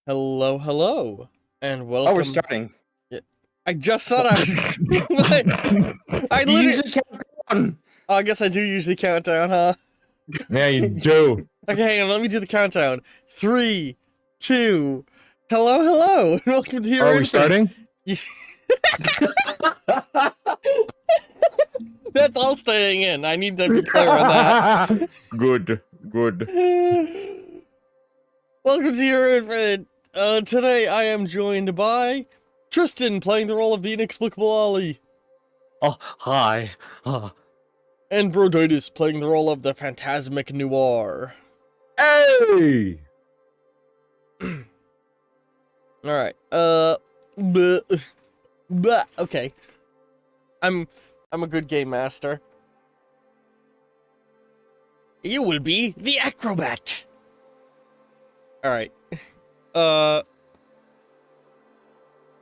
Hello, hello, and Oh, we're welcome. starting. Yeah, I just thought I was. I You literally. usually count down. Oh, I guess I do usually count down, huh? Yeah, you do. Okay, hang on. Let me do the countdown. 3, 2. Hello, hello, and welcome to your. Are we starting? That's all staying in. I need to be clear on that. Good. Welcome to your Infinite. Today I am joined by Tristan playing the role of the inexplicable Ollie. Oh, hi. Oh. And Broditis playing the role of the phantasmic noir. Hey! Alright, okay. I'm a good game master. You will be the acrobat! Alright.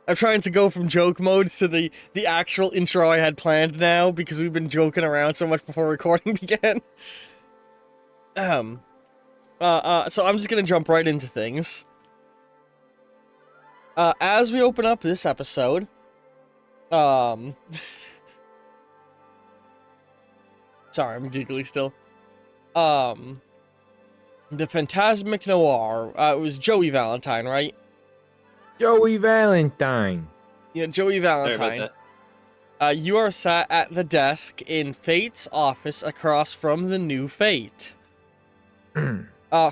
I'm trying to go from joke mode to the actual intro I had planned now, because we've been joking around so much before recording began. So I'm just gonna jump right into things. As we open up this episode, sorry, I'm giggly still. The Phantasmic Noir, it was Joey Valentine, right? Joey Valentine. Yeah, Joey Valentine. You are sat at the desk in Fate's office across from the new Fate.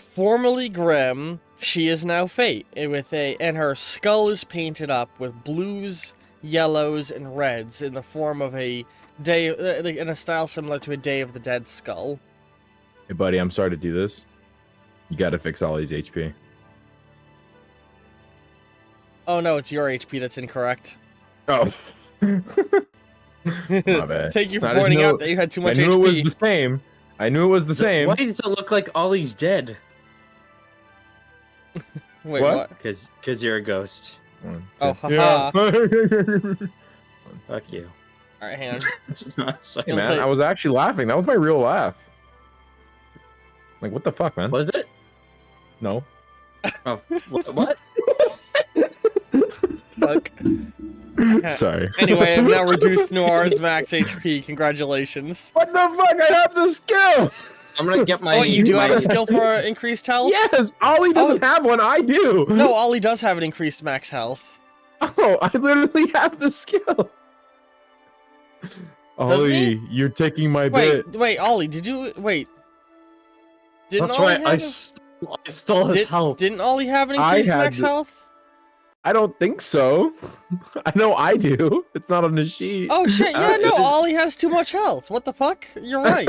Formerly Grim, she is now Fate, and her skull is painted up with blues, yellows, and reds in the form of a in a style similar to a Day of the Dead skull. Hey, buddy, I'm sorry to do this. You gotta fix Ollie's HP. Oh no, it's your HP that's incorrect. Oh. My bad. Thank you for pointing out that you had too much HP. I knew it was the same. I knew it was the same. Why does it look like Ollie's dead? Wait, what? Because you're a ghost. Oh, haha. Fuck you. Alright, hang on. Hey, man, I was actually laughing. That was my real laugh. Like, what the fuck, man? Was it? No. Oh, what? Fuck. Sorry. Anyway, I've now reduced Noir's max HP. Congratulations. What the fuck? I have the skill! I'm gonna get my... Oh, you do have a skill for increased health? Yes! Ollie doesn't have one, I do! No, Ollie does have an increased max health. Oh, I literally have the skill! Ollie, you're taking my bit. Wait, Ollie, did you... Wait. Didn't That's Ollie right, I stole his health. Didn't Ollie have an increased max health? I don't think so. I know I do. It's not on the sheet. Oh shit, yeah, no, Ollie has too much health. What the fuck? You're right.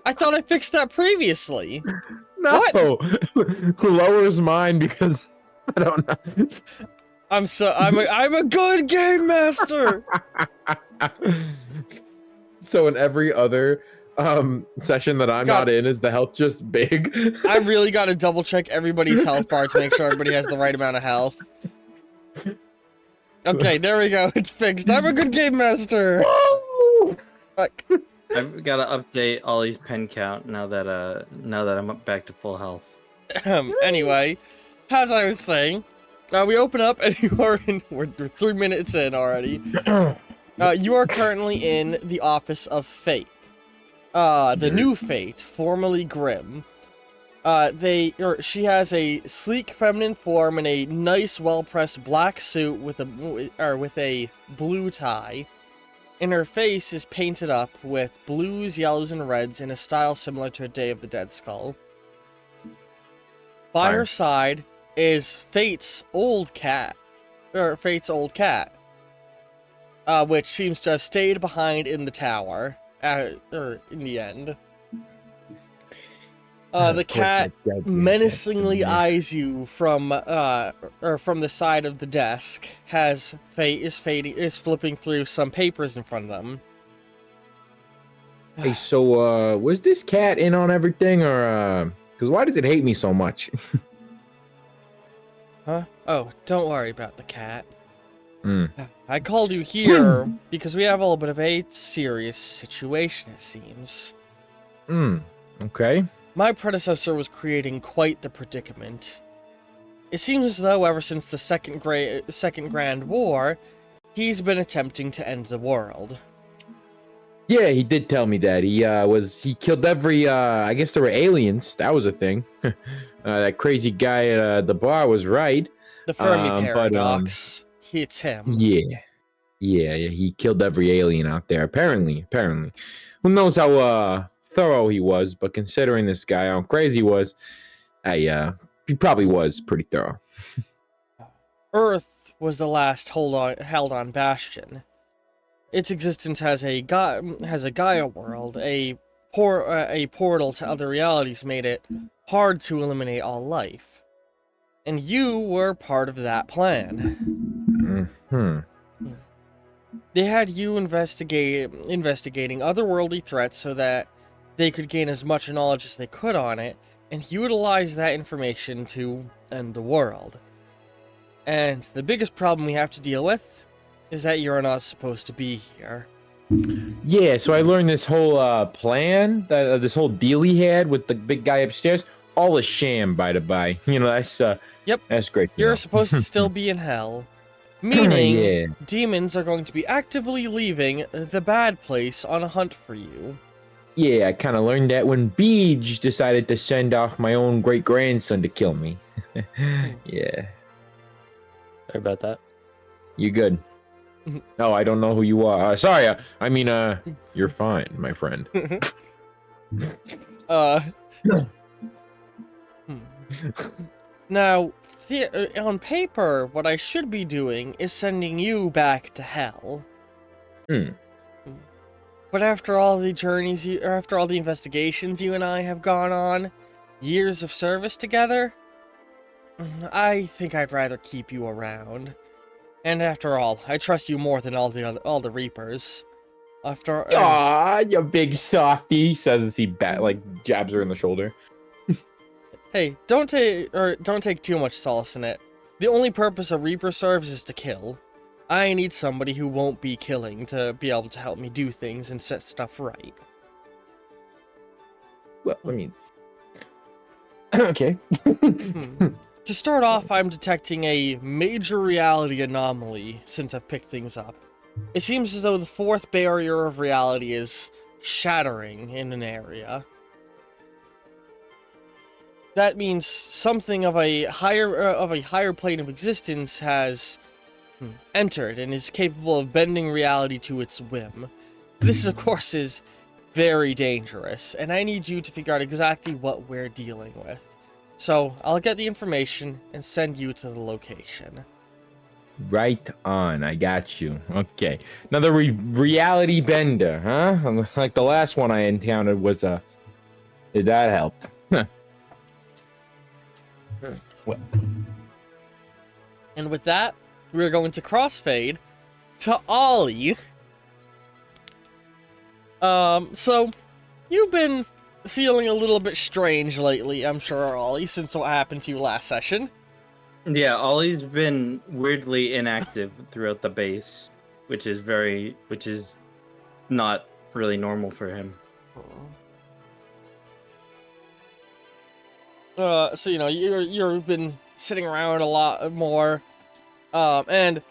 I thought I fixed that previously. No. What? Lowers mine because I don't know. I'm a good game master. So in every other session that I'm not in, is the health just big? I really gotta double check everybody's health bar to make sure everybody has the right amount of health. Okay, there we go. It's fixed. I'm a good game master. Fuck. I've got to update Ollie's pen count now that I'm up back to full health. Anyway, as I was saying, we open up and you are in. We're 3 minutes in already. You are currently in the office of Fate. The new Fate, formerly Grim. She has a sleek feminine form and a nice, well-pressed black suit with a blue tie. And her face is painted up with blues, yellows, and reds in a style similar to a Day of the Dead skull. By her side is Fate's old cat, which seems to have stayed behind in the tower, in the end. The cat menacingly eyes you from the side of the desk. Fate is flipping through some papers in front of them. Hey, so was this cat in on everything, or because why does it hate me so much? Huh? Oh, don't worry about the cat. I called you here because we have a little bit of a serious situation, it seems. Okay. My predecessor was creating quite the predicament. It seems as though ever since the Second Grand War, he's been attempting to end the world. Yeah, he did tell me that. He killed every, I guess there were aliens. That was a thing. That crazy guy at the bar was right. The Fermi Paradox. It's him. Yeah, he killed every alien out there, apparently. Who knows how, thorough he was, but considering this guy, how crazy he was, he probably was pretty thorough. Earth was the last held on bastion. Its existence has a Gaia world, a portal to other realities made it hard to eliminate all life. And you were part of that plan. They had you investigating otherworldly threats so that they could gain as much knowledge as they could on it, and utilize that information to end the world. And the biggest problem we have to deal with is that you're not supposed to be here. Yeah, so I learned this whole plan, this whole deal he had with the big guy upstairs, all a sham, by the by. You know, that's great. You're supposed to still be in hell. Meaning, demons are going to be actively leaving the bad place on a hunt for you. Yeah, I kind of learned that when Beej decided to send off my own great-grandson to kill me. Yeah. Sorry about that. You good? Oh, I don't know who you are. Sorry, you're fine, my friend. Now, on paper, what I should be doing is sending you back to hell. But after all the journeys, after all the investigations you and I have gone on, years of service together, I think I'd rather keep you around. And after all, I trust you more than all the Reapers. Aw, you big softy, says as he jabs her in the shoulder. Hey, don't take too much solace in it. The only purpose a Reaper serves is to kill. I need somebody who won't be killing to be able to help me do things and set stuff right. Well, I mean... okay. To start off, I'm detecting a major reality anomaly since I've picked things up. It seems as though the fourth barrier of reality is shattering in an area. That means something of a higher plane of existence has entered and is capable of bending reality to its whim. This, of course, is very dangerous, and I need you to figure out exactly what we're dealing with. So, I'll get the information and send you to the location. Right on, I got you. Okay. Another reality bender, huh? Like the last one I encountered was did that help? Well. And with that, we're going to crossfade to Ollie. So, you've been feeling a little bit strange lately, I'm sure, Ollie, since what happened to you last session. Yeah, Ollie's been weirdly inactive throughout the base, which is not really normal for him. So, you know, you've been sitting around a lot more, and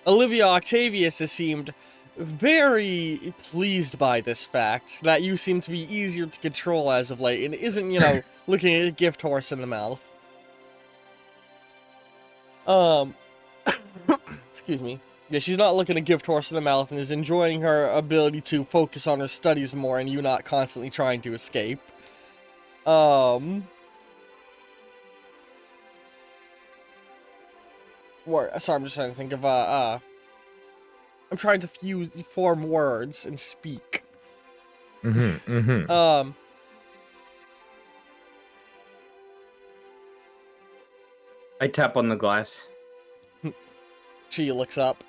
Olivia Octavius has seemed very pleased by this fact, that you seem to be easier to control as of late, and isn't, you know, looking at a gift horse in the mouth. Excuse me. Yeah, she's not looking a gift horse in the mouth and is enjoying her ability to focus on her studies more and you not constantly trying to escape. Sorry, I'm just trying to think of, I'm trying to form words and speak. I tap on the glass. She looks up.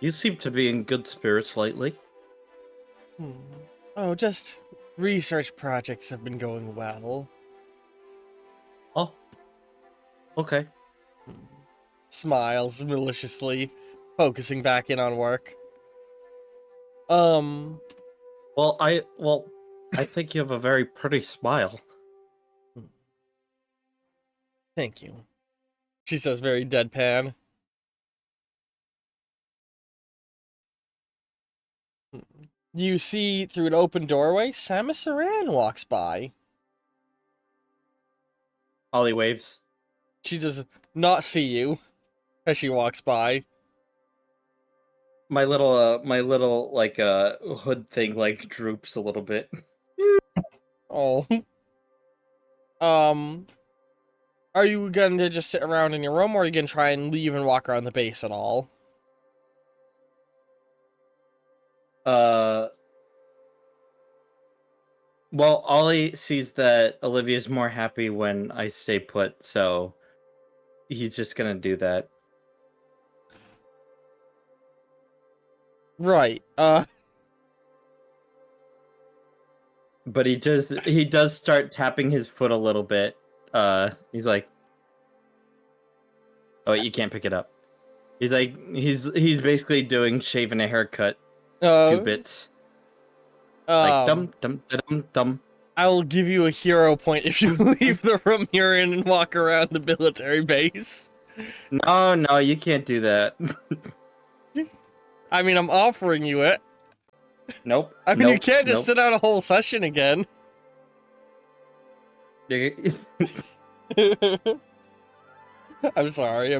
You seem to be in good spirits lately. Oh, just research projects have been going well. Oh. Okay. Smiles maliciously, focusing back in on work. Well, I think you have a very pretty smile. Thank you. She says very deadpan. You see through an open doorway, Samus Aran walks by. Ollie waves. She does not see you as she walks by. My little like hood thing like droops a little bit. Oh. Are you going to just sit around in your room, or are you going to try and leave and walk around the base at all? Well, Ollie sees that Olivia's more happy when I stay put, so he's just gonna do that. Right. But he does start tapping his foot a little bit. He's like, oh, you can't pick it up. He's like, he's basically doing shaving a haircut 2 bits. Like dum dum dum dum. I will give you a hero point if you leave the room you're in and walk around the military base. No, you can't do that. I mean, I'm offering you it. Nope. I mean, nope, you can't just sit out a whole session again. I'm sorry.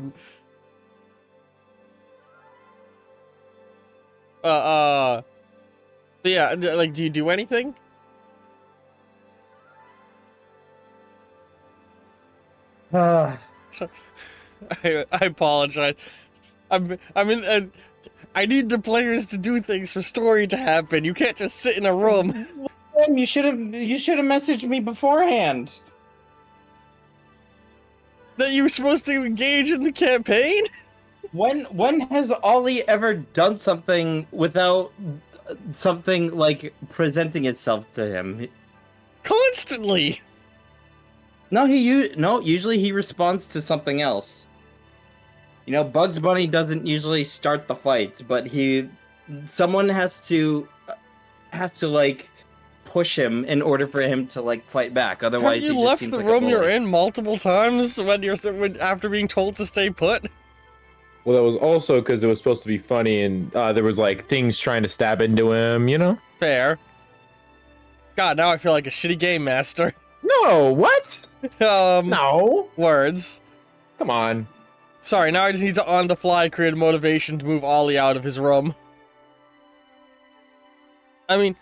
Yeah, like, do you do anything? So, I apologize. I'm in. I need the players to do things for story to happen. You can't just sit in a room. You should have messaged me beforehand. That you were supposed to engage in the campaign? When has Ollie ever done something without something like presenting itself to him? Constantly. No, usually he responds to something else. You know, Bugs Bunny doesn't usually start the fight, but someone has to like push him in order for him to like fight back. Otherwise, have you left the room you're in multiple times after being told to stay put? Well, that was also because it was supposed to be funny, and there was like things trying to stab into him, you know? Fair. God, now I feel like a shitty game master. No, what? No. Words. Come on. Sorry, now I just need to on the fly create a motivation to move Ollie out of his room. I mean,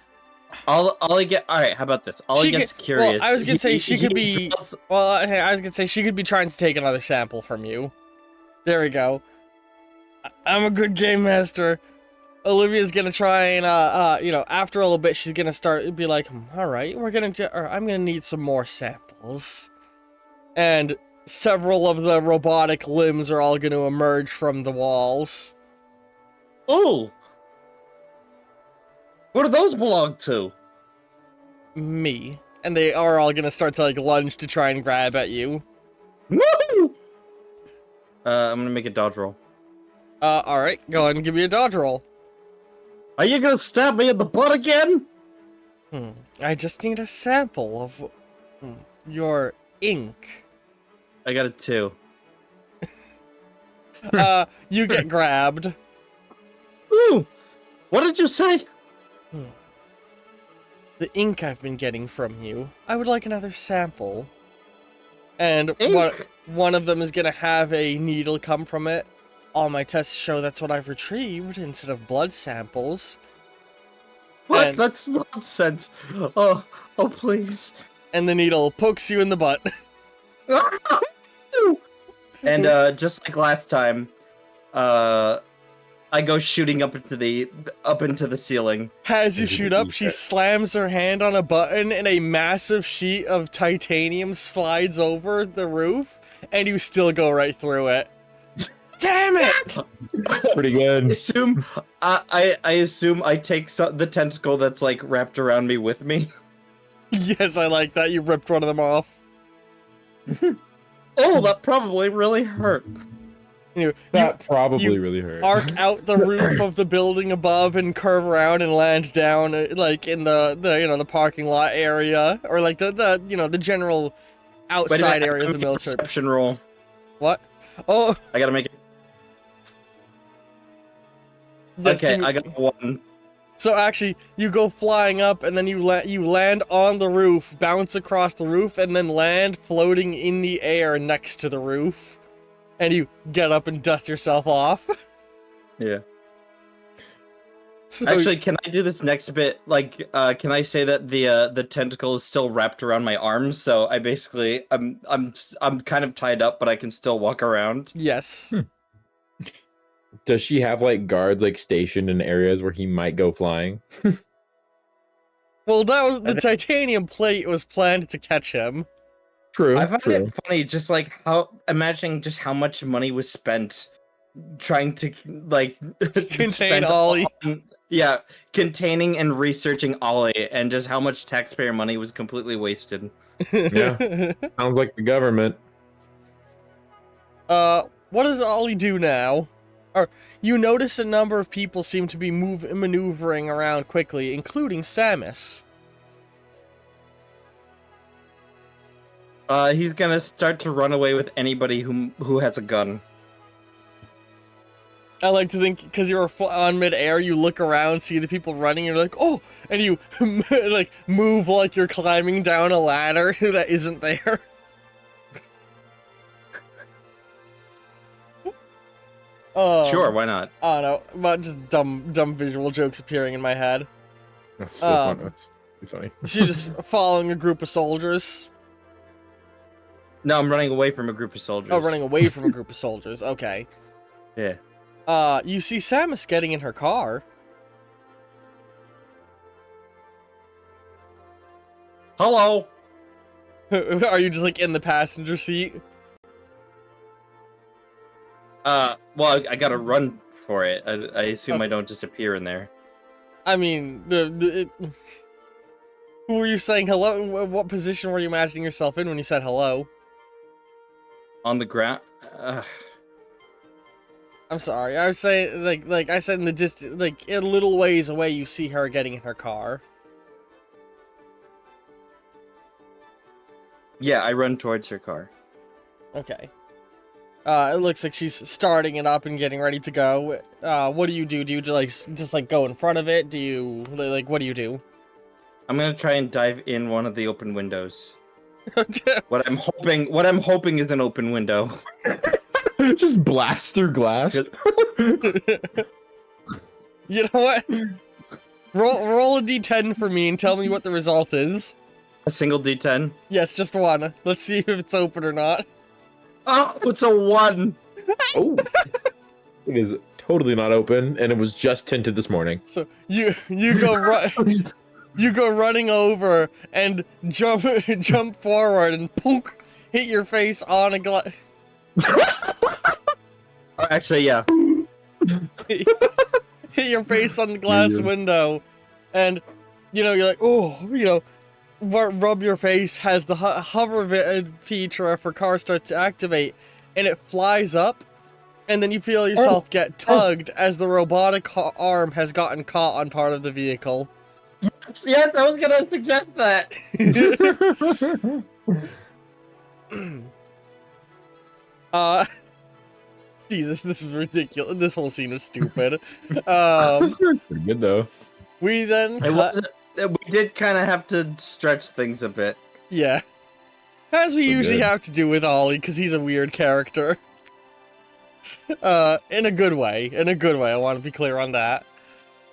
Ollie get all right. How about this? Ollie gets curious. Well, I was gonna say she could be. Well, hey, I was gonna say she could be trying to take another sample from you. There we go. I'm a good game master. Olivia's gonna try and you know, after a little bit, she's gonna be like, all right, I'm gonna need some more samples, and several of the robotic limbs are all gonna emerge from the walls. Oh. Who do those belong to? Me. And they are all gonna start to like lunge to try and grab at you. Woo! I'm gonna make a dodge roll. Alright, go ahead and give me a dodge roll. Are you gonna stab me in the butt again? I just need a sample of your ink. I got a 2. You get grabbed. Ooh! What did you say? The ink I've been getting from you. I would like another sample. And one of them is gonna have a needle come from it. All my tests show that's what I've retrieved instead of blood samples. What? That's nonsense. Oh, please. And the needle pokes you in the butt. And just like last time, I go shooting up into the ceiling. As you shoot up, she slams her hand on a button and a massive sheet of titanium slides over the roof, and you still go right through it. Damn it! Pretty good. I assume I take the tentacle that's like wrapped around me with me. Yes, I like that. You ripped one of them off. Oh, that probably really hurt. That probably really hurt. Arc out the roof of the building above and curve around and land down, like in the parking lot area, or like the general outside area of the military. Perception roll. What? Oh, I gotta make it. yes, Okay, give me- I got 1. So actually, you go flying up, and then you land on the roof, bounce across the roof, and then land floating in the air next to the roof. And you get up and dust yourself off. Yeah. So, Actually, can I do this next bit? Like, can I say that the tentacle is still wrapped around my arms? So I basically, I'm kind of tied up, but I can still walk around. yes. Does she have like guards like stationed in areas where he might go flying? Well, that was the titanium plate was planned to catch him. True. I find true. it funny, just like imagining just how much money was spent trying to like Contain spend Ollie. Yeah, containing and researching Ollie, and just how much taxpayer money was completely wasted. Yeah. Sounds like the government. What does Ollie do now? Or you notice a number of people seem to be maneuvering around quickly, including Samus. He's gonna start to run away with anybody who has a gun. I like to think, because you're on mid-air, you look around, see the people running, and you're like, oh! And you, like, move like you're climbing down a ladder that isn't there. Sure, why not? I don't know, but just dumb visual jokes appearing in my head. That's so fun. That's funny. She's just following a group of soldiers. No, I'm running away from a group of soldiers. Oh, running away from a group of soldiers, okay. Yeah. You see Samus getting in her car. Hello. Are you just, like, in the passenger seat? Well, I gotta run for it. I assume I don't just appear in there. I mean, who were you saying hello? What position were you imagining yourself in when you said hello? On the ground. I'm sorry. I was saying, like I said in the distance, like a little ways away, you see her getting in her car. Yeah, I run towards her car. Okay. It looks like she's starting it up and getting ready to go. What do you do? Do you just go in front of it? Do you what do you do? I'm gonna try and dive in one of the open windows. What I'm hoping is an open window. Just blast through glass. You know what? Roll a d10 for me and tell me what the result is. A single D10. Yes, just one. Let's see if it's open or not. Oh, it's a 1. Oh, it is totally not open, and it was just tinted this morning. So you go you go running over and jump forward and poof, hit your face on a glass. Actually, yeah. Hit your face on the glass window, and you're like, oh, rub your face, has the hover feature for car start to activate, and it flies up, and then you feel yourself get tugged as the robotic arm has gotten caught on part of the vehicle. Yes, I was gonna suggest that. Jesus, this is ridiculous. This whole scene is stupid. Pretty good though. We then we did kind of have to stretch things a bit. yeah, as we We're usually good. have to do with Ollie, because he's a weird character. In a good way. In a good way. I want to be clear on that.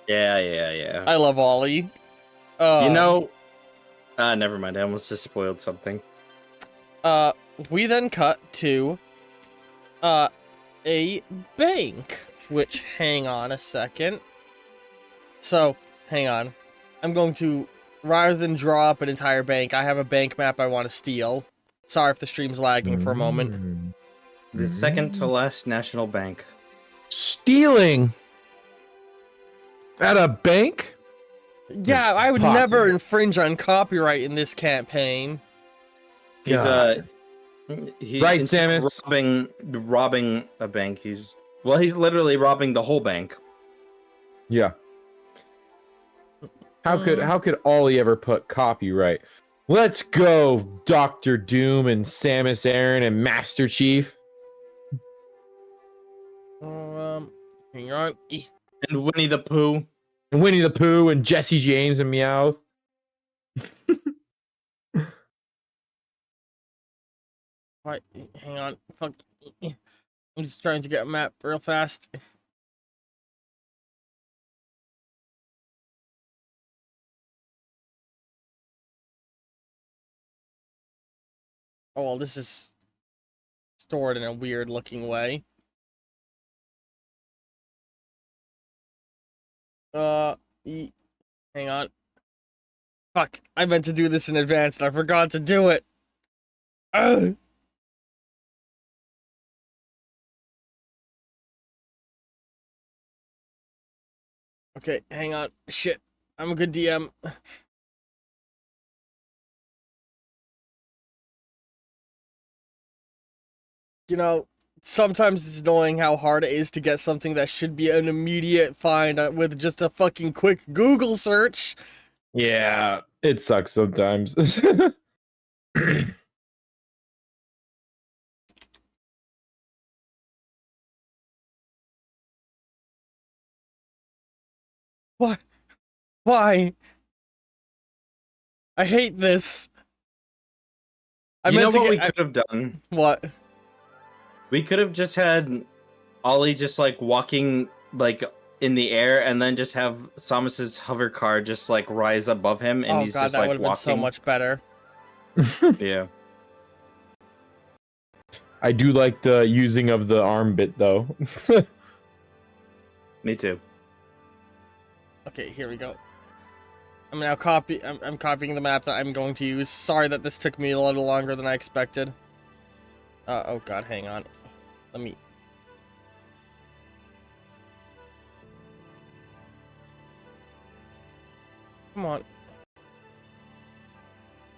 Yeah. I love Ollie. Never mind. I almost just spoiled something. We then cut to a bank, which, hang on a second. So, hang on. I'm going to, rather than draw up an entire bank, I have a bank map I want to steal. Sorry if the stream's lagging for a moment. The second to last national bank. Stealing at a bank? Yeah, I would Possible. never infringe on copyright in this campaign. He's God. he Right, instead of Samus. robbing a bank. He's literally robbing the whole bank. Yeah. How could Ollie ever put copyright Let's go, Dr. Doom and Samus Aran and Master Chief. Hang on. And Winnie the Pooh. And Winnie the Pooh and Jesse James and Meowth. What? Hang on. Fuck. I'm just trying to get a map real fast. Oh, well, this is stored in a weird looking way. Hang on. Fuck, I meant to do this in advance and I forgot to do it. Ugh. Okay, hang on. Shit, I'm a good DM. You know, sometimes it's annoying how hard it is to get something that should be an immediate find with just a fucking quick Google search. Yeah, it sucks sometimes. What? Why? I hate this. I You know meant to what we get. could have done? What? We could have just had Ollie just like walking like in the air, and then just have Samus's hover car just like rise above him, and Oh he's god, just that like would have been so walking. much better. Yeah. I do like the using of the arm bit though. Me too. Okay, here we go. I'm now I'm copying the map that I'm going to use. Sorry that this took me a little longer than I expected. Oh god, hang on. Let me. Come on.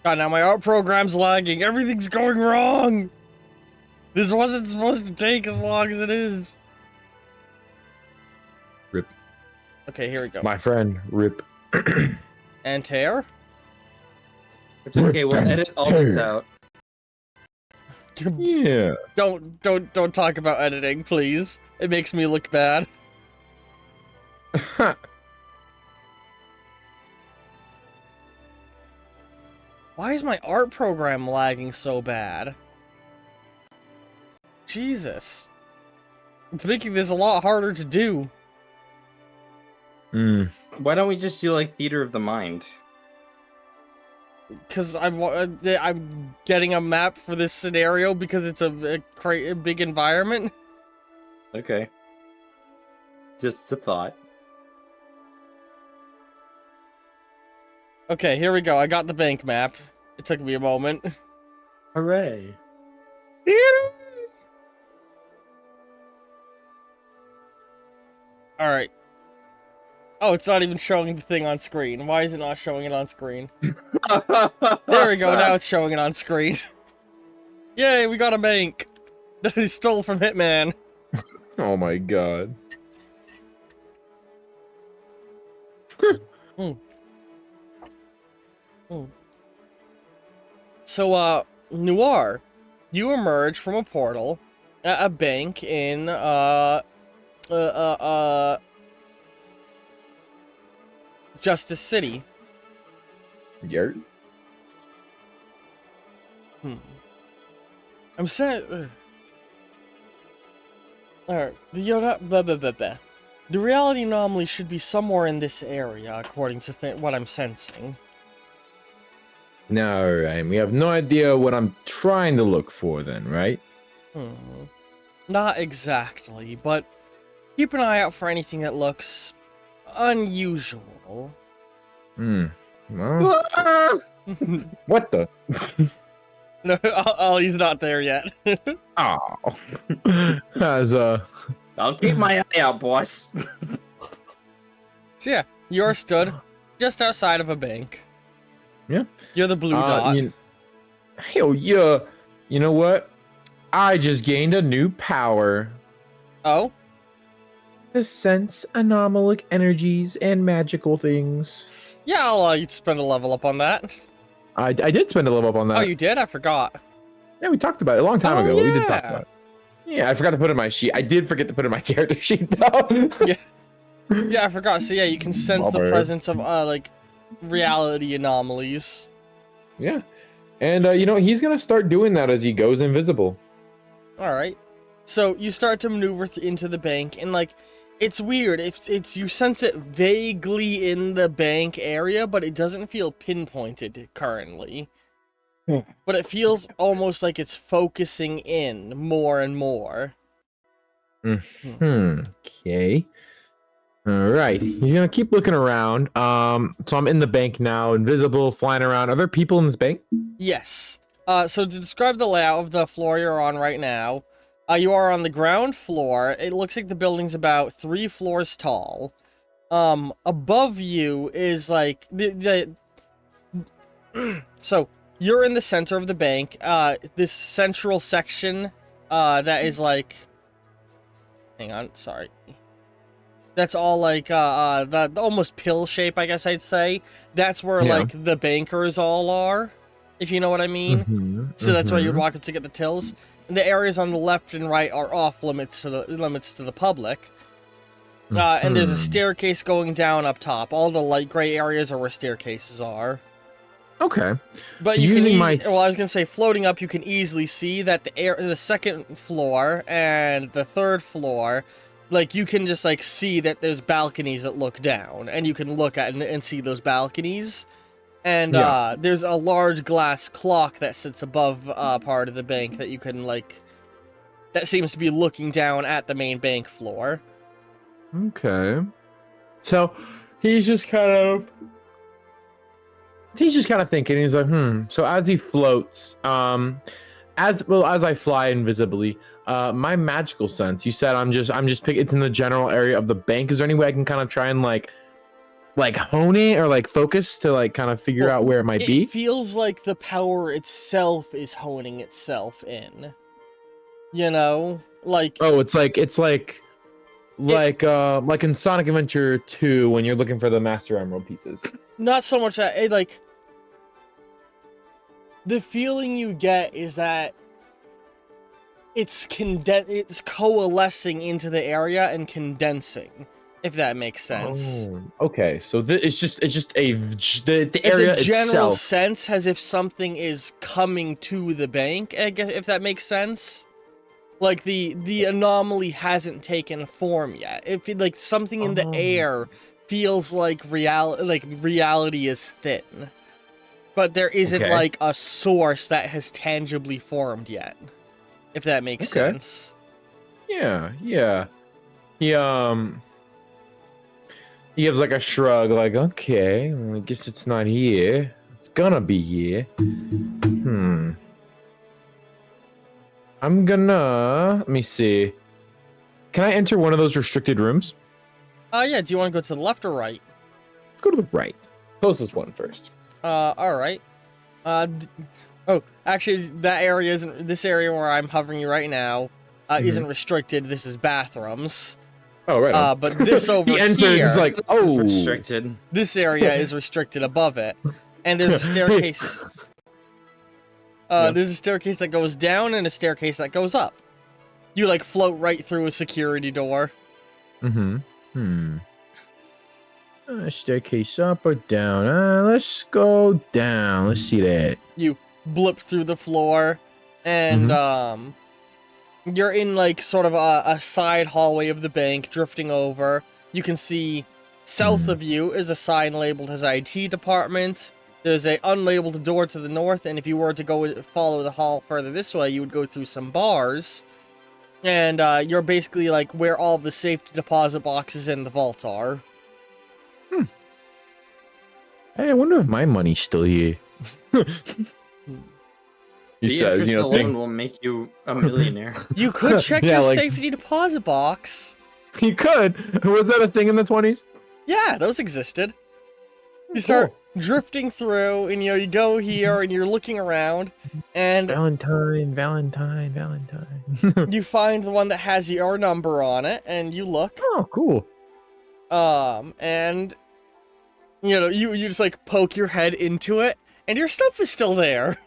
God, now my art program's lagging. Everything's going wrong. This wasn't supposed to take as long as it is. Rip. Okay, here we go. My friend, Rip. And tear? It's okay. We'll edit all this out. Yeah. Don't talk about editing, please. It makes me look bad. Why is my art program lagging so bad? Jesus. It's making this a lot harder to do. Why don't we just do like Theater of the Mind? Because I'm getting a map for this scenario because it's a big environment. Okay. Just a thought. Okay, here we go. I got the bank map. It took me a moment. Hooray. Alright. Oh, it's not even showing the thing on screen. Why is it not showing it on screen? There we go, now it's showing it on screen. Yay, we got a bank! That he stole from Hitman. Oh my god. So, Noir, you emerge from a portal at a bank in, Justice City. Yurt? I'm saying... Alright, the reality anomaly should be somewhere in this area, according to what I'm sensing. No, right. We have no idea what I'm trying to look for then, right? Not exactly, but keep an eye out for anything that looks unusual. Well, what the? No, Ollie's not there yet. Oh. As I'll keep my eye out, boss. So yeah, you're stood just outside of a bank. Yeah. You're the blue dot. Hell yeah. You know what? I just gained a new power. Oh? To sense anomalic energies and magical things. Yeah, I'll allow you to spend a level up on that. I did spend a level up on that. Oh, you did? I forgot. Yeah, we talked about it a long time Oh, ago. We did talk yeah. about it. Yeah, I forgot to put it in my sheet. I did forget to put it in my character sheet though. Yeah. Yeah, I forgot. So yeah, you can sense the Bummer. presence of like reality anomalies. Yeah. And you know, he's gonna start doing that as he goes invisible. All right. So you start to maneuver into the bank, and like, it's weird. It's you sense it vaguely in the bank area, but it doesn't feel pinpointed currently. Hmm. But it feels almost like it's focusing in more and more. Okay. All right. He's gonna keep looking around. So I'm in the bank now, invisible, flying around. Are there people in this bank? Yes. So to describe the layout of the floor you're on right now, you are on the ground floor. It looks like the building's about 3 floors tall. Above you is like so you're in the center of the bank. This central section, that is like, hang on, sorry. That's all like the almost pill shape, I guess I'd say. That's where like the bankers all are, if you know what I mean. So that's why you'd walk up to get the tills. And the areas on the left and right are off limits to the public. And there's a staircase going down up top. All the light gray areas are where staircases are. Okay. But you can well, I was gonna say, floating up, you can easily see that the second floor and the third floor, like, you can just like see that there's balconies that look down, and you can look at and see those balconies. And there's a large glass clock that sits above part of the bank that you can like, that seems to be looking down at the main bank floor. Okay. So he's just kind of thinking. He's like, So as he floats, as I fly invisibly, my magical sense. You said I'm just picking. It's in the general area of the bank. Is there any way I can kind of try and like hone it or like focus to like kind of figure out where it might be? It feels like the power itself is honing itself in. You know, like, oh, it's like in Sonic Adventure 2 when you're looking for the Master Emerald pieces. Not so much that, like, the feeling you get is that it's coalescing into the area and condensing, if that makes sense. Oh, okay. So it's just the It's area a general itself. sense as if something is coming to the bank, I guess, if that makes sense. Like, the anomaly hasn't taken form yet. If like something in the air feels like reality is thin, but there isn't like a source that has tangibly formed yet, if that makes sense. Yeah. He gives like a shrug, like, okay, well, I guess it's not here. It's gonna be here. I'm gonna, let me see. Can I enter one of those restricted rooms? Yeah, do you want to go to the left or right? Let's go to the right. Closest one first. Alright. Oh, actually, that area isn't, this area where I'm hovering you right now, isn't restricted. This is bathrooms. Oh, right. But this over he entered, here, he's like, oh. Restricted. this area is restricted above it. And there's a staircase. There's a staircase that goes down and a staircase that goes up. You, like, float right through a security door. Staircase up or down? Let's go down. Let's see that. You blip through the floor, and, you're in, like, sort of a side hallway of the bank, drifting over. You can see south of you is a sign labeled as IT department. There's a unlabeled door to the north, and if you were to go follow the hall further this way, you would go through some bars. And you're basically like where all of the safety deposit boxes in the vault are. Hey, I wonder if my money's still here. He says, you know, alone will make you a millionaire. You could check Yeah, your like- safety deposit box. You could. Was that a thing in the 20s? Yeah, those existed. You start drifting through, and you go here, and you're looking around, and Valentine. you find the one that has your number on it, and you look. Oh, cool. And you know, you just like poke your head into it, and your stuff is still there.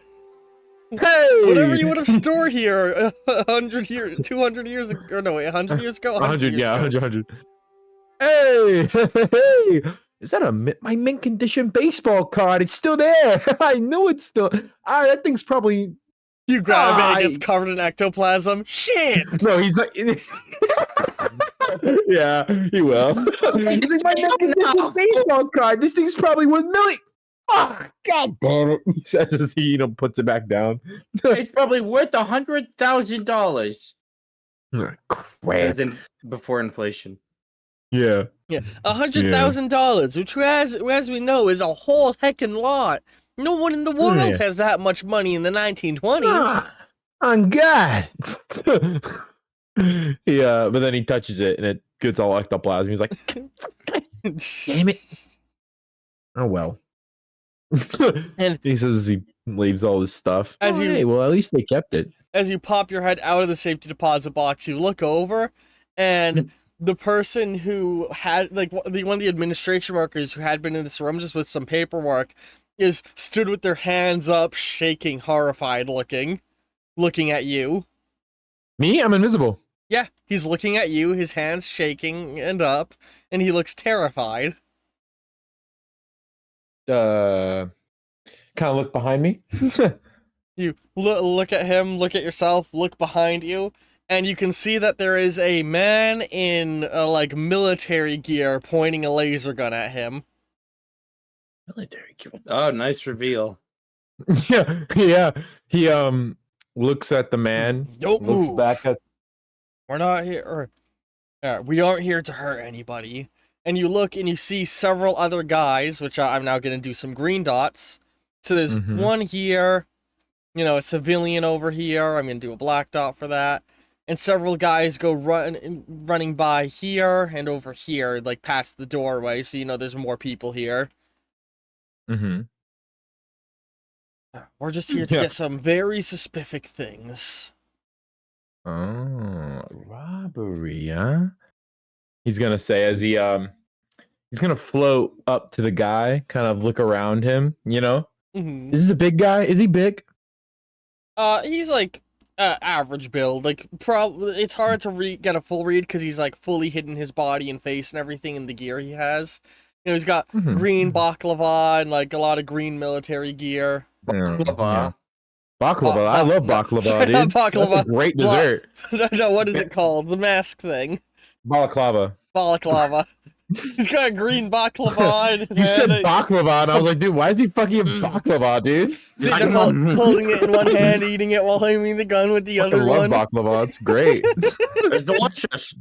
Hey! Whatever you would have stored here 100 years, 200 years ago, or no, wait, 100 years ago? 100, years yeah, ago. 100. Hey! Hey! Is that my mint condition baseball card? It's still there. I know it's still. That thing's probably. You grab it, it gets covered in ectoplasm. Shit! No, he's not. Yeah, he will. He's like, my mint condition baseball card. This thing's probably worth million. Oh, God damn it! He says as he puts it back down. It's probably worth $100,000. Crap. As in before inflation. Yeah. Yeah, $100,000, which as we know is a whole heckin' lot. No one in the world has that much money in the 1920s. On God. Yeah, but then he touches it and it gets all ectoplasm. He's like, damn it. Oh well. And he says as he leaves all this stuff. Hey, well, at least they kept it. As you pop your head out of the safety deposit box, you look over, and the person who had, like, one of the administration workers who had been in this room just with some paperwork is stood with their hands up, shaking, horrified looking at you. Me? I'm invisible. Yeah, he's looking at you, his hands shaking and up, and he looks terrified. Kind of look behind me. You look at him, look at yourself, look behind you, and you can see that there is a man in like military gear pointing a laser gun at him. Military gear. Oh, nice reveal. Yeah. He looks at the man. Don't looks move. back at. We're not here. We aren't here to hurt anybody. And you look and you see several other guys, which I'm now going to do some green dots. So there's one here, a civilian over here. I'm going to do a black dot for that. And several guys go running by here and over here, like past the doorway. So, there's more people here. Mm-hmm. We're just here to get some very specific things. Oh, robbery, huh? He's gonna say as he's gonna float up to the guy, kind of look around him, Mm-hmm. Is this a big guy? Is he big? He's like average build. Like, it's hard to get a full read because he's like fully hidden his body and face and everything in the gear he has. He's got green baklava and like a lot of green military gear. Baklava. Baklava. I love baklava, dude. Baklava. That's a great dessert. No, what is it called? The mask thing. Balaclava. Balaclava. He's got a green baklava in his You hand. said baklava, and I was like, dude, why is he fucking baklava, dude? Holding it in one hand, eating it while aiming the gun with the other one. I love baklava. It's great. It's delicious.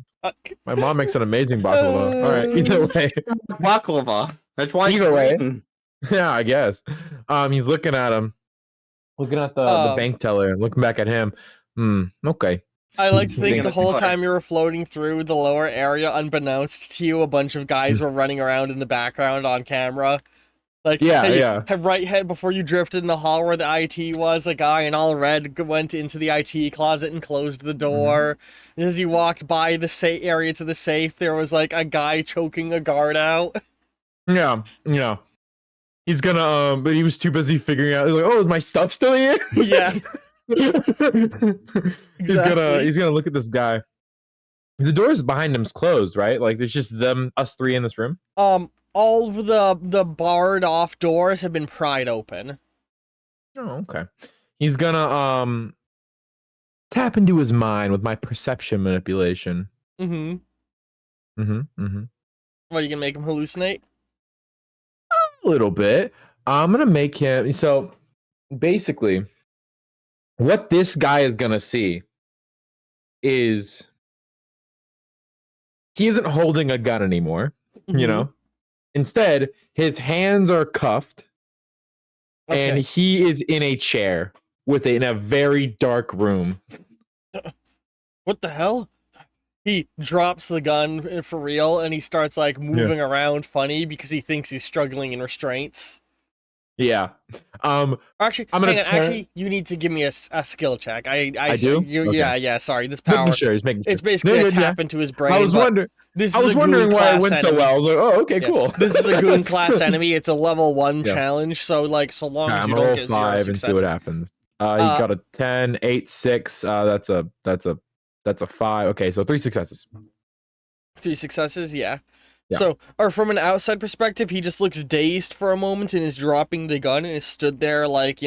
My mom makes an amazing baklava. All right, either way. Baklava. That's why. Either way. Yeah, I guess. He's looking at him. Looking at the bank teller and looking back at him. Okay. I like to think the whole time you were floating through the lower area, unbeknownst to you, a bunch of guys were running around in the background on camera. Like, right before you drifted in the hall where the IT was, a guy in all red went into the IT closet and closed the door. As you walked by the area to the safe, there was like a guy choking a guard out. Yeah. He's gonna, but he was too busy figuring out, like, oh, is my stuff still here? Yeah. Exactly. He's gonna look at this guy. The doors behind him's closed, right? Like there's just us three in this room. All of the barred off doors have been pried open. Oh, okay. He's gonna tap into his mind with my perception manipulation. What, are you gonna make him hallucinate? A little bit. I'm gonna make him. So basically, what this guy is gonna see is he isn't holding a gun anymore. Instead, his hands are cuffed, and he is in a chair in a very dark room. What the hell? He drops the gun for real, and he starts like moving around funny because he thinks he's struggling in restraints. Yeah. Actually, I'm gonna hang on. turn- Actually, you need to give me a skill check. I do? Okay. Yeah. Sorry, this making power. sure. He's making sure. It's basically No, a good, yeah. tap into his brain. I was but wondering. This I is was a wondering goon why it class went so enemy. well. I was like, oh, okay, Yeah. cool. This is a goon class enemy. It's a level 1 Yeah. challenge. So like, so long Okay, as I'm you gonna don't roll get 0 5 and see successes. what happens. He got a 10, 8, 6. That's a 5. Okay, so 3 successes. 3 successes, yeah. Yeah. So, or from an outside perspective, he just looks dazed for a moment and is dropping the gun and is stood there like,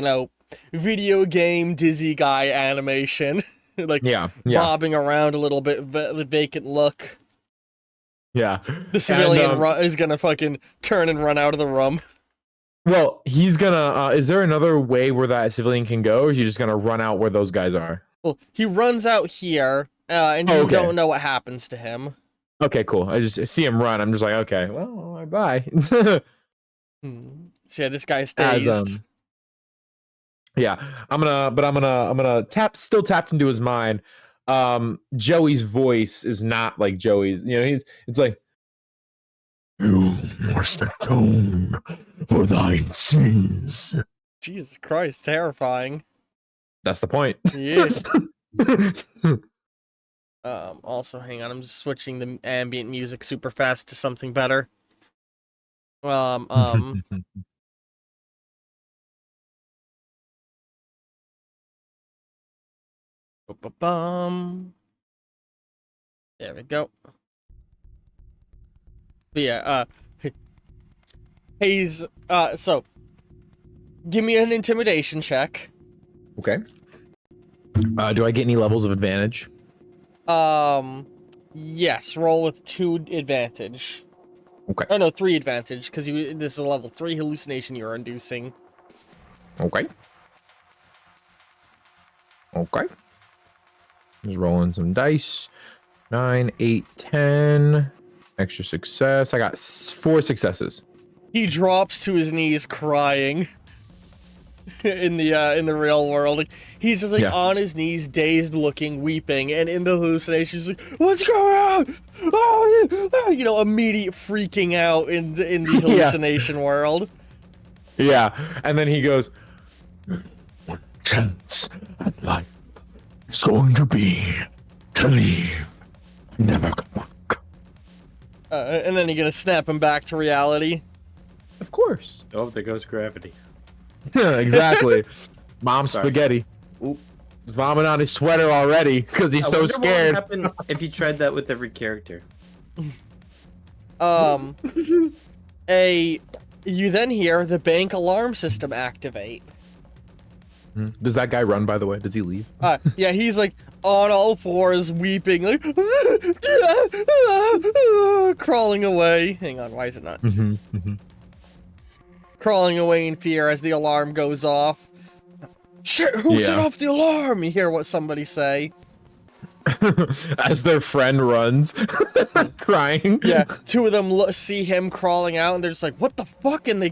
video game dizzy guy animation. Like, Yeah. bobbing around a little bit, vacant look. Yeah. The civilian And, is gonna fucking turn and run out of the room. well, he's gonna. Is there another way where that civilian can go, or is he just gonna run out where those guys are? Well, he runs out here, and you okay. don't know what happens to him. Okay, cool. I just see him run. I'm just like, okay, well, bye. So yeah, this guy's dazed. Yeah, I'm gonna still tapped into his mind. Joey's voice is not like Joey's. It's like, you must atone for thine sins. Jesus Christ, terrifying. That's the point. Yeah. Also, hang on, I'm just switching the ambient music super fast to something better. There we go. But yeah, he's, so, give me an intimidation check. Okay. Do I get any levels of advantage? Yes, roll with 2 advantage. Okay. Oh no, 3 advantage, because this is a level 3 hallucination you're inducing. Okay. Just rolling some dice. 9, 8, 10. Extra success. I got 4 successes. He drops to his knees crying. In the real world, he's just like on his knees, dazed looking, weeping, and in the hallucination he's like, what's going on? Oh, immediate freaking out in the hallucination world. Yeah, and then he goes, what chance at life is going to be to leave, never come back. And then you're gonna snap him back to reality. Of course. Oh, there goes gravity. Yeah, exactly. Mom Sorry. spaghetti. Ooh, vomit on his sweater already because he's so scared. What would happen if you tried that with every character? You then hear the bank alarm system activate. Does that guy run, by the way? Does he leave? Yeah, he's like on all fours, weeping, like crawling away. Hang on, why is it not? Crawling away in fear as the alarm goes off. Shit, who set off the alarm? You hear what somebody say. As their friend runs, crying. Yeah, 2 of them see him crawling out, and they're just like, what the fuck? And they,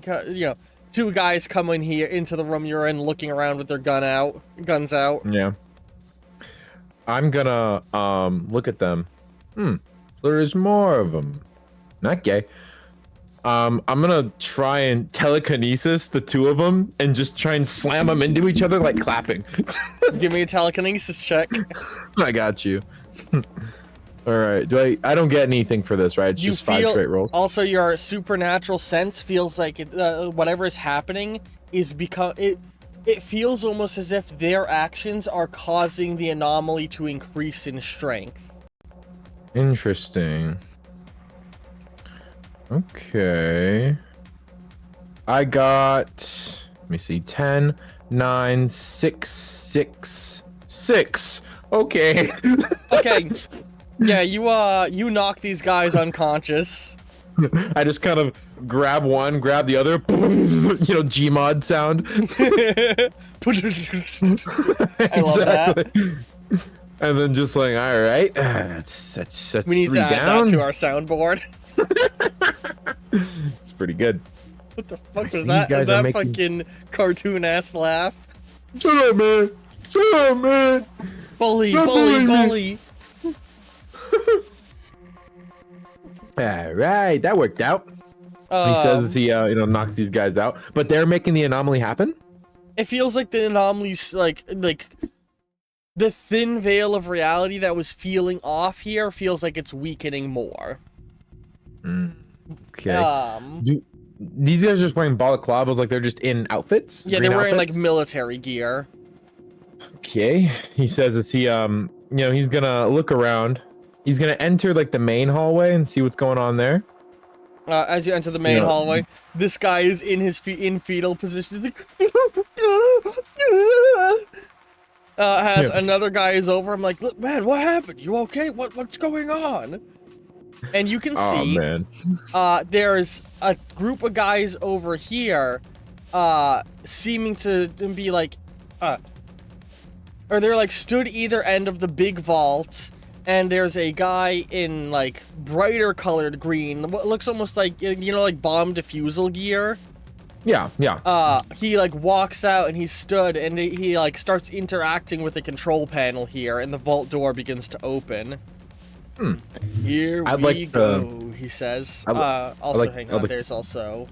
2 guys come in here into the room you're in, looking around with their guns out. Yeah. I'm gonna look at them. There is more of them. Not gay. I'm gonna try and telekinesis the 2 of them and just try and slam them into each other like clapping. Give me a telekinesis check. I got you. All right. I don't get anything for this, right? It's just 5 straight rolls. Also, your supernatural sense feels like whatever is happening is it feels almost as if their actions are causing the anomaly to increase in strength. Interesting. Okay. I got, let me see, 10, 9, 6, 6, 6. Okay. Okay. Yeah, you knock these guys unconscious. I just kind of grab one, grab the other, Gmod sound. I love that. And then just like, all right, that's We need 3 to add down. that to our soundboard. It's pretty good. What the fuck was These that? guys are That making- fucking cartoon-ass laugh? Shut up, man. Shut up, man. Bully, Stop bully, bullying me. bully. All right, that worked out. He says as he knocks these guys out, but they're making the anomaly happen. It feels like the anomaly's like the thin veil of reality that was feeling off here feels like it's weakening more. Okay. These guys just wearing balaclavas like they're just in outfits? Yeah, they're wearing like military gear. Okay. He says as he he's gonna look around. He's gonna enter like the main hallway and see what's going on there. As you enter the main hallway, this guy is in his fetal position. He's like, another guy is over. I'm like, look, man, what happened? You okay? What's going on? And you can see, there's a group of guys over here, seeming to be like, or they're like stood either end of the big vault. And there's a guy in, like, brighter colored green. What looks almost like, like bomb defusal gear. Yeah. He, like, walks out and he's stood and he, like, starts interacting with the control panel here. And the vault door begins to open. Here we go, he says. Hang on, there's also...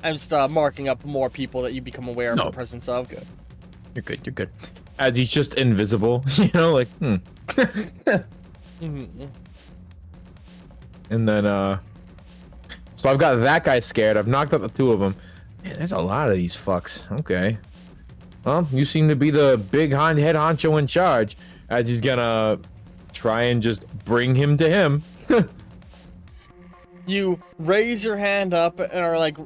I'm just marking up more people that you become aware of the presence of. Good. You're good. As he's just invisible, And then, so I've got that guy scared. I've knocked out the two of them. Man, there's a lot of these fucks. Okay. Well, you seem to be the big head honcho in charge, as he's gonna try and just bring him to him. You raise your hand up and are like,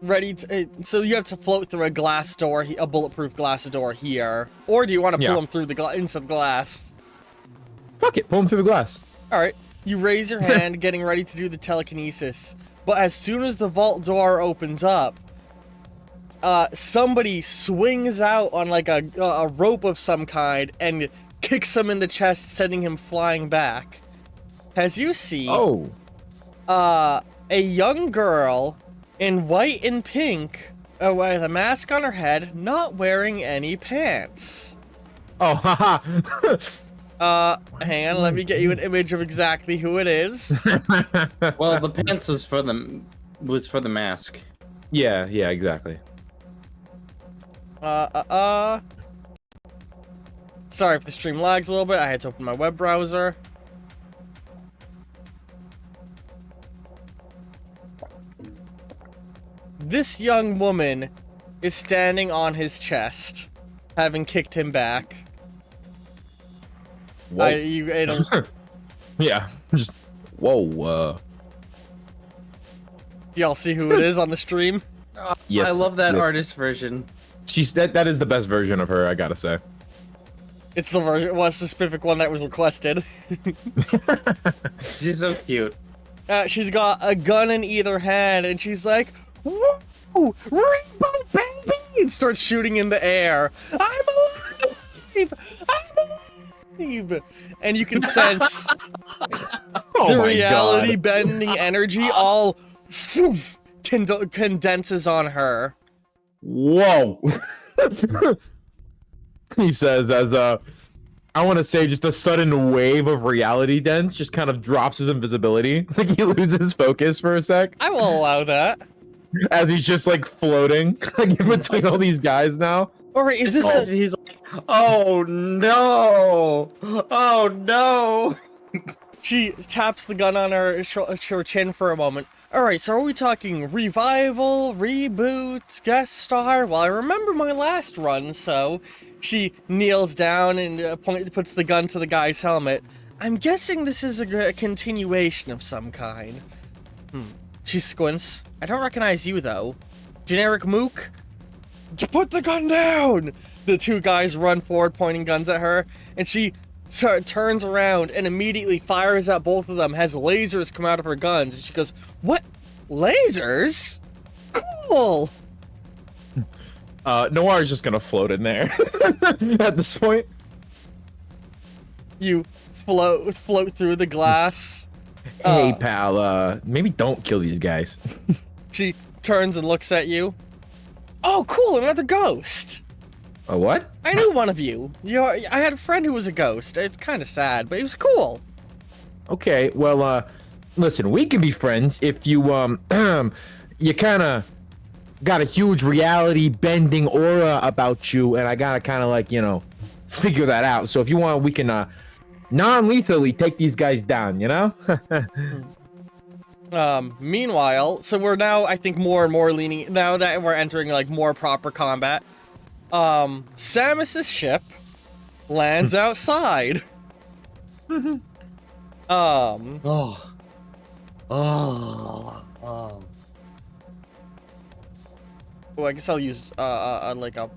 ready to... So you have to float through a glass door, a bulletproof glass door here. Or do you want to pull him through into the glass? Fuck it, pull him through the glass. Alright, you raise your hand, getting ready to do the telekinesis. But as soon as the vault door opens up, somebody swings out on like a rope of some kind and kicks him in the chest, sending him flying back. As you see, a young girl in white and pink, with a mask on her head, not wearing any pants. Oh, haha. Hang on, let me get you an image of exactly who it is. Well, the pants was for the mask. Yeah, exactly. Sorry if the stream lags a little bit. I had to open my web browser. This young woman is standing on his chest, having kicked him back. Yeah, just whoa. Do y'all see who it is on the stream? Yes, I love that artist version. That is the best version of her, I gotta say. It's the version, the specific one that was requested. She's so cute. She's got a gun in either hand, and she's like, "Woo! Rainbow baby!" and starts shooting in the air. I'm alive! And you can sense the reality-bending energy all condenses on her. Whoa! He says, as I want to say, just a sudden wave of reality dents just kind of drops his invisibility. Like he loses focus for a sec. I will allow that. As he's just like floating, like in between all these guys now. All right, is this? He's like, oh no! Oh no! She taps the gun on her chin for a moment. All right, so are we talking revival, reboot, guest star? Well, I remember my last run, so she kneels down and puts the gun to the guy's helmet. I'm guessing this is a continuation of some kind. She squints. I don't recognize you, though. Generic mook? Put the gun down! The two guys run forward, pointing guns at her, and she turns around and immediately fires at both of them, has lasers come out of her guns, and she goes, "What? Lasers? Cool!" Noir is just gonna float in there at this point. You float through the glass. Hey, pal, maybe don't kill these guys. She turns and looks at you. Oh, cool, another ghost. A what? I knew one of you. I had a friend who was a ghost. It's kind of sad, but it was cool. Okay, well, listen, we can be friends if you you kind of got a huge reality bending aura about you, and I gotta kind of like, you know, figure that out. So if you want, we can non-lethally take these guys down, you know? Meanwhile, so we're now, I think, more and more leaning, now that we're entering, like, more proper combat. Samus's ship lands outside. Oh. Well, I guess I'll use, like a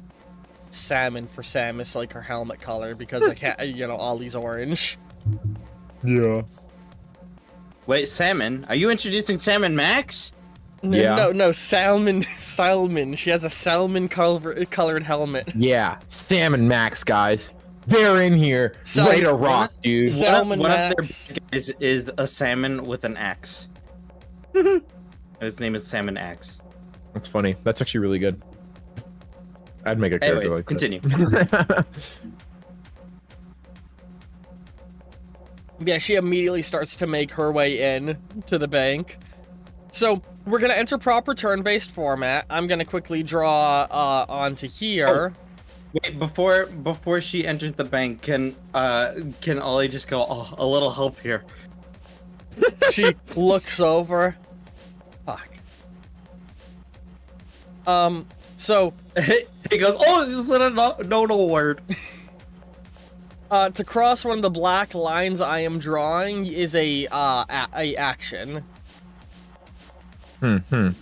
salmon for Samus, like her helmet color, because I can't, you know, Ollie's orange. Yeah. Wait, Salmon? Are you introducing Salmon Max? Yeah. No, salmon. She has a salmon colored helmet. Yeah, Salmon Max, guys. They're in here, ready to rock, dude. Salmon one Max. of their is a salmon with an axe. His name is Salmon Axe. That's funny. That's actually really good. I'd make a character Anyway, like continue. that. Yeah, she immediately starts to make her way in to the bank. So, we're gonna enter proper turn-based format. I'm gonna quickly draw onto here. Wait, before she enters the bank, can Ollie just go, oh, a little help here? She looks over. Fuck. So, He goes, oh, is it a no word? to cross one of the black lines I am drawing is a action. Hmm. Hang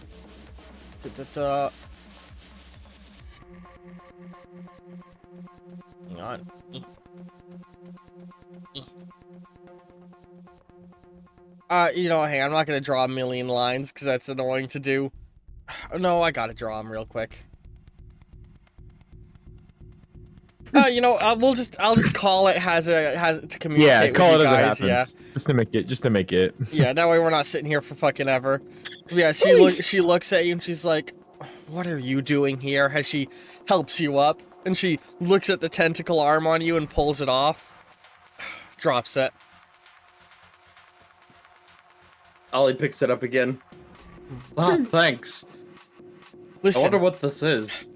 on. You know, hang on, I'm not gonna draw a million lines because that's annoying to do. No, I gotta draw them real quick. You know, I'll just call it has to communicate Yeah, with call you it guys. as it happens. Yeah. Just to make it. Yeah, that way we're not sitting here for fucking ever. Yeah, she looks at you and she's like, "What are you doing here?" As she helps you up, and she looks at the tentacle arm on you and pulls it off. Drops it. Ollie picks it up again. Oh, thanks. I Listen, wonder what this is.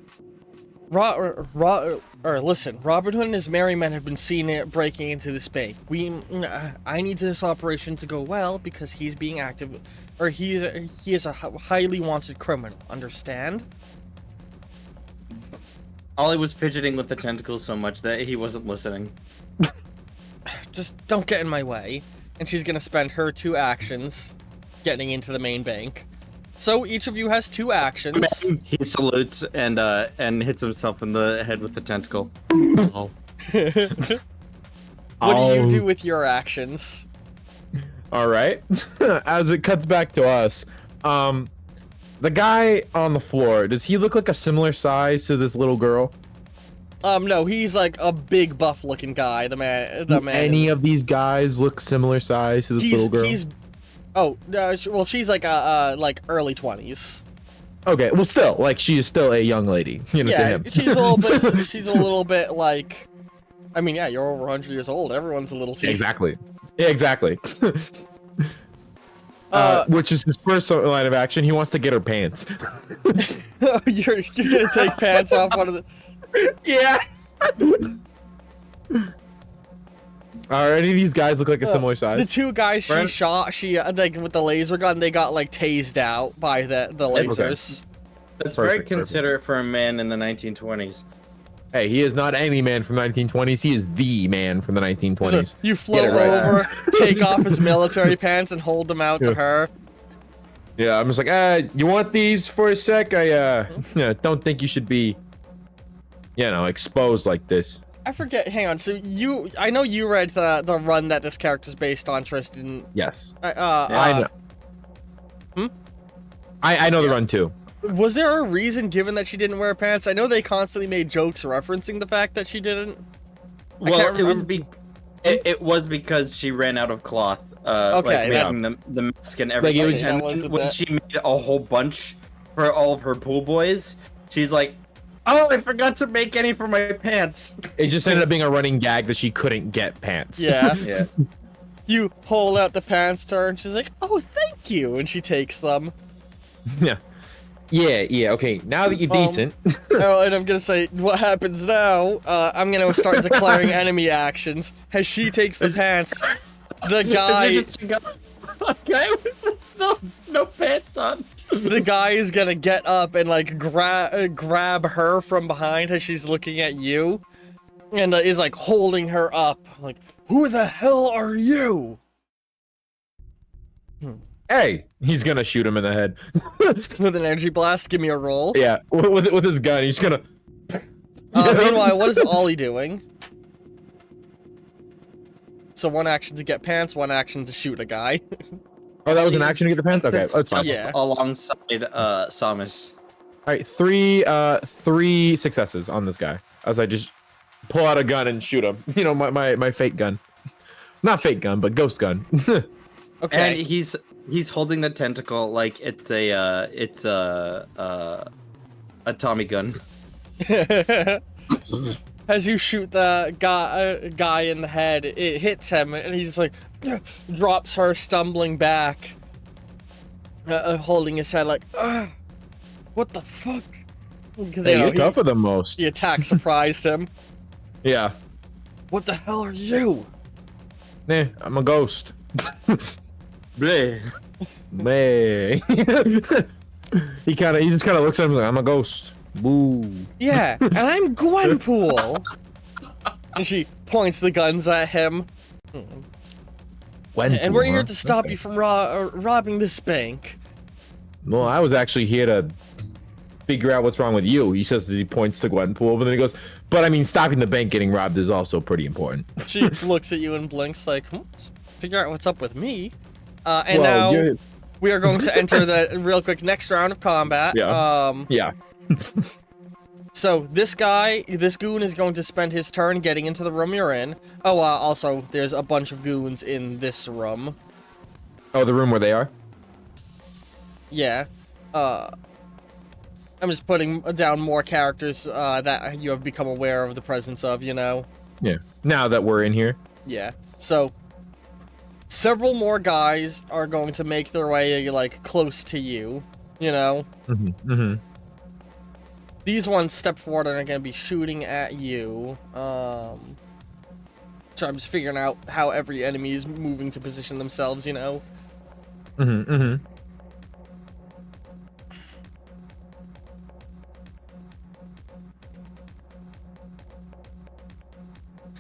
listen, Robin Hood and his merry men have been seen breaking into this bank. I need this operation to go well because he's being active, or he is a highly wanted criminal. Understand? Ollie was fidgeting with the tentacles so much that he wasn't listening. Just don't get in my way. And she's gonna spend her 2 actions getting into the main bank. So each of you has 2 actions. He salutes and hits himself in the head with the tentacle. Oh. What do you do with your actions? All right. As it cuts back to us, the guy on the floor, does he look like a similar size to this little girl? No, he's like a big buff-looking guy. The man. Any of these guys look similar size to this little girl? Well, she's like like early 20s. Okay, well, still, like, she is still a young lady. You know, to Yeah, him. she's a little bit. She's a little bit like. I mean, yeah, you're over 100 years old. Everyone's a little teen. Exactly. Yeah, exactly. Which is his first line of action. He wants to get her pants. you're gonna take pants off one of the. Yeah. Are any of these guys look like a similar size? The 2 guys she shot, like with the laser gun, they got like tased out by the lasers. That's very Perfect. considerate for a man in the 1920s. Hey, he is not any man from the 1920s. He is the man from the 1920s. So you float Get it right. over, take off his military pants, and hold them out to her. Yeah, I'm just like, you want these for a sec? I don't think you should be, exposed like this. I forget. Hang on. So I know you read the run that this character's based on, Tristan. Yes. I know. I know the run too. Was there a reason given that she didn't wear pants? I know they constantly made jokes referencing the fact that she didn't. Well, it was because she ran out of cloth. Okay, like making the mask and everything. Like, and was the when bit. she made a whole bunch for all of her pool boys, she's like, "Oh, I forgot to make any for my pants." It just ended up being a running gag that she couldn't get pants. Yeah. Yeah. You hold out the pants to her, and she's like, "Oh, thank you," and she takes them. Yeah. Yeah, okay. Now that you're decent. Oh, and I'm gonna say, what happens now? I'm gonna start declaring enemy actions. As she takes the pants, the guy... Is there just a guy with no pants on? The guy is gonna get up and, like, grab her from behind as she's looking at you. And is, like, holding her up. Like, who the hell are you? Hey, he's gonna shoot him in the head. With an energy blast, give me a roll. Yeah, with his gun, he's gonna... Meanwhile, what is Ollie doing? So 1 action to get pants, 1 action to shoot a guy. Oh, that was an action to get the pants? Okay, that's fine. Yeah. Alongside Samus. Alright, three successes on this guy. As I just pull out a gun and shoot him. You know, my fake gun. Not fake gun, but ghost gun. Okay. And he's holding the tentacle like it's a Tommy gun. As you shoot the guy in the head, it hits him, and he just like drops her, stumbling back, holding his head like, what the fuck? Because Hey, you're tougher than most. the attack surprised him. Yeah. What the hell are you? Nah, I'm a ghost. Bleh. May. he just kind of looks at him like, I'm a ghost. Boo. Yeah, and I'm Gwenpool. And she points the guns at him. And we're here to stop you from robbing this bank. Well, I was actually here to figure out what's wrong with you. He says as he points to Gwenpool, but then he goes, but I mean, stopping the bank getting robbed is also pretty important. She looks at you and blinks like, figure out what's up with me. And Well, now we are going to enter the real quick next round of combat. Yeah. Yeah. So this goon is going to spend his turn getting into the room you're in. Oh, also, there's a bunch of goons in this room. Oh, the room where they are? Yeah. I'm just putting down more characters that you have become aware of the presence of, you know? Yeah. Now that we're in here. Yeah. So, several more guys are going to make their way, like, close to you, you know? Mm-hmm. Mm-hmm. These ones step forward and are going to be shooting at you. So I'm just figuring out how every enemy is moving to position themselves, you know? Mm-hmm. Mm-hmm.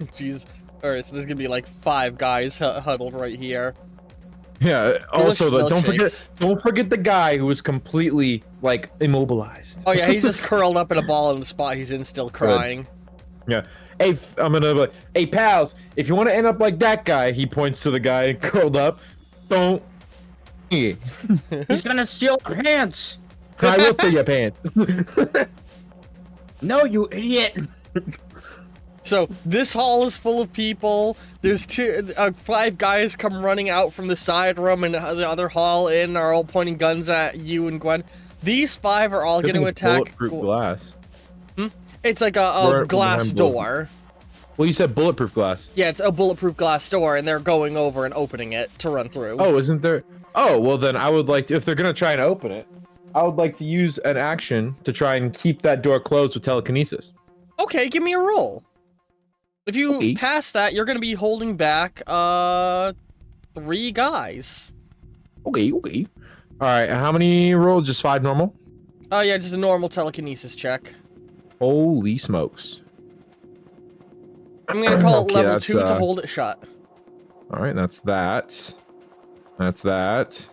Jeez. Alright, so there's going to be like 5 guys huddled right here. Yeah. Also, Delicious don't forget the guy who was completely like immobilized. Oh yeah, he's just curled up in a ball in the spot he's in, still crying. Yeah. Hey, I'm gonna be like, hey pals, if you want to end up like that guy, he points to the guy curled up. Don't. Yeah. He's gonna steal our pants. I will steal your pants. No, you idiot. So this hall is full of people. There's 5 guys come running out from the side room, and the other hall in are all pointing guns at you and Gwen. These 5 are all going to attack. Bulletproof glass. It's like a glass door. Well, you said bulletproof glass. Yeah, it's a bulletproof glass door, and they're going over and opening it to run through. Oh, isn't there? Oh, well then I would like to, if they're gonna try and open it, I would like to use an action to try and keep that door closed with telekinesis. Okay, give me a roll. If you pass that, you're going to be holding back 3 guys. Okay. All right, how many rolls? Just 5 normal? Oh yeah, just a normal telekinesis check. Holy smokes. I'm going to call it Okay, level 2 to hold it shut. All right, that's that. That's that.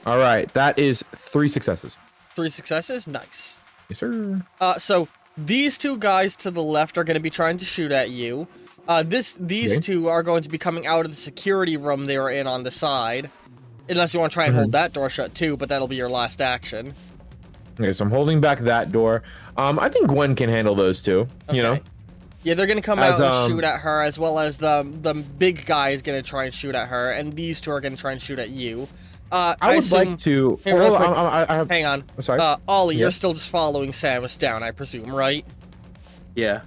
All right, that is 3 successes. 3 successes? Nice. Yes, sir. So these 2 guys to the left are going to be trying to shoot at you. These 2 are going to be coming out of the security room they were in on the side. Unless you want to try and hold that door shut too, but that'll be your last action. Okay, so I'm holding back that door. I think Gwen can handle those 2, you know? Yeah, they're going to come out and shoot at her, as well as the big guy is going to try and shoot at her, and these 2 are going to try and shoot at you. I would like to... Hey, well, hang on. Sorry. Ollie, you're still just following Samus down, I presume, right? Yeah.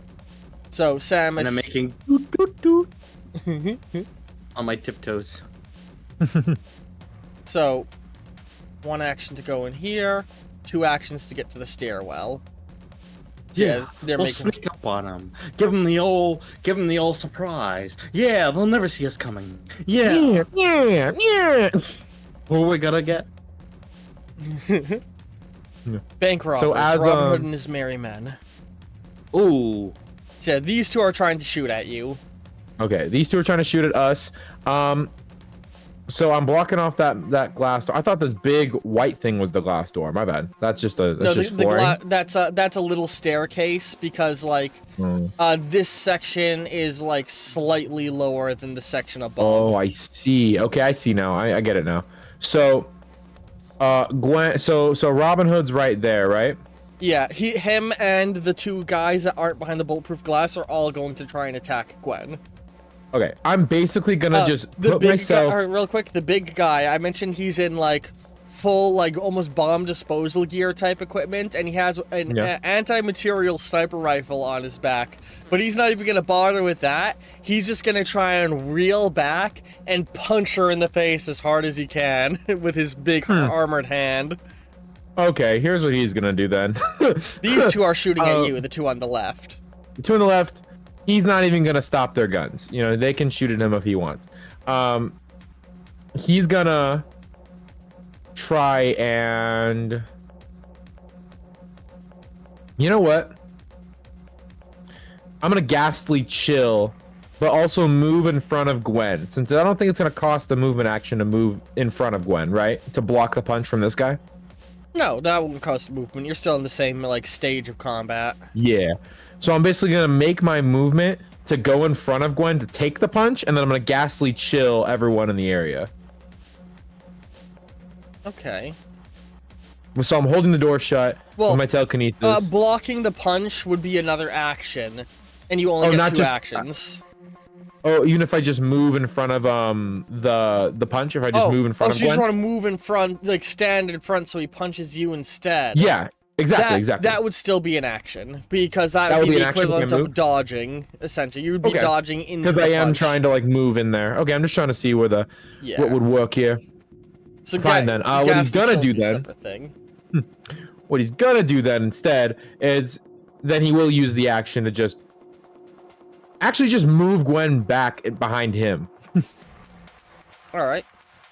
So, Samus... And I'm making... on my tiptoes. So, 1 action to go in here, 2 actions to get to the stairwell. So they're we'll making. sneak up on them. Give them the old surprise. Yeah, they'll never see us coming. Yeah. Yeah. Who are we gonna get? Bank robbers, So as, Robin Hood and his merry men. Ooh. So these 2 are trying to shoot at you. Okay, these 2 are trying to shoot at us. So I'm blocking off that glass door. I thought this big white thing was the glass door. My bad. That's just flooring. That's a little staircase because like this section is like slightly lower than the section above. Oh, I see. Okay, I see now. I get it now. So, Gwen. So Robin Hood's right there, right? Yeah, him and the 2 guys that aren't behind the bulletproof glass are all going to try and attack Gwen. Okay, I'm basically gonna just the put big myself. guy, real quick, the big guy. I mentioned he's in like full, like almost bomb disposal gear type equipment, and he has an anti-material sniper rifle on his back. But he's not even gonna bother with that. He's just gonna try and reel back and punch her in the face as hard as he can with his big armored hand. Okay, here's what he's gonna do then. These 2 are shooting at you. The 2 on the left. The 2 on the left. He's not even gonna stop their guns. You know, they can shoot at him if he wants. He's gonna try and, you know what? I'm gonna ghastly chill, but also move in front of Gwen. Since I don't think it's gonna cost the movement action to move in front of Gwen, right? To block the punch from this guy. No, that won't cost movement. You're still in the same like stage of combat. Yeah. So I'm basically gonna make my movement to go in front of Gwen to take the punch, and then I'm gonna ghastly chill everyone in the area. Okay. So I'm holding the door shut with my telekinesis. Blocking the punch would be another action, and you only get 2 actions. Oh, even if I just move in front of the punch, if I just move in front of Gwen? Oh, so you just Gwen? want to move in front, like stand in front so he punches you instead. Yeah, exactly. That would still be an action, because that would be the equivalent of dodging, essentially. You would be dodging into the punch. Because I am trying to like move in there. Okay, I'm just trying to see where what would work here. So fine then. What he's gonna do then, what he's gonna do then instead is then he will use the action to just move Gwen back behind him. All right.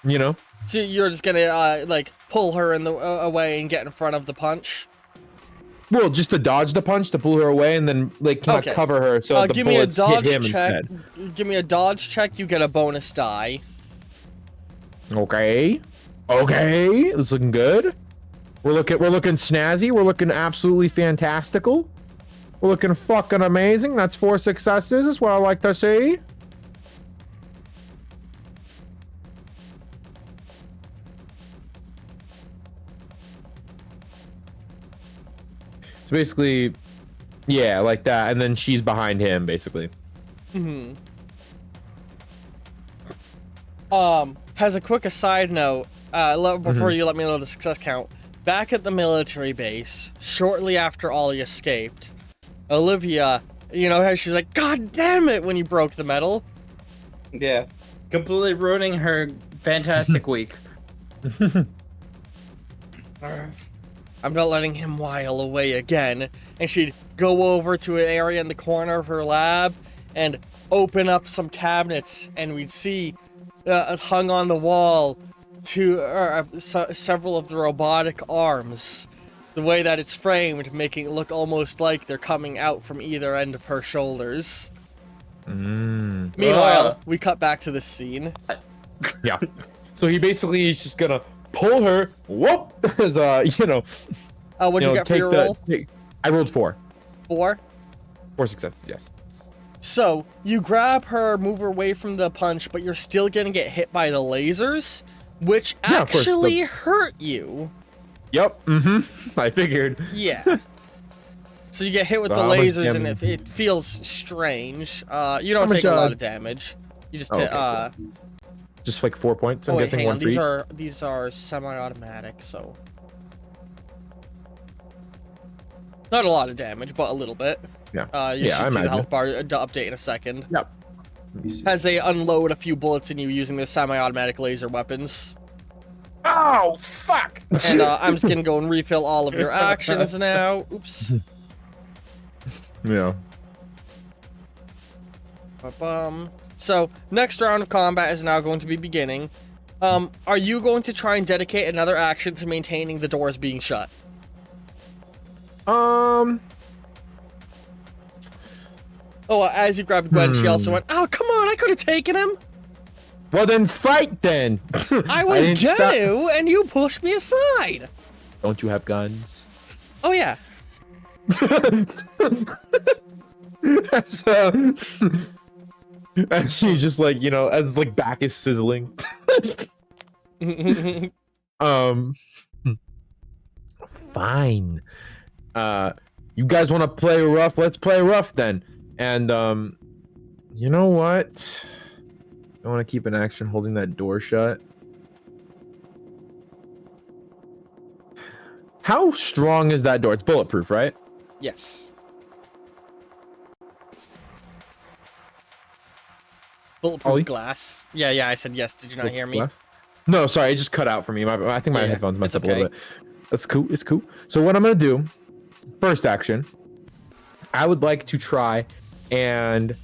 You know. So you're just gonna like pull her in the away and get in front of the punch. Well, just to dodge the punch, to pull her away, and then like kind of cover her so the bullets hit him instead. Give me a dodge check. You get a bonus die. Okay. Okay. This is looking good. We're looking snazzy. We're looking absolutely fantastical. We're looking fucking amazing. That's 4 successes. That's what I like to see. So basically, yeah, like that, and then she's behind him, basically. Has a quick aside note, before you let me know the success count. Back at the military base, shortly after Ollie escaped, Olivia, you know how she's like, God damn it, when you broke the metal. Yeah. Completely ruining her fantastic week. I'm not letting him while away again. And she'd go over to an area in the corner of her lab and open up some cabinets, and we'd see hung on the wall several of the robotic arms. The way that it's framed, making it look almost like they're coming out from either end of her shoulders. Meanwhile, we cut back to this scene. Yeah. So he basically is just gonna pull her. Whoop! As you know. What'd you get for your roll? I rolled 4. 4? 4 successes. Yes. So you grab her, move her away from the punch, but you're still gonna get hit by the lasers, which actually hurt you. Yep. I figured. Yeah. So you get hit with the lasers, and it feels strange. You don't take a lot of damage. You just just like 4 points. I'm guessing hang 1 on. These are semi-automatic, so not a lot of damage, but a little bit. Yeah. You should see the health bar update in a second. Yep. Let me see. as they unload a few bullets in you using their semi-automatic laser weapons. Oh, fuck! And I'm just gonna go and refill all of your actions now. Oops. Yeah. So, next round of combat is now going to be beginning. Are you going to try and dedicate another action to maintaining the doors being shut? Oh, as you grabbed Gwen, she also went, "Oh, come on, I could have taken him. Well, then fight then. I was didn't gonna, stop- and you pushed me aside." Don't you have guns? Oh, yeah. So, and she's just like, you know, as like back is sizzling. Fine. You guys want to play rough? Let's play rough then. And you know what? I want to keep an action holding that door shut. How strong is that door? It's bulletproof, right? Yes. Bulletproof Ollie? glass. Yeah, I said yes. Did you not hear me? No, sorry, it just cut out for me. I think my Yeah, headphones messed up it's a little bit. That's cool. It's cool. So what I'm gonna do, first action, I would like to try and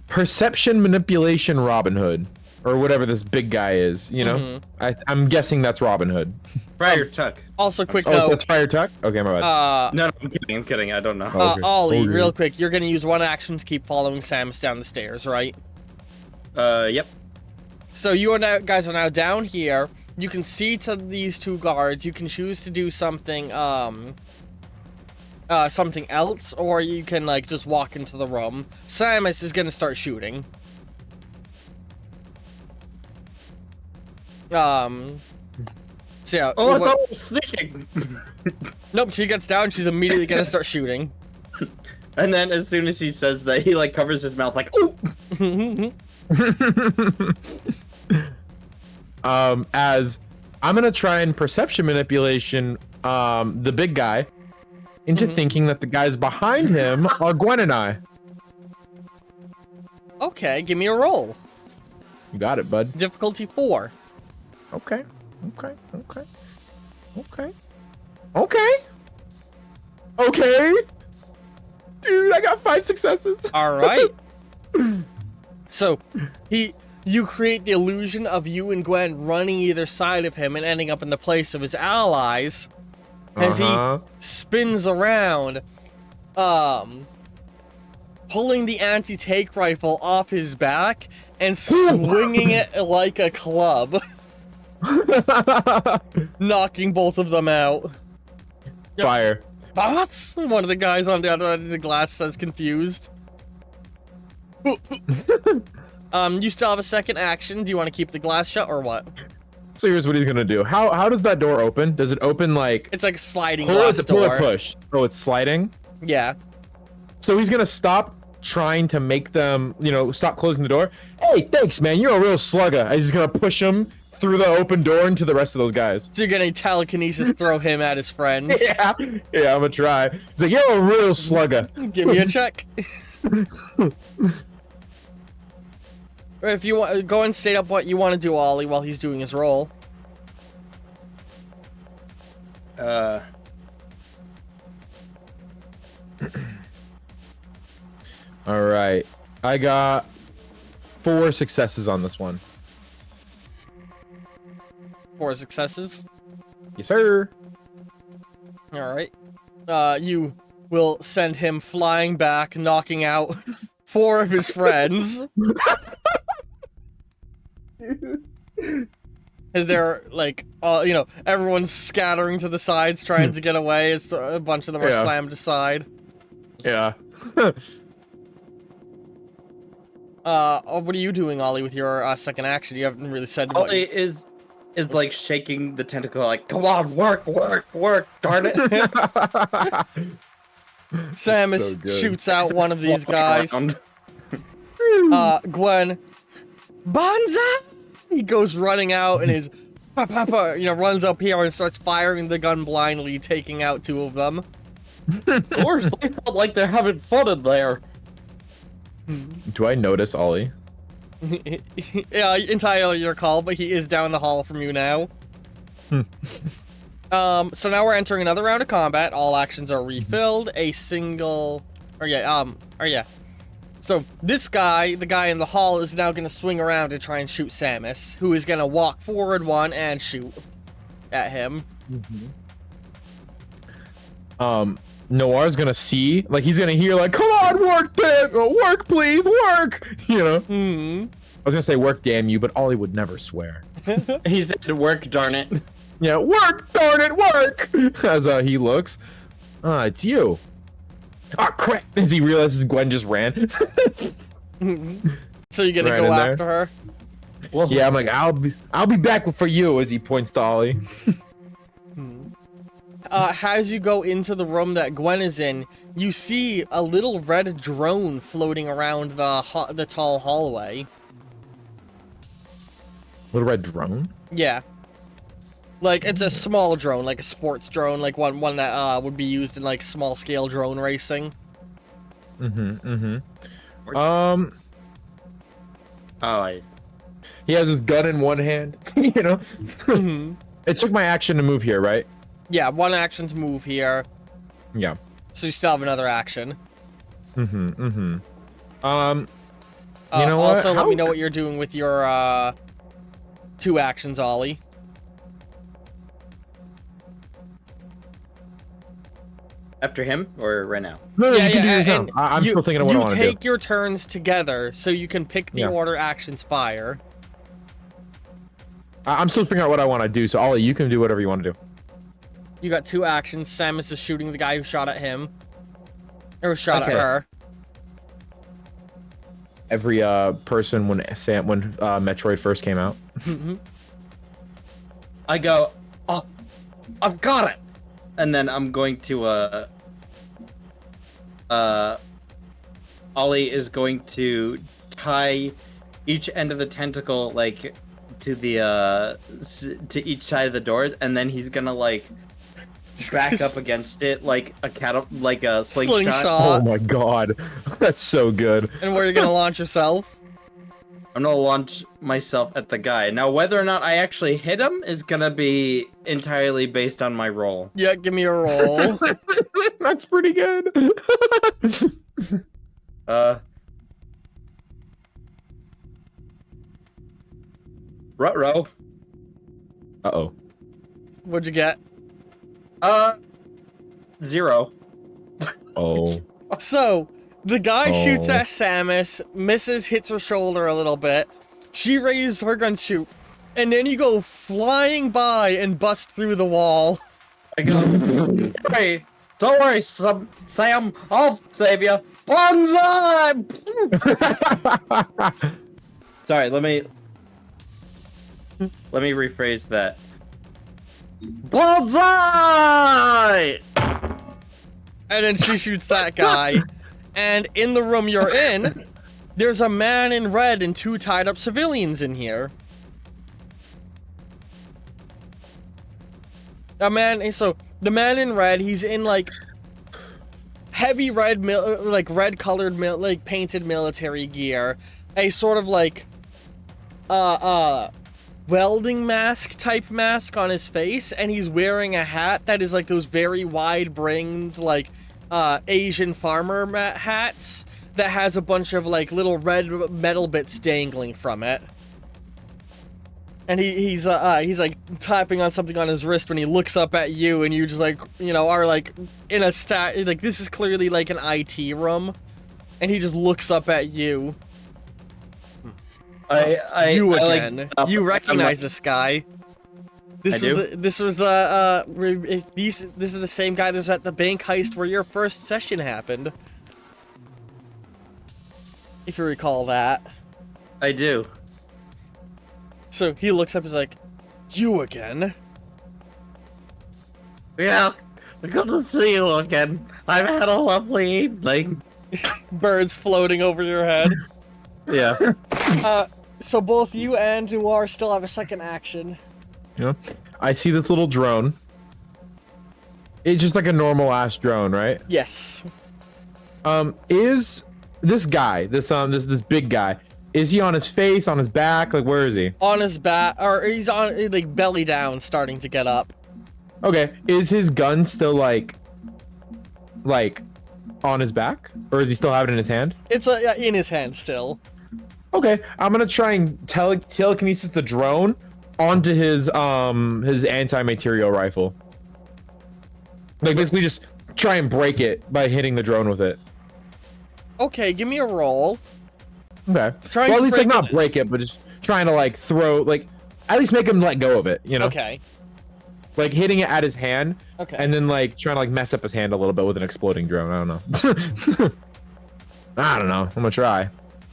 perception manipulation Robin Hood, or whatever this big guy is. You know, I'm guessing that's Robin Hood. Friar Tuck. Also, quick Oh, note. that's Fire Tuck. Okay, my bad. No, I'm kidding. I don't know. Okay. Ollie, Okay. real quick, you're gonna use one action to keep following Samus down the stairs, right? Yep. So you are now, guys are now down here. You can see to these two guards. You can choose to do something, something else, or you can like just walk into the room. Samus is gonna start shooting. So yeah. Oh, I thought I was sneaking. Nope. She gets down. She's immediately gonna start shooting. And then as soon as he says that, he like covers his mouth like, "Oh." As I'm gonna try and perception manipulation the big guy into thinking that the guys behind him are Gwen and I. Okay, give me a roll. You got it, bud. Difficulty 4. Okay. Okay. Dude, I got 5 successes. All right. So, you create the illusion of you and Gwen running either side of him and ending up in the place of his allies as he spins around, pulling the anti-tank rifle off his back and swinging it like a club, knocking both of them out. Fire. Bots? One of the guys on the other end of the glass says confused. You still have a second action. Do you want to keep the glass shut or what? So here's what he's gonna do. How does that door open? Does it open like It's like a sliding pull glass it, pull door. or push? Oh, it's sliding. Yeah. So he's gonna stop trying to make them, you know, stop closing the door. Hey, thanks, man. You're a real slugger. He's just gonna push him through the open door into the rest of those guys. So you're gonna telekinesis throw him at his friends. Yeah, I'm gonna try. He's like, you're a real slugger. Give me a check. If you want, go and state up what you want to do, Ollie, while he's doing his roll. All right, I got 4 successes on this one. 4 successes. Yes, sir. All right. You will send him flying back, knocking out 4 of his friends. As they're like, you know, everyone's scattering to the sides, trying to get away. As a bunch of them are slammed aside. Yeah. What are you doing, Ollie, with your second action? You haven't really said. Ollie is like shaking the tentacle, like, "Come on, work, darn it!" Samus so good. shoots out one of these guys. Around. Gwen, Banzai! He goes running out and is, runs up here and starts firing the gun blindly, taking out 2 of them. Of course, they felt like they're having fun in there. Do I notice Ollie? Yeah, entirely your call, but he is down the hall from you now. So now we're entering another round of combat. All actions are refilled. So this guy, the guy in the hall, is now gonna swing around and try and shoot Samus, who is gonna walk forward one and shoot at him. Noir's gonna see, like, he's gonna hear, like, come on, work, damn, work, please, work, you know? I was gonna say work, damn you, but Ollie would never swear. He said work, darn it. Yeah, work, darn it, work! As he looks. It's you. Oh, crap! As he realizes Gwen just ran. So you're gonna Right go in there. after her? Well, Yeah, I'm like, I'll be back for you, as he points to Ollie. As you go into the room that Gwen is in, you see a little red drone floating around the tall hallway. Little red drone? Yeah. Like, it's a small drone, like a sports drone, like one that would be used in, like, small-scale drone racing. He has his gun in one hand, you know? It took my action to move here, right? Yeah, one action to move here, Yeah. so you still have another action. You know what? Also, let How- me know what you're doing with your, 2 actions, Ollie. after him or right now? No, Yeah, you can do yeah, yours now. and I'm still thinking of what I want to do. You take your turns together, so you can pick the Yeah. order actions fire. I'm still figuring out what I want to do, so Ollie, you can do whatever you want to do. You got 2 actions. Samus is shooting the guy who shot at him. Or shot at Okay. her. Every person when Metroid first came out. I go, oh, I've got it! And then I'm going to, Ollie is going to tie each end of the tentacle, like, to the, to each side of the door, and then he's gonna, like, back up against it like a slingshot. Oh my god. That's so good. And where you're gonna launch yourself? I'm gonna launch myself at the guy. Now, whether or not I actually hit him is gonna be entirely based on my roll. Yeah, give me a roll. That's pretty good. Ruh-roh. Uh-oh. What'd you get? 0. Oh. So, the guy shoots Oh. at Samus, misses, hits her shoulder a little bit. She raises her gun, shoot. And then you go flying by and bust through the wall. I go, hey, don't worry, Sam, I'll save you. Bonsai! Sorry, let me rephrase that. Bonsai! And then she shoots that guy. And in the room you're in, there's a man in red and 2 tied up civilians in here. So the man in red, he's in like heavy red, red colored, like painted military gear, a sort of like welding mask type mask on his face, and he's wearing a hat that is like those very wide brimmed like Asian farmer hats that has a bunch of like little red metal bits dangling from it. And he's like tapping on something on his wrist when he looks up at you, and you just like, you know, are like in a like this is clearly like an IT room, and he just looks up at you. You again. You recognize this guy. This is the same guy that was at the bank heist where your first session happened. If you recall that. I do. So he looks up, he's like, you again? Yeah, good to see you again. I've had a lovely evening. Birds floating over your head. Yeah. So both you and Noir still have a second action. Yeah. I see this little drone. It's just like a normal ass drone, right? Yes. Is this guy, this big guy, is he on his face, on his back? Like, where is he? On his back, or he's on like belly down, starting to get up. Okay, is his gun still like on his back, or does he still have it in his hand? It's in his hand still. Okay, I'm gonna try and telekinesis the drone onto his anti-material rifle. Like basically just try and break it by hitting the drone with it. Okay, give me a roll. Okay. Trying Well, at to least like break not break it, but just trying to like throw, like at least make him let go of it, you know? Okay. Like hitting it at his hand, Okay. and then like trying to like mess up his hand a little bit with an exploding drone. I don't know. I don't know. I'm gonna try.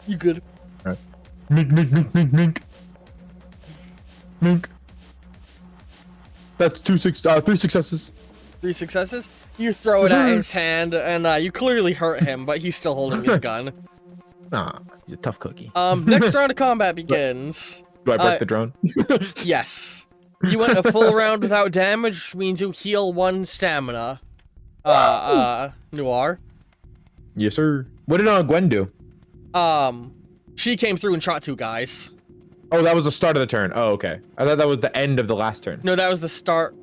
You good? Right. Mink, mink, mink, mink, mink. Mink. That's 3 successes. 3 successes. You throw it at his hand, and you clearly hurt him, but he's still holding his gun. Ah, he's a tough cookie. Next round of combat begins. Do I break the drone? Yes. You went a full round without damage, which means you heal 1 stamina. Noir. Yes, sir. What did Gwen do? She came through and shot 2 guys. Oh, that was the start of the turn. Oh, okay. I thought that was the end of the last turn. No, that was the start.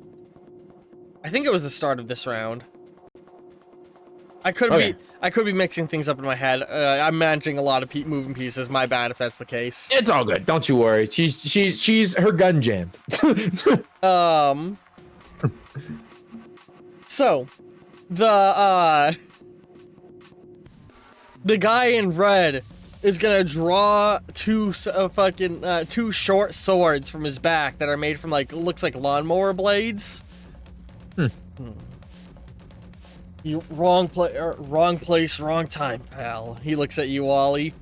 I think it was the start of this round. I could be mixing things up in my head. I'm managing a lot of moving pieces. My bad if that's the case. It's all good. Don't you worry. She's her gun jam. So, the guy in red is gonna draw 2 short swords from his back that are made from looks like lawnmower blades. You wrong place, wrong time, pal. He looks at you, Ollie.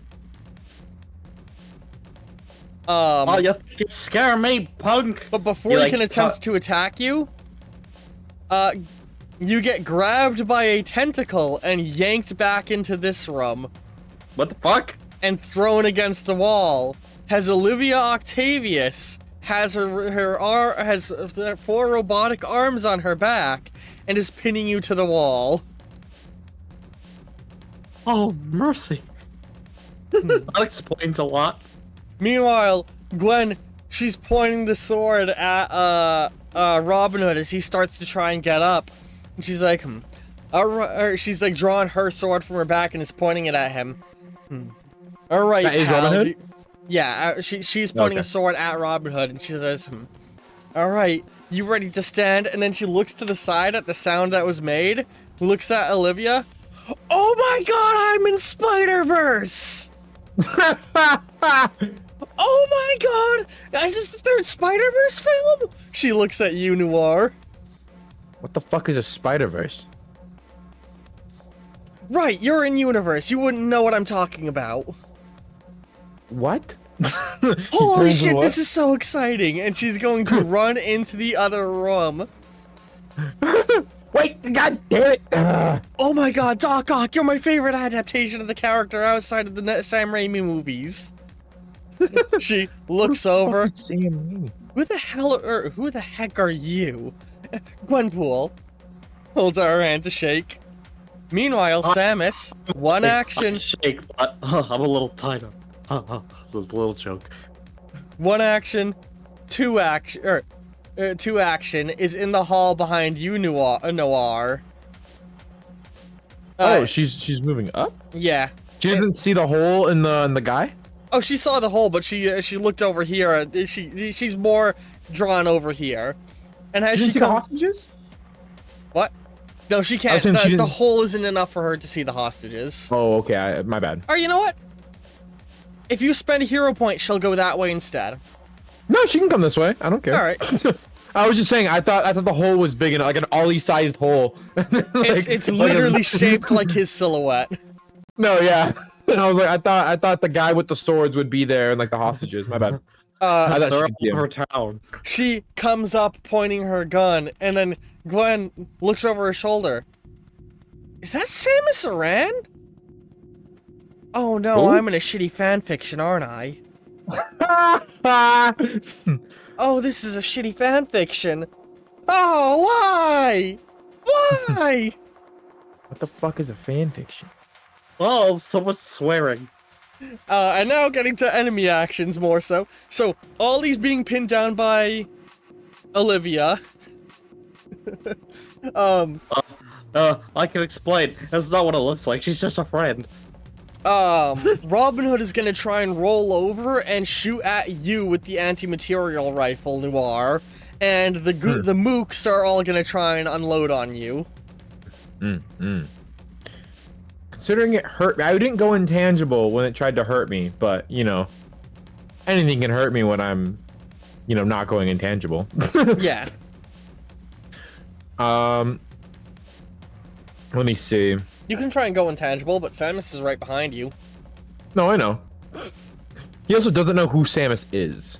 Oh, you think you scare me, punk? But before he can attempt to attack you, you get grabbed by a tentacle and yanked back into this room. What the fuck? And thrown against the wall. Has Olivia Octavius has has 4 robotic arms on her back and is pinning you to the wall. Oh, mercy. That explains a lot. Meanwhile, Gwen, she's pointing the sword at Robin Hood as he starts to try and get up. And she's like, she's like drawing her sword from her back and is pointing it at him. All right, that is pal. Robin Hood? Yeah, she's pointing a sword at Robin Hood and she says, all right, you ready to stand? And then she looks to the side at the sound that was made, looks at Olivia. Oh my god, I'm in Spider-Verse! Oh my god! Is this the 3rd Spider-Verse film? She looks at you, Noir. What the fuck is a Spider-Verse? Right, you're in universe. You wouldn't know what I'm talking about. What? Holy shit, this is so exciting! And she's going to run into the other room. Wait, god damn it! Oh my god, Doc Ock, you're my favorite adaptation of the character outside of the Sam Raimi movies. She looks over. Who the heck are you? Gwenpool holds out her hand to shake. Meanwhile, Samus, one action. Shake, but I'm a little tied up. It was a little joke. One action, two action is in the hall behind you, Noir. Oh, she's moving up. Yeah. She doesn't see the hole in the guy. Oh, she saw the hole, but she looked over here. She's more drawn over here. And as she see the hostages? What? No, she can't. The hole isn't enough for her to see the hostages. Oh, okay. My bad. Or you know what? If you spend a hero point, she'll go that way instead. No, she can come this way. I don't care. All right. I was just saying. I thought the hole was big enough, like an Ollie-sized hole. It's literally shaped like his silhouette. No, yeah. And I was like, I thought the guy with the swords would be there and like the hostages. My bad. I thought they're all over town. She comes up pointing her gun, and then Gwen looks over her shoulder. Is that Samus Aran? Oh no, I'm in a shitty fanfiction, aren't I? Oh, this is a shitty fanfiction. Oh, why? Why? What the fuck is a fan fiction? Oh, so much swearing. And now getting to enemy actions more so. So, Ollie's being pinned down by Olivia. I can explain. That's not what it looks like. She's just a friend. Robin Hood is gonna try and roll over and shoot at you with the anti-material rifle, Noir. And the mooks are all gonna try and unload on you. Considering it hurt me, I didn't go intangible when it tried to hurt me, but you know, anything can hurt me when I'm, you know, not going intangible. Yeah. Let me see. You can try and go intangible, but Samus is right behind you. No, I know. He also doesn't know who Samus is.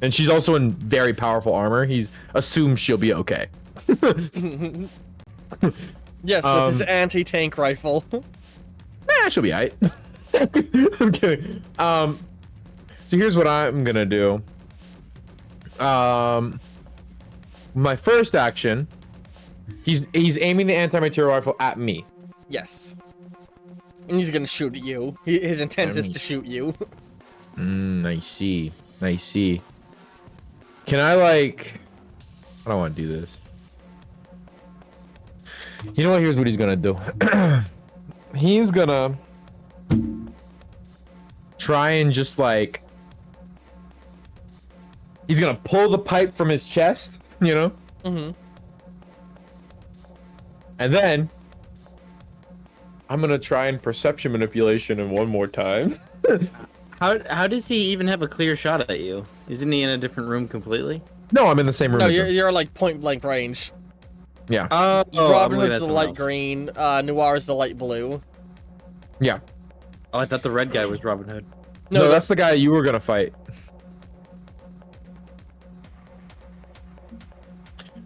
And she's also in very powerful armor. He's assumed she'll be okay. Yes, with his anti-tank rifle. She'll be alright. I'm kidding. So here's what I'm gonna do. My first action, he's aiming the anti-material rifle at me. Yes. And he's gonna shoot at you. His intent is to shoot you. I see. I see. Can I, like... I don't want to do this. You know what? Here's what he's gonna do. He's gonna... try and just, like... He's gonna pull the pipe from his chest, you know? Mm-hmm. And then... I'm gonna try and perception manipulation him one more time. How does he even have a clear shot at you? Isn't he in a different room completely? No, I'm in the same room No, as him. you're like point blank range. Yeah. Robin Hood's the light green, Noir is the light blue. Yeah. Oh, I thought the red guy was Robin Hood. No, that's the guy you were gonna fight.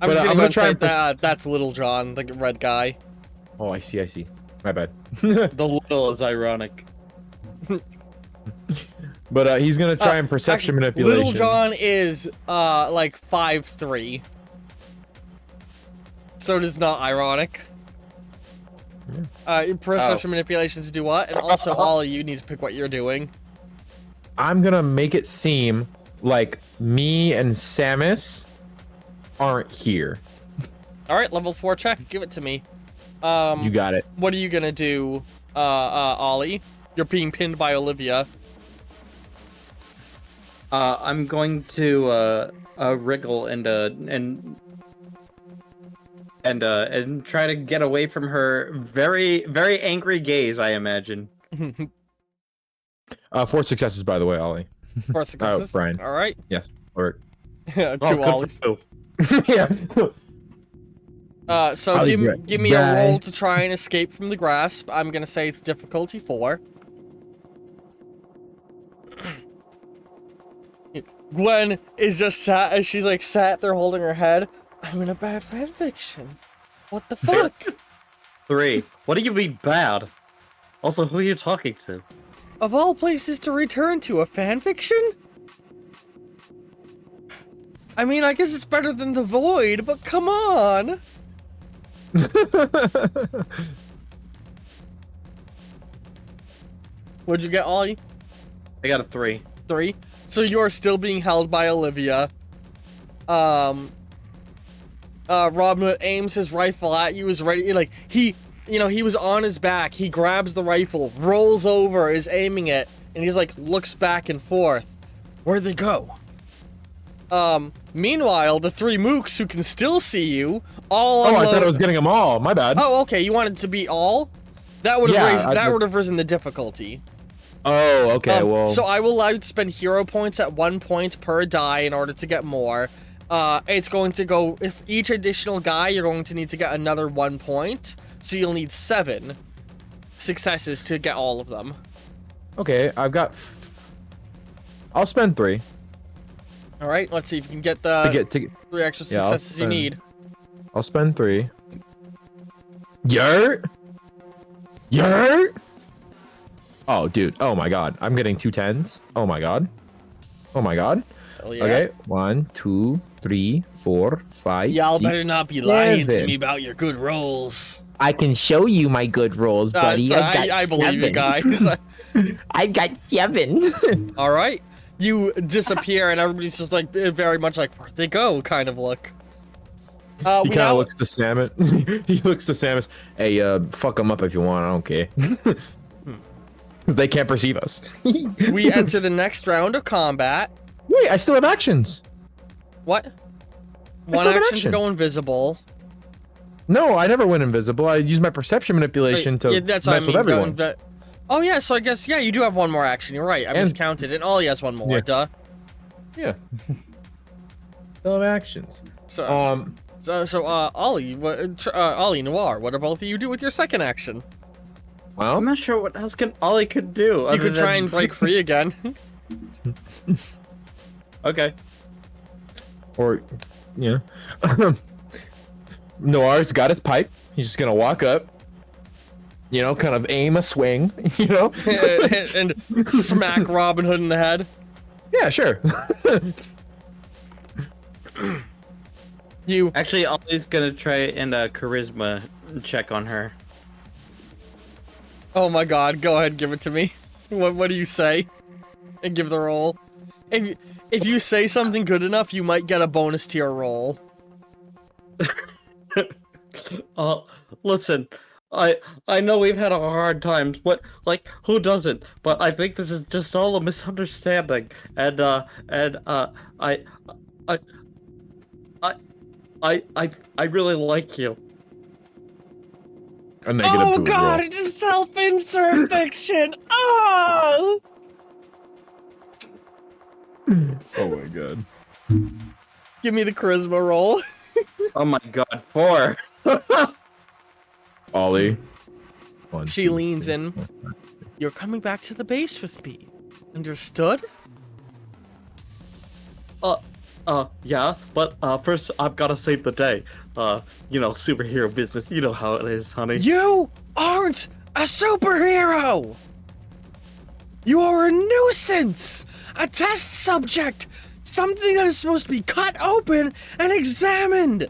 I was But, gonna I'm go gonna and try say and that that's Little John, the red guy. Oh, I see. My bad. The little is ironic. But he's gonna try and perception manipulation. Little John is like 5'3". So it is not ironic. Perception manipulations to do what? And also all of you need to pick what you're doing. I'm gonna make it seem like me and Samus aren't here. Alright, level 4 check, give it to me. You got it. What are you gonna do, Ollie? You're being pinned by Olivia. I'm going to wriggle and try to get away from her very, very angry gaze, I imagine. 4 successes, by the way, Ollie. 4 successes? Brian. Alright. Yes. Or 2 Ollies. yeah. So Ollie, give me a roll to try and escape from the grasp. I'm gonna say it's difficulty 4. Gwen is just she's like sat there holding her head. I'm in a bad fanfiction. What the fuck? 3. What do you mean bad? Also, who are you talking to? Of all places to return to, a fanfiction? I mean, I guess it's better than The Void, but come on! What'd you get, Ollie? I got a 3. 3? So you are still being held by Olivia. Robin Hood aims his rifle at you, is ready, like, he was on his back, he grabs the rifle, rolls over, is aiming it, and he's like, looks back and forth. Where'd they go? Meanwhile, the 3 mooks who can still see you, all Oh, unload... I thought I was getting them all. My bad. Oh, okay, you wanted to be all? That would have risen the difficulty. Oh, okay, well... So I will allow you to spend hero points at 1 point per die in order to get more. It's going to go... If each additional guy, you're going to need to get another 1 point. So you'll need 7 successes to get all of them. Okay, I've got... I'll spend 3. Alright, let's see if you can get the 3 extra Yeah, successes you need. I'll spend 3. Yurt! Yurt! Oh, dude. Oh, my God. I'm getting 2 10s. Oh, my God. Oh, my God. Hell yeah. Okay. 1, 2, 3, 4, 5. Y'all 6, better not be lying to 7. me about your good rolls. I can show you my good rolls, buddy. I believe you guys. I've got 7. All right. You disappear, and everybody's just like very much like, where'd they go? Kind of look. He kind of looks to Samus. He looks to Samus. Hey, fuck them up if you want. I don't care. They can't perceive us. We enter the next round of combat. Wait, I still have actions. What? One action to go invisible. No, I never went invisible. I used my perception manipulation to that's mess with everyone. Oh yeah, so I guess you do have one more action. You're right. I miscounted it. Ollie has one more. Yeah. Duh. Yeah. Still have actions. So Ollie, Ollie Noir, what do both of you do with your second action? Well, I'm not sure what else Ollie could do. You could try and break free again. Okay. Or, yeah. Noir's got his pipe. He's just gonna walk up. You know, kind of aim a swing. You know, and smack Robin Hood in the head. Yeah, sure. You actually, Ollie's gonna try and charisma check on her. Oh my God! Go ahead, give it to me. What do you say? And give the roll. If you say something good enough, you might get a bonus to your roll. Listen, I know we've had our hard times, but like, who doesn't? But I think this is just all a misunderstanding, and I really like you. A negative oh food God! roll. It is self-insert fiction. Oh! Oh my God. Give me the charisma roll. Oh my God, 4. Ollie. She leans in. You're coming back to the base with me. Understood? Yeah, but first I've got to save the day. You know, superhero business. You know how it is, honey. You aren't a superhero! You are a nuisance! A test subject! Something that is supposed to be cut open and examined!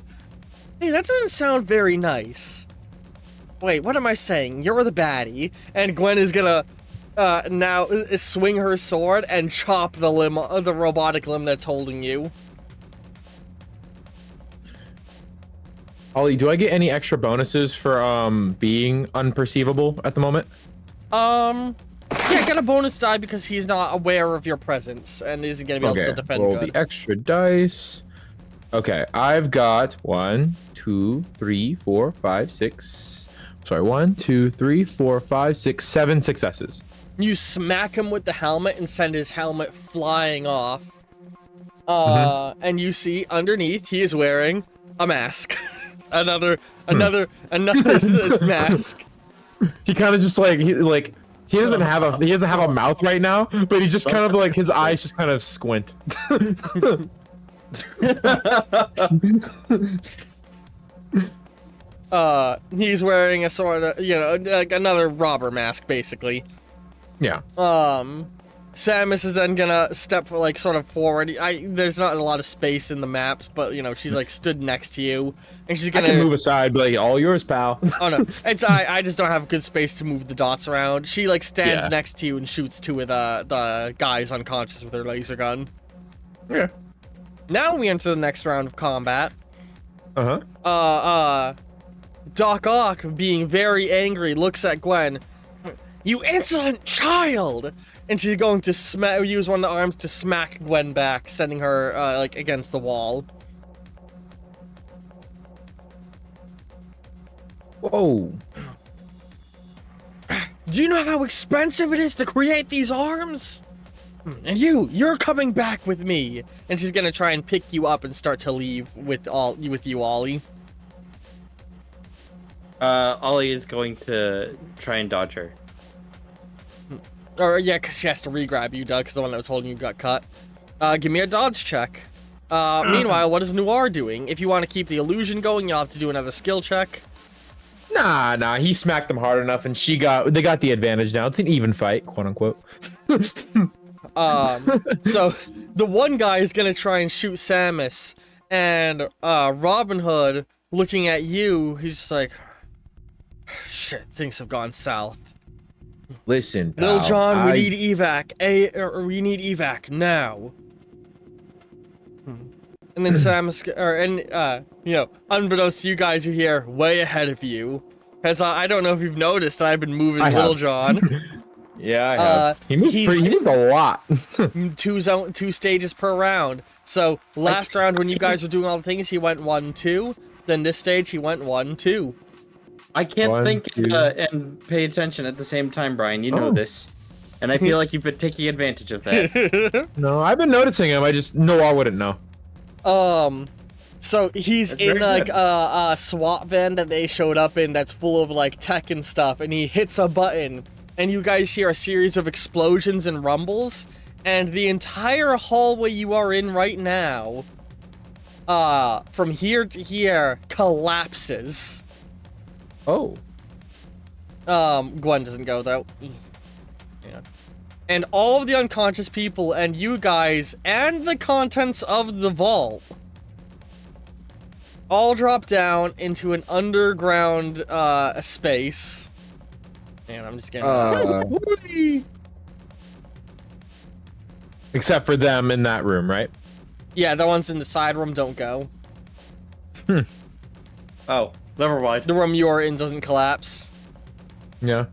Hey, that doesn't sound very nice. Wait, what am I saying? You're the baddie, and Gwen is gonna now swing her sword and chop the the robotic limb that's holding you. Ollie, do I get any extra bonuses for being unperceivable at the moment? Yeah, get a bonus die because he's not aware of your presence and isn't gonna be able to defend roll good. the extra dice. Okay, I've got 1, 2, 3, 4, 5, 6. Sorry, 1, 2, 3, 4, 5, 6, 7 successes. You smack him with the helmet and send his helmet flying off. And you see underneath he is wearing a mask. another mask. He kind of just he doesn't have a mouth right now, but he's just kind of like his eyes just kind of squint. He's wearing a sort of, like another robber mask, basically. Yeah. Samus is then gonna step sort of forward. There's not a lot of space in the maps, but she's stood next to you, and she's gonna I can move aside, but all yours, pal. Oh no, I just don't have good space to move the dots around. She stands next to you and shoots two of the guys unconscious with her laser gun. Yeah. Now we enter the next round of combat. Uh-huh. Doc Ock, being very angry, looks at Gwen. You insolent child! And she's going to use one of the arms to smack Gwen back, sending her, against the wall. Whoa. Do you know how expensive it is to create these arms? And you're coming back with me. And she's gonna try and pick you up and start to leave with you, Ollie. Ollie is going to try and dodge her. Or yeah, because she has to re-grab you, Doug, because the one that was holding you got cut. Give me a dodge check. Meanwhile, what is Noir doing? If you want to keep the illusion going, you'll have to do another skill check. Nah, he smacked them hard enough, and they got the advantage now. It's an even fight, quote unquote. So the one guy is gonna try and shoot Samus, And Robin Hood, looking at you, he's just like, shit, things have gone south. Listen, Little pal, John, we need evac. We need evac now. And then unbeknownst to you guys who here, way ahead of you, because I don't know if you've noticed that I've been moving Little John. Yeah, I have. He moved a lot. 2 stages per round. So last round when you guys were doing all the things, he went 1-2. Then this stage he went 1-2. I can't 1, think 2. And pay attention at the same time, Brian. You know this. And I feel like you've been taking advantage of that. No, I've been noticing him. I just I wouldn't know. So he's That's in very like a SWAT van that they showed up in that's full of like tech and stuff, and he hits a button, and you guys hear a series of explosions and rumbles, and the entire hallway you are in right now, from here to here, collapses. Oh. Gwen doesn't go though. Yeah. And all of the unconscious people and you guys and the contents of the vault all drop down into an underground space. And I'm just getting Except for them in that room, right? Yeah, the ones in the side room don't go. Oh, never mind. The room you're in doesn't collapse. Yeah.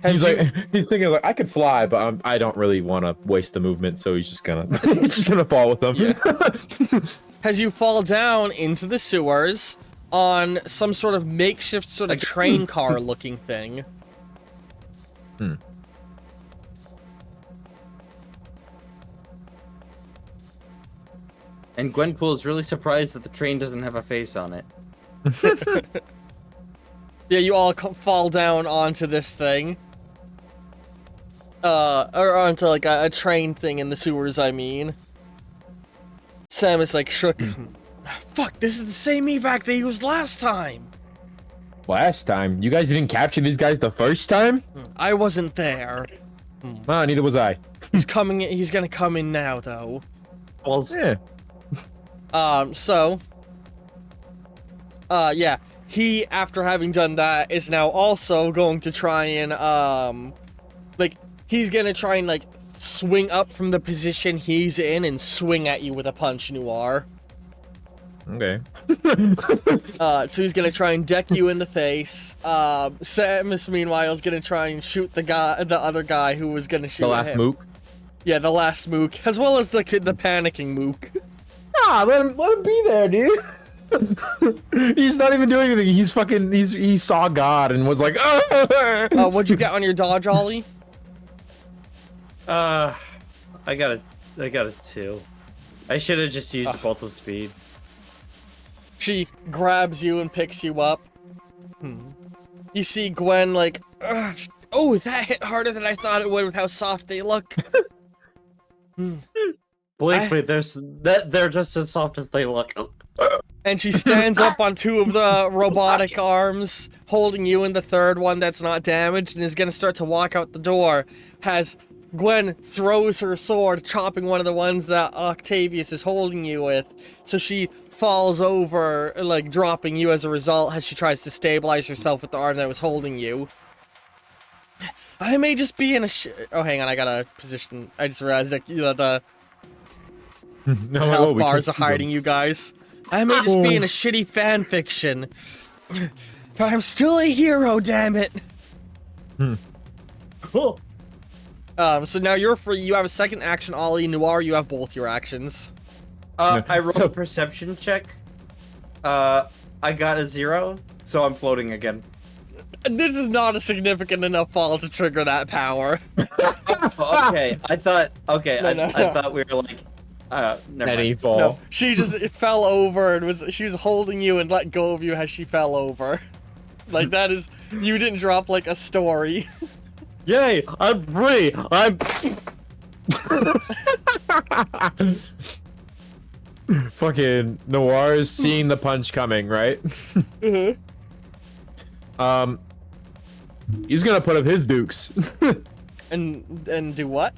He's thinking like I could fly, but I don't really want to waste the movement, so he's just gonna fall with them. Yeah. As you fall down into the sewers on some sort of makeshift sort of train car looking thing. And Gwenpool is really surprised that the train doesn't have a face on it. Yeah, you all fall down onto this thing. Or onto like a train thing in the sewers, I mean. Sam is like shook. Fuck, this is the same evac they used last time. Last time? You guys didn't capture these guys the first time? I wasn't there. Neither was I. He's coming. He's gonna come in now, though. Well, Yeah. Yeah. He, after having done that, is now also going to try and, he's gonna try and, swing up from the position he's in and swing at you with a punch, Noir. Okay. So he's gonna try and deck you in the face. Samus, meanwhile, is gonna try and shoot the other guy who was gonna shoot The last him. mook. Yeah, the last mook, as well as the panicking mook. Nah, let him be there, dude. He's not even doing anything. He saw God and was like, oh. What'd you get on your dodge, Ollie? I got a 2. I should have just used bolt of speed. She grabs you and picks you up. You see Gwen like, ugh, oh, that hit harder than I thought it would with how soft they look. Believe me, they're just as soft as they look. And she stands up on 2 of the robotic arms, holding you in the third one that's not damaged, and is gonna start to walk out the door. As Gwen throws her sword, chopping one of the ones that Octavius is holding you with. So she falls over, dropping you as a result as she tries to stabilize herself with the arm that was holding you. I may just be in a oh, hang on, I got a position. I just realized that the health bars are hiding you guys. I may just be in a shitty fan fiction, but I'm still a hero, damn it. Cool. So now you're free. You have a second action, Ollie. Noir, you have both your actions. I rolled a perception check. I got a 0, so I'm floating again. This is not a significant enough fall to trigger that power. Okay, I thought. Okay, No, I thought we were like. Never Any mind. fall. No, she just fell over and she was holding you and let go of you as she fell over. Like that is, you didn't drop like a story. Yay! I'm free. I'm. Fucking Noir is seeing the punch coming, right? He's gonna put up his dukes. And do what?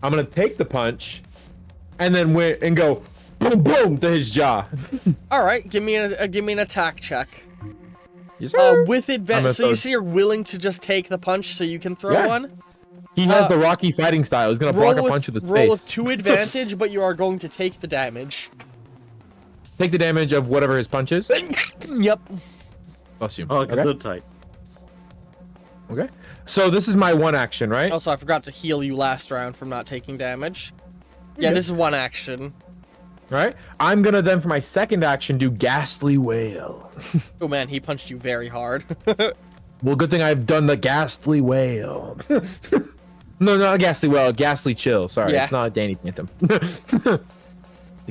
I'm gonna take the punch, and then win and go, boom, boom to his jaw. All right, give me an attack check. Yes, sir. With advantage. So you throw- see, you're willing to just take the punch, so you can throw Yeah. one. He has the Rocky fighting style. He's gonna block a punch with his roll face. with 2 advantage, but you are going to take the damage. Take the damage of whatever his punch is. Yep. Bless you. Oh, Okay. good tight. Okay. So this is my one action, right? Also, I forgot to heal you last round from not taking damage. Yeah, Okay. this is one action. Right. I'm gonna then for my second action do Ghastly Wail. Oh man, he punched you very hard. Well, good thing I've done the Ghastly Wail. No, not a Ghastly Wail, a Ghastly Chill. Sorry, Yeah. it's not a Danny Phantom. The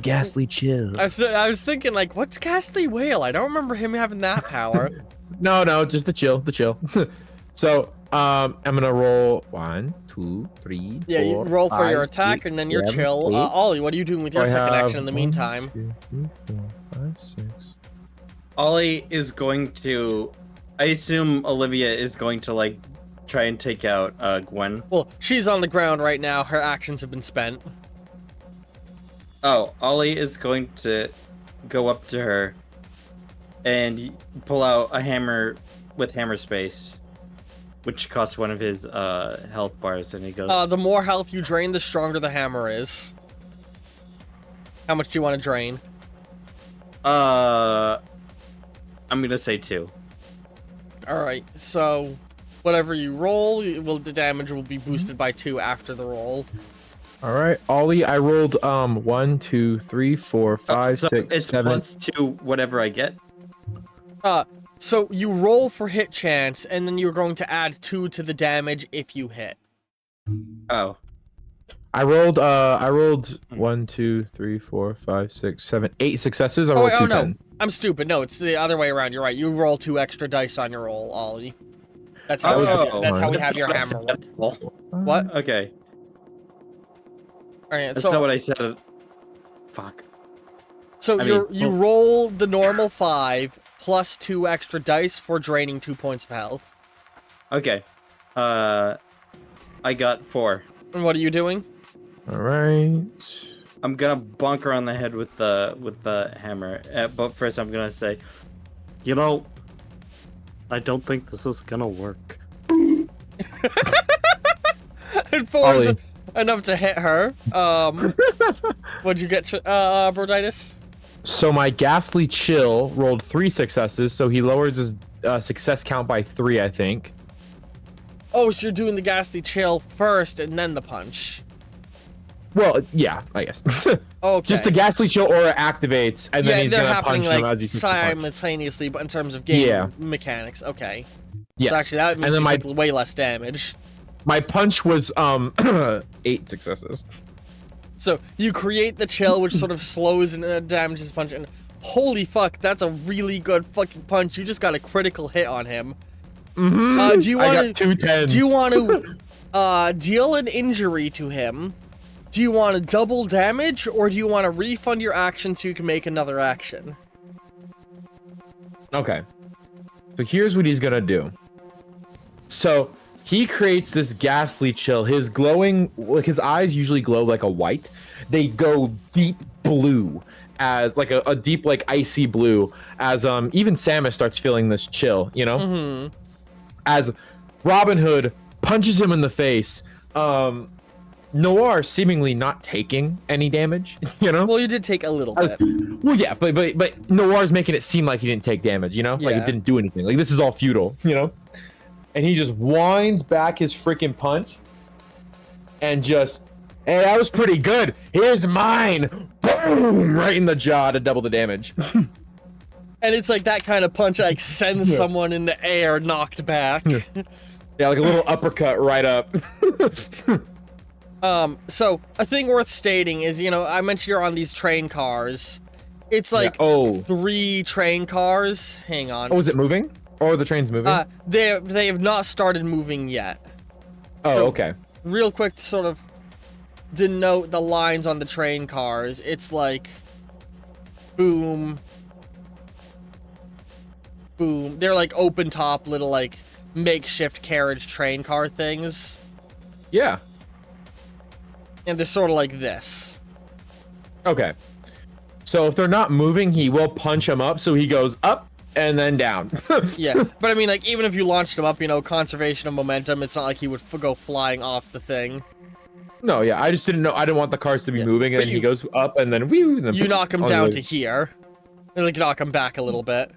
Ghastly Chill. I was thinking, like, what's Ghastly Whale? I don't remember him having that power. No, just the chill, So, I'm gonna roll 1, 2, 3. Yeah, you 4, roll for your 5, attack, 6, and then your 7, chill. 8. Ollie, what are you doing with your I second have action in the 1, meantime? 2, 3, 4, 5, 6. Ollie is going to. I assume Olivia is going to like try and take out Gwen. Well, she's on the ground right now. Her actions have been spent. Oh, Ollie is going to go up to her and pull out a hammer with hammer space, which costs one of his health bars, and he goes. The more health you drain, the stronger the hammer is. How much do you want to drain? I'm gonna say 2. All right, so whatever you roll, the damage will be boosted by 2 after the roll. All right, Ollie, I rolled 1, 2, 3, 4, 5, So 6, it's 7. +2 whatever I get. So you roll for hit chance, and then you're going to add 2 to the damage if you hit. Oh, I rolled 1, 2, 3, 4, 5, 6, 7, 8 successes. I rolled 2 no, 10. I'm stupid. No, it's the other way around. You're right. You roll 2 extra dice on your roll, Ollie. That's how, Oh, that's how we that's have your not hammer work. acceptable. What? Okay, All right, that's so not what I said. Fuck. so I you mean, you well- roll the normal 5 plus 2 extra dice for draining 2 points of health. Okay, I got 4. And what are you doing? All right. I'm gonna bonk her on the head with the hammer. But first, I'm gonna say, you know, I don't think this is gonna work. And 4 is Ollie. enough to hit her. What'd you get, Broditis? So my Ghastly Chill rolled 3 successes, so he lowers his success count by 3, I think. Oh, so you're doing the Ghastly Chill first and then the punch. Well, yeah, I guess. Okay. Just the Ghastly Chill aura activates, and then Yeah, he's they're gonna happening punch him like as he shoots the punch. simultaneously, but in terms of game Yeah. mechanics, okay. Yes. So actually, that means then you my took way less damage. my punch was 8 successes. So you create the chill, which sort of slows and damages his punch, and holy fuck, that's a really good fucking punch. You just got a critical hit on him. Mm-hmm. Do you I want got 2 10s. Do you want to deal an injury to him? Do you want to double damage, or do you want to refund your action so you can make another action? Okay. So here's what he's gonna do. So he creates this Ghastly Chill. His glowing, like his eyes usually glow like a white. They go deep blue, as like a deep like icy blue. As even Samus starts feeling this chill. You know. Mm-hmm. As Robin Hood punches him in the face. Noir seemingly not taking any damage. You know. Well, you did take a little bit. Well, yeah, but Noir's making it seem like he didn't take damage, you know? Like Yeah. it didn't do anything. Like this is all futile, you know? And he just winds back his freaking punch and just, hey, that was pretty good. Here's mine. Boom! Right in the jaw to double the damage. And it's like that kind of punch like sends someone in the air knocked back. Yeah, like a little uppercut right up. So a thing worth stating is, you know, I mentioned you're on these train cars. It's like Yeah. Oh. 3 train cars. Hang on. Oh, is it moving? Or the train's moving? They have not started moving yet. oh, so- okay. Real quick to sort of denote the lines on the train cars. It's like boom, boom. They're like open top little like makeshift carriage train car things. Yeah. And they're sort of like this. Okay. So if they're not moving, he will punch him up. So he goes up and then down. Yeah, but I mean, like, even if you launched him up, you know, conservation of momentum, it's not like he would go flying off the thing. No, yeah, I just didn't know. I didn't want the cars to be moving, and then he goes up, and then whew, and then you knock him down to here, and like knock him back a little bit.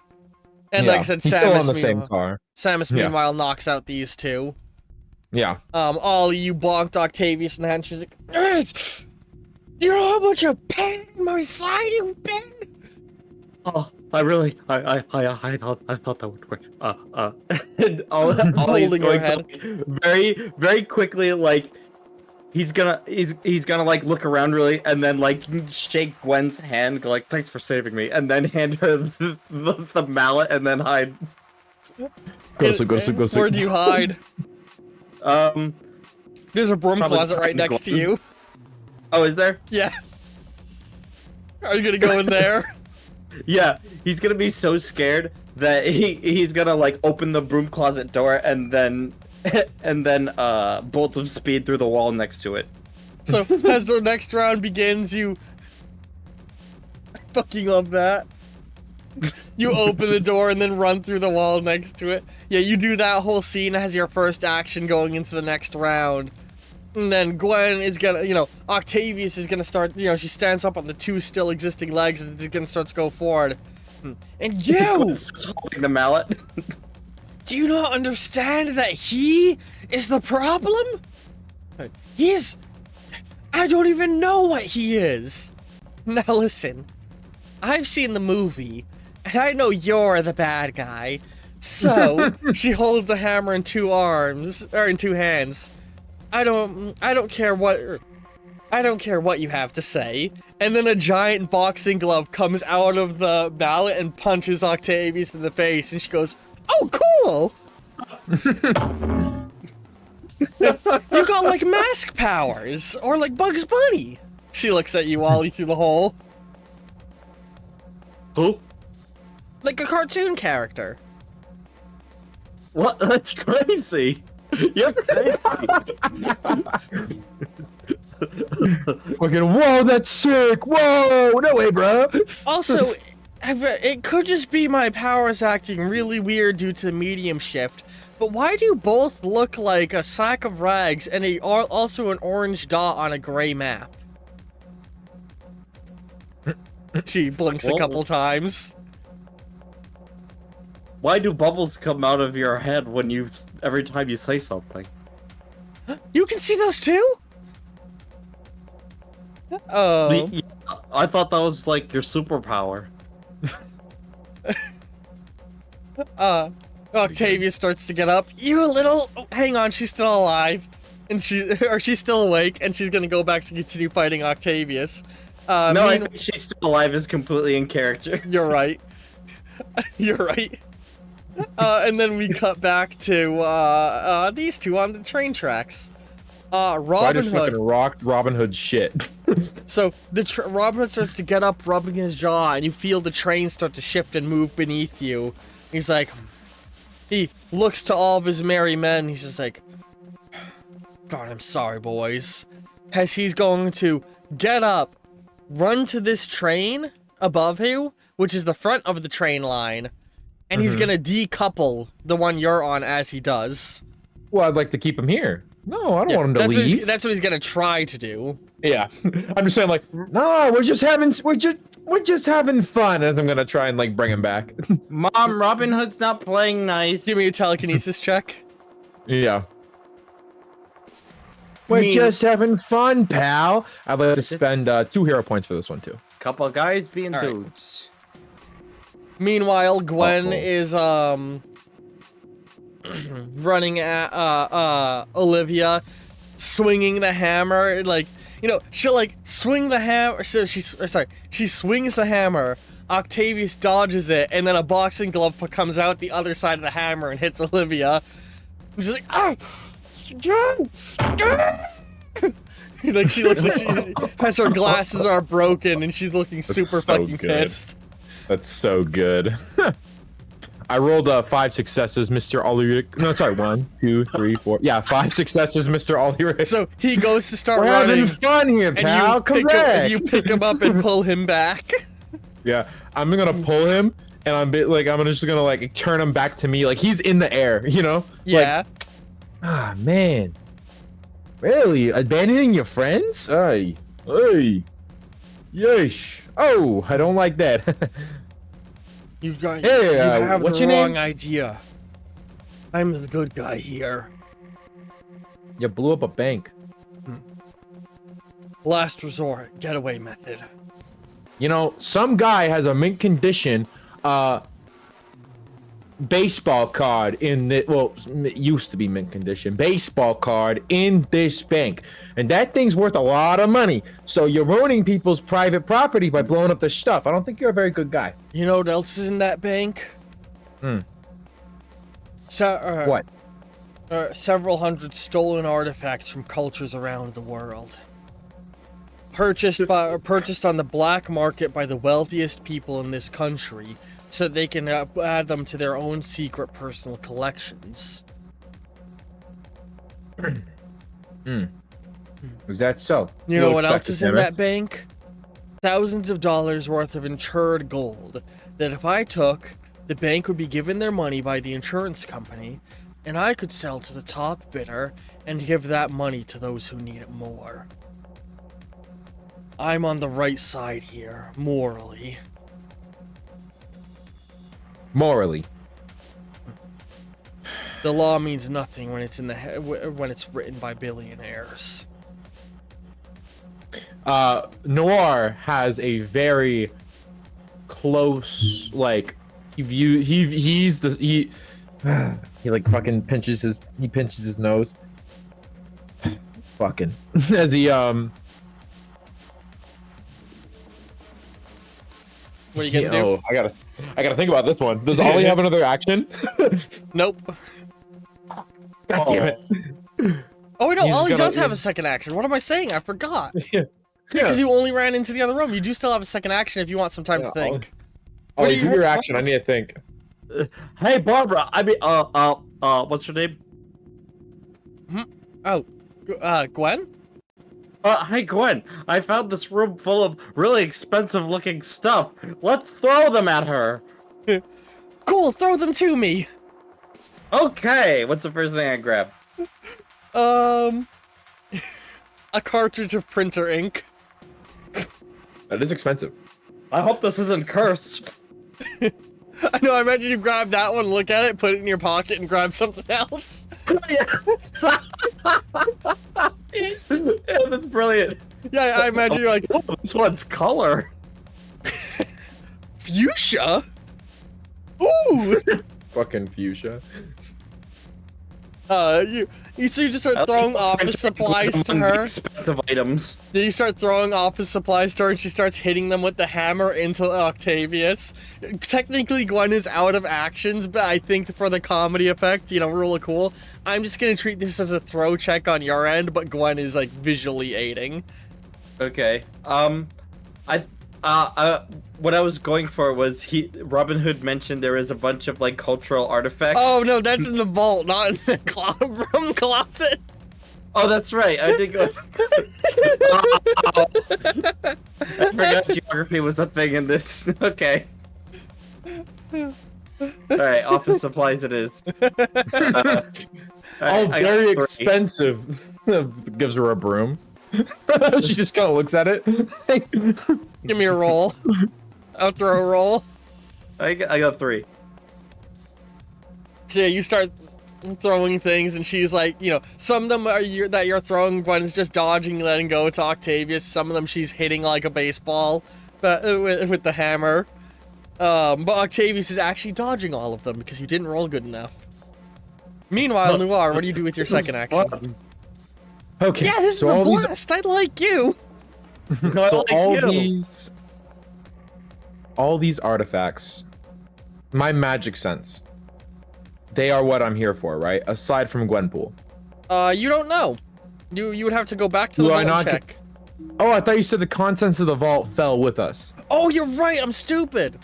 And like I said, he's still on the same car. Samus meanwhile knocks out these two. Yeah. All you bonked Octavius in the hand. She's like, "Do you know how much a pain in my side you've been?" Oh, I thought that would work. And all he's Holding her going head. to very, very quickly, like, he's gonna like look around really, and then like shake Gwen's hand, go like, "Thanks for saving me," and then hand her the mallet, and then hide. Go sleep. Where do you hide? There's a broom Probably closet right next to you. Oh, is there? Yeah. Are you gonna go in there? Yeah, he's gonna be so scared that he's gonna like open the broom closet door and then bolt of speed through the wall next to it. So as the next round begins, you I fucking love that. You open the door and then run through the wall next to it. Yeah, you do that whole scene as your first action going into the next round. And then Gwen is gonna, you know, Octavius is gonna start, you know, she stands up on the two still existing legs and is gonna start to go forward. And you! Holding the mallet. Do you not understand that he is the problem? I don't even know what he is. Now listen, I've seen the movie, and I know you're the bad guy. So, she holds the hammer in two hands. I don't care what you have to say. And then a giant boxing glove comes out of the mallet and punches Octavius in the face, and she goes, "Oh, cool! You got like mask powers, or like Bugs Bunny." She looks at you, Wally, through the hole. Who? Like a cartoon character. What? That's crazy. You're crazy. Fucking whoa, that's sick. Whoa, no way, bro. Also, it could just be my powers acting really weird due to the medium shift, but why do you both look like a sack of rags and also an orange dot on a gray map? She blinks a couple times. Why do bubbles come out of your head every time you say something? You can see those too? Oh. I thought that was like your superpower. Octavia starts to get up. You little... Oh, hang on, she's still alive. And she's still awake, and she's gonna go back to continue fighting Octavius. No, I think she's still alive is completely in character. You're right. You're right. And then we cut back to these two on the train tracks. Robin Hood fucking rocked Robin Hood's shit. So Robin Hood starts to get up, rubbing his jaw, and you feel the train start to shift and move beneath you. He's like, he looks to all of his merry men. He's just like, "God, I'm sorry, boys." As he's going to get up, run to this train above you, which is the front of the train line, and he's gonna decouple the one you're on as he does. Well, I'd like to keep him here. No, I don't want him to leave. That's what he's gonna try to do. Yeah, I'm just saying, like, no, we're just having fun, and I'm gonna try and like bring him back. Mom, Robin Hood's not playing nice. Give me a telekinesis check. Yeah. We're just having fun, pal. I'd like to spend 2 hero points for this one too. Couple guys being All right. dudes. Meanwhile, Gwen is running at Olivia, swinging the hammer. Like, you know, she'll like swing the hammer. So she swings the hammer. Octavius dodges it, and then a boxing glove comes out the other side of the hammer and hits Olivia. And she's like, "Ah, like she looks like she has her glasses are broken, and she's looking super fucking pissed. That's so good. I rolled 5 successes, Mr. Ulrich. No, sorry, 1, 2, 3, 4. Yeah, 5 successes, Mr. Ulrich. So he goes to start We're running. having fun here, pal. Come back. You pick him up and pull him back. Yeah, I'm gonna pull him, and I'm just gonna like turn him back to me, like he's in the air, you know? Yeah. Ah, man. Really? Abandoning your friends? Hey. Yeesh. Oh, I don't like that. You Hey, have what's the your wrong name? idea. I'm the good guy here. You blew up a bank. Last resort, getaway method. You know, some guy has a mint condition, baseball card in the, well, it used to be mint condition, baseball card in this bank. And that thing's worth a lot of money. So you're ruining people's private property by blowing up their stuff. I don't think you're a very good guy. You know what else is in that bank? What? Several hundred stolen artifacts from cultures around the world. Purchased on the black market by the wealthiest people in this country, so they can add them to their own secret personal collections. Is that so? You know what else is in that bank? Thousands of dollars worth of insured gold that if I took, the bank would be given their money by the insurance company, and I could sell to the top bidder and give that money to those who need it more. I'm on the right side here, morally. Morally. The law means nothing when it's when it's written by billionaires. Noir has a very close, like, he like fucking pinches his nose. Fucking as he What are you gonna do? Oh, I gotta think about this one. Does Ollie have another action? Nope. God damn it. Oh wait, no, He's Ollie gonna- does have a second action. What am I saying? I forgot. Yeah. Because you only ran into the other room. You do still have a second action if you want some time to think. Ollie, do your action. I need to think. Hey, Barbara. I mean, what's your name? Oh, Gwen? Hey, Gwen. I found this room full of really expensive-looking stuff. Let's throw them at her. Cool, throw them to me. Okay. What's the first thing I grab? A cartridge of printer ink. That is expensive. I hope this isn't cursed. I know, I imagine you grab that one, look at it, put it in your pocket, and grab something else. Yeah, that's brilliant. Yeah, I imagine you're like, Oh, this one's color. fuchsia? Ooh! Fucking fuchsia. So you just start throwing office supplies to her. Expensive items. Then you start throwing office supplies to her, and she starts hitting them with the hammer into Octavius. Technically, Gwen is out of actions, but I think for the comedy effect, you know, rule of cool, I'm just gonna treat this as a throw check on your end, but Gwen is, like, visually aiding. Okay. What I was going for was Robin Hood mentioned there is a bunch of like cultural artifacts. Oh, no, that's in the vault, not in the room closet. Oh, that's right. I did go. I forgot geography was a thing in this. Okay. Alright, office supplies it is. Oh, very expensive. Gives her a broom. She just kind of looks at it. Give me a roll. I'll throw a roll. I got 3. So yeah, you start throwing things, and she's like, you know, some of them are that you're throwing, Gwen's just dodging, letting go to Octavius. Some of them she's hitting like a baseball, but with the hammer. But Octavius is actually dodging all of them because you didn't roll good enough. Meanwhile, Noir, what do you do with your second action? Okay. Yeah, this is a blast. I like you. So all these artifacts, my magic sense, they are what I'm here for, right? Aside from Gwenpool. You don't know. You would have to go back to the Do I vault and not check. Oh, I thought you said the contents of the vault fell with us. Oh, you're right. I'm stupid.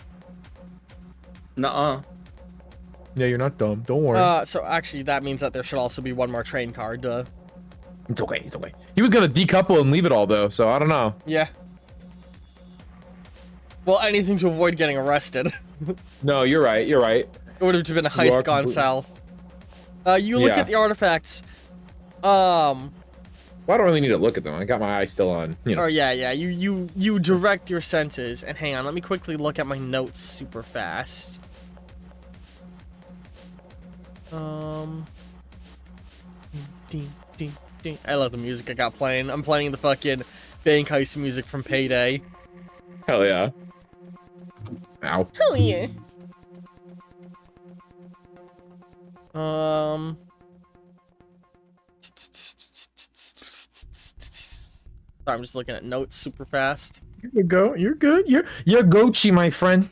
Nuh-uh. Yeah, you're not dumb. Don't worry. So actually, that means that there should also be one more train card. It's okay. It's okay. He was gonna decouple and leave it all though, so I don't know. Yeah. Well, anything to avoid getting arrested. No, you're right. You're right. It would have been a You are heist gone complete- south. You look Yeah. at the artifacts. Well, I don't really need to look at them. I got my eye still on. You know. Oh yeah. You direct your senses, and hang on, let me quickly look at my notes super fast. Ding, ding, ding. I love the music I got playing. I'm playing the fucking bank heist music from Payday. Hell yeah. Ow. Hell yeah. Sorry, I'm just looking at notes super fast. You go. You're good. You're Gucci, my friend.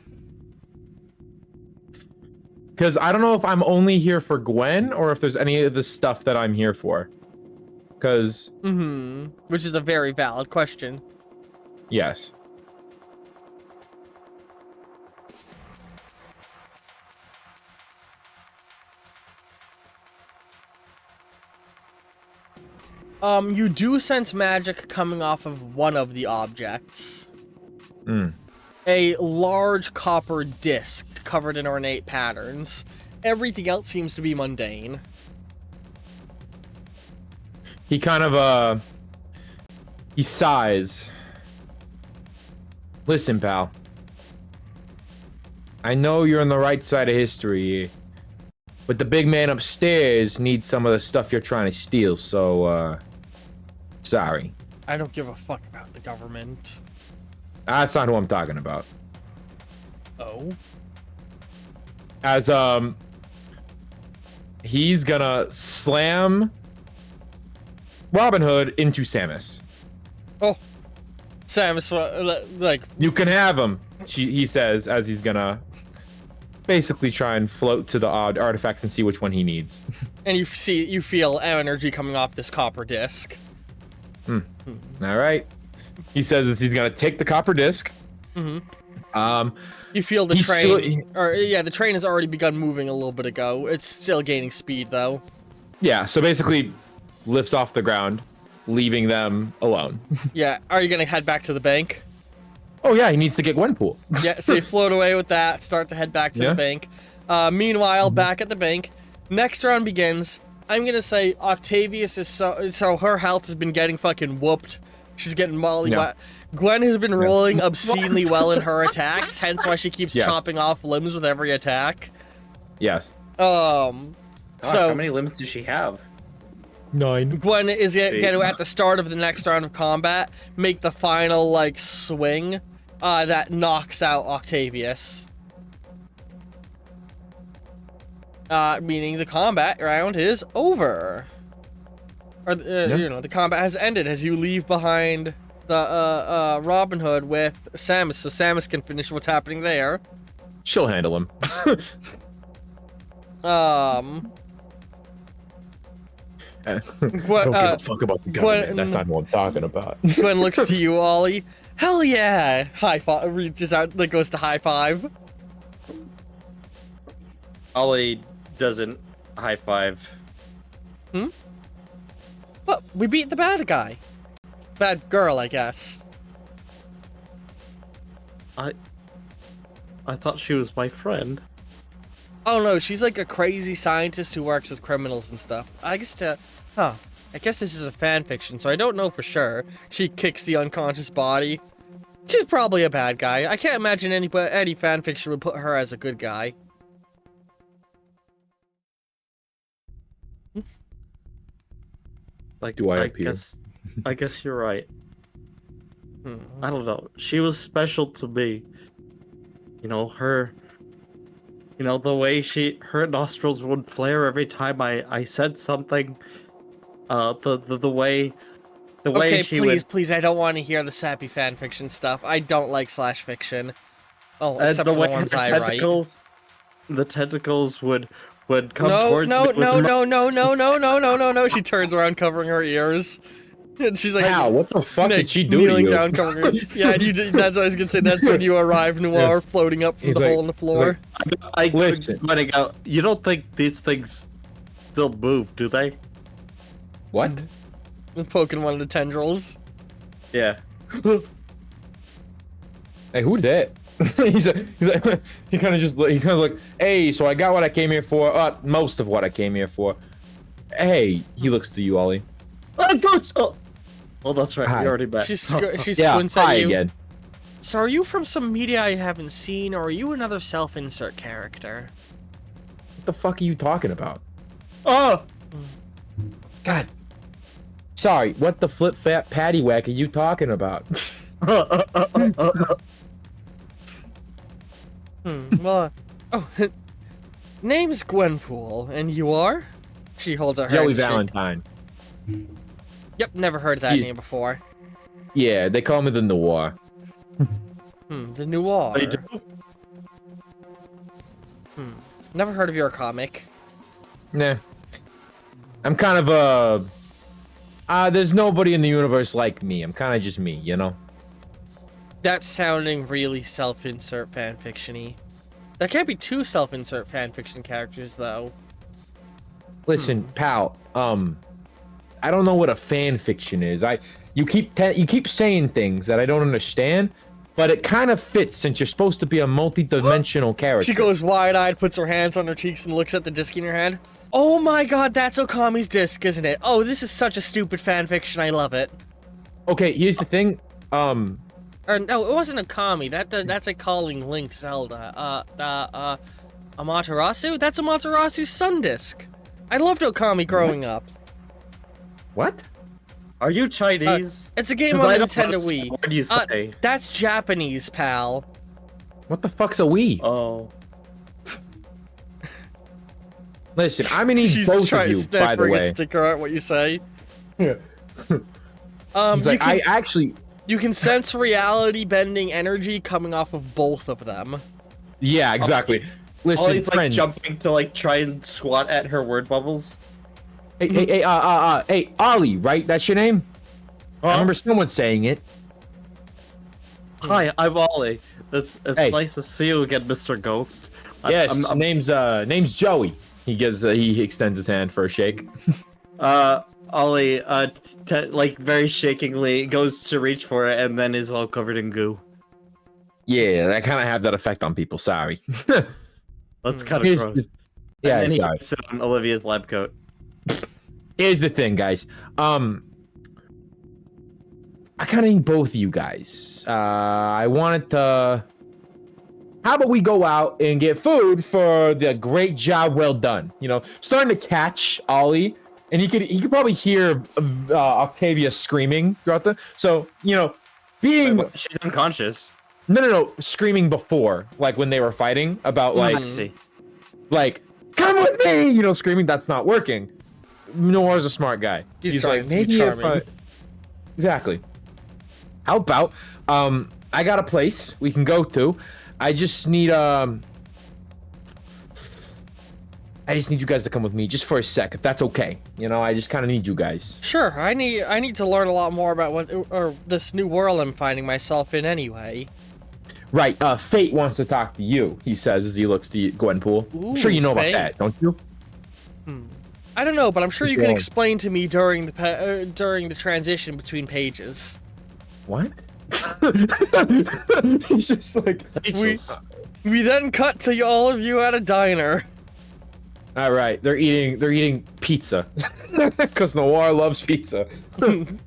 Because I don't know if I'm only here for Gwen or if there's any of the stuff that I'm here for. Because Which is a very valid question. yes. You do sense magic coming off of one of the objects. A large copper disc covered in ornate patterns. Everything else seems to be mundane. He kind of he sighs. Listen, pal. I know you're on the right side of history, but the big man upstairs needs some of the stuff you're trying to steal, so sorry. I don't give a fuck about the government. That's not who I'm talking about. Oh? As he's gonna slam Robin Hood into Samus. Oh. Samus, like... You can have him, he says, as he's gonna basically try and float to the odd artifacts and see which one he needs. And you feel energy coming off this copper disc. All right. He says that he's gonna take the copper disc. You feel the He's train, still- the train has already begun moving a little bit ago. It's still gaining speed though. Yeah, so basically lifts off the ground, leaving them alone. Yeah, are you gonna head back to the bank? Oh yeah, he needs to get Gwenpool. Yeah, so you float away with that, start to head back to Yeah. the bank. Meanwhile, back at the bank, next round begins. I'm gonna say Octavius is so her health has been getting fucking whooped. She's getting molly Yeah. wet. Gwen has been rolling obscenely well in her attacks, hence why she keeps Yes. chopping off limbs with every attack. Yes. Gosh, So how many limits does she have? 9. Gwen is gonna at the start of the next round of combat make the final like swing that knocks out Octavius. Meaning the combat round is over. Or the combat has ended as you leave behind the Robin Hood with Samus, so Samus can finish what's happening there. She'll handle him. Gwen, Don't give a fuck about the government. That's not what I'm talking about. Gwen looks to you, Ollie. Hell yeah! High five. Reaches out, that goes to high five. Ollie doesn't high five. But we beat the bad guy. Bad girl, I guess. I thought she was my friend. Oh no, she's like a crazy scientist who works with criminals and stuff. I guess this is a fan fiction, so I don't know for sure. She kicks the unconscious body. She's probably a bad guy. I can't imagine any fan fiction would put her as a good guy. Like, Do I appear? I guess you're right. Hmm. I don't know. She was special to me. You know, the way her nostrils would flare every time I said something. The way Okay, she please, I don't want to hear the sappy fan fiction stuff. I don't like slash fiction. Oh, would, except the for way the ones her I write. the tentacles would come No, towards no, me. no. She turns around covering her ears. And she's like, Wow, what the fuck did she do to kneeling you? down, covering her ears. Yeah, that's what I was gonna say. That's when you arrive, Noir, Yeah. floating up from He's the like- hole in the floor. I Listen. When I go, you don't think these things still move, do they? What? And poking one of the tendrils. Yeah. Hey, who did that? he kind of like, hey, so I got what I came here for. Most of what I came here for. Hey, he looks to you, Ollie. Ghost! Oh, that's right. Hi. We already met. She Yeah, squints hi at you. again. So are you from some media I haven't seen, or are you another self-insert character? What the fuck are you talking about? Oh! God. Sorry, what the flip fat patty whack are you talking about? Well, name's Gwenpool, and you are? She holds out her Joey hand to shake. Valentine. Yep, never heard that Yeah. name before. Yeah, they call me the Noir. The Noir. They do? Never heard of your comic. Nah. I'm kind of there's nobody in the universe like me. I'm kind of just me, you know? That's sounding really self-insert fanfiction-y. There can't be two self-insert fanfiction characters, though. Listen, pal, I don't know what a fan fiction is. You keep saying things that I don't understand, but it kind of fits since you're supposed to be a multi-dimensional character. She goes wide-eyed, puts her hands on her cheeks, and looks at the disc in her hand. Oh my god, that's Okami's disc, isn't it? Oh, this is such a stupid fanfiction. I love it. Okay, here's the thing. Or no, it wasn't Okami. That's a Calling Link Zelda. Amaterasu? That's Amaterasu's sun disc. I loved Okami growing up. What? Are you Chinese? It's a game 'Cause on I don't Nintendo understand Wii. what you say. That's Japanese, pal. What the fuck's a Wii? Oh. Listen, I'm gonna need She's both of trying you, to by the bring a way. sticker at what you say. Yeah. He's You like, can, you can sense reality bending energy coming off of both of them. Yeah, exactly. Listen, Ollie's like friend. jumping to like try and swat at her word bubbles. Hey, Ollie, right? That's your name? I remember someone saying it. Hi, I'm Ollie. It's Hey. nice to see you again, Mr. Ghost. Yes, I'm name's Joey. He extends his hand for a shake. Ollie, like very shakingly goes to reach for it and then is all covered in goo. Yeah, I kind of have that effect on people. Sorry. That's kind of Here's gross. the- yeah, and then he sorry. puts it on Olivia's lab coat. Here's the thing, guys. I kind of need both of you guys. I wanted to. How about we go out and get food for the great job well done? You know, starting to catch Ollie, and he could probably hear Octavia screaming throughout the. So you know, being She's unconscious. no, screaming before, like when they were fighting about I like see. come with me, you know, screaming. That's not working. Noir's a smart guy. He's like, trying to be maybe if charming. exactly. How about I got a place we can go to. I just need you guys to come with me just for a sec, if that's okay. You know, I just kind of need you guys. Sure, I need to learn a lot more about this new world I'm finding myself in anyway. Right, Fate wants to talk to you, he says as he looks to Gwenpool. I'm sure Ooh, you know Fate. about that, don't you? I don't know, but I'm sure Just you can wrong. explain to me during the transition between pages. What? He's just like, We then cut to all of you at a diner. all right, they're eating pizza because Noir loves pizza.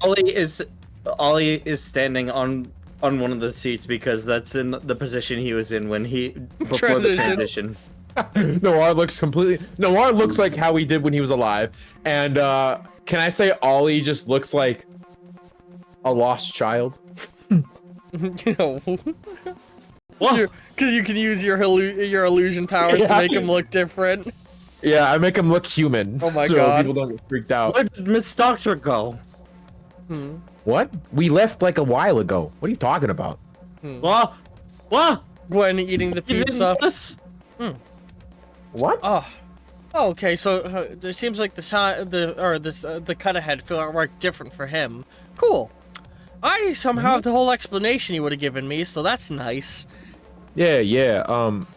Ollie is standing on one of the seats because that's in the position he was in when before the transition. Noir looks like how he did when he was alive. And can I say Ollie just looks like a lost child? You know, Whoa! because you can use your illusion powers to Yeah. make him look different. Yeah, I make him look human. Oh my so God. people don't get freaked out. Where did Miss Doctor go? What? We left like a while ago. What are you talking about? What? What? Gwen eating the You didn't pizza. notice? What? Oh, okay. So it seems like the cut ahead worked different for him. Cool. I somehow have the whole explanation you would have given me, so that's nice. Yeah.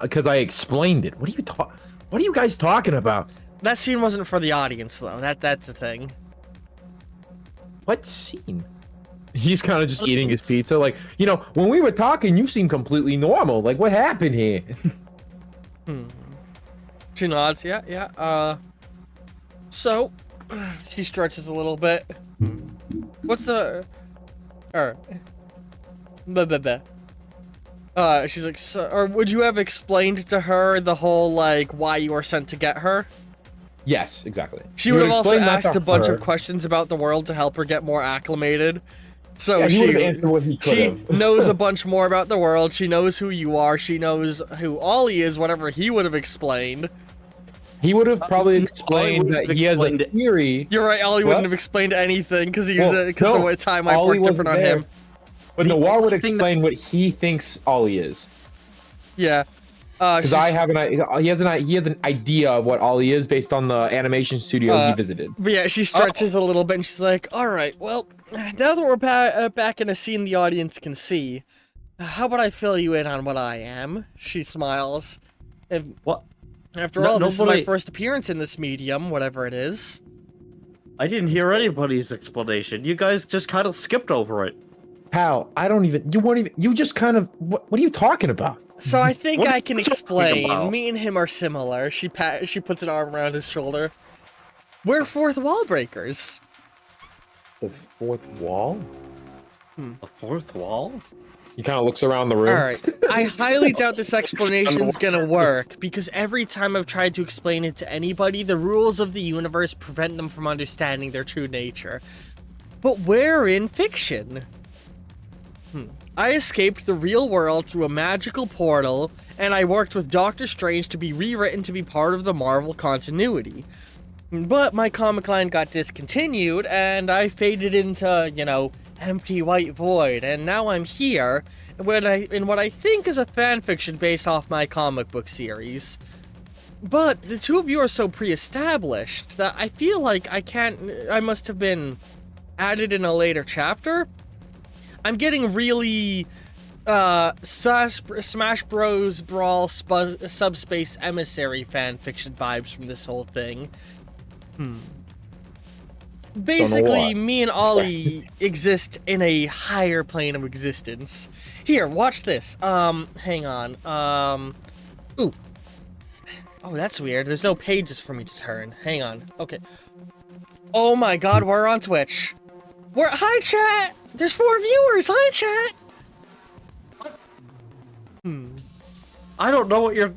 Because I explained it. What are you guys talking about? That scene wasn't for the audience, though. That's the thing. What scene? He's kind of just eating his pizza. Like, you know, when we were talking, you seemed completely normal. Like, what happened here? She nods. Yeah. So, she stretches a little bit. What's the... she's like, so, or would you have explained to her the whole, like, why you were sent to get her? Yes, exactly. She would have also asked a bunch of questions about the world to help her get more acclimated. So Yeah, she knows a bunch more about the world. She knows who you are. She knows who Ollie is, whatever he would have explained. He would have probably explained that he has a theory. You're right, Ollie wouldn't have explained anything because the timeline worked different on him. But Noir would explain what he thinks Ollie is. Yeah. Because he has an idea of what Ollie is based on the animation studio he visited. But yeah, she stretches a little bit and she's like, all right, well, now that we're back in a scene the audience can see, how about I fill you in on what I am? She smiles. What? After all, this is my first appearance in this medium, whatever it is. I didn't hear anybody's explanation. You guys just kind of skipped over it. Pal, you just kind of, what are you talking about? So I think I can explain. Me and him are similar. She puts an arm around his shoulder. We're fourth wall breakers. The fourth wall? The fourth wall? He kind of looks around the room. Alright, I highly doubt this explanation's gonna work, because every time I've tried to explain it to anybody, the rules of the universe prevent them from understanding their true nature. But we're in fiction. I escaped the real world through a magical portal, and I worked with Doctor Strange to be rewritten to be part of the Marvel continuity. But my comic line got discontinued, and I faded into, you know, empty white void, and now I'm here in what I think is a fanfiction based off my comic book series. But the two of you are so pre-established that I feel like I must have been added in a later chapter. I'm getting really Smash Bros. Brawl Subspace Emissary fanfiction vibes from this whole thing. Basically, me and Ollie exist in a higher plane of existence. Here, watch this. Hang on. Ooh. Oh, that's weird. There's no pages for me to turn. Hang on. Okay. Oh my god, we're on Twitch. Hi, chat! There's 4 viewers! Hi, chat! I don't know what you're...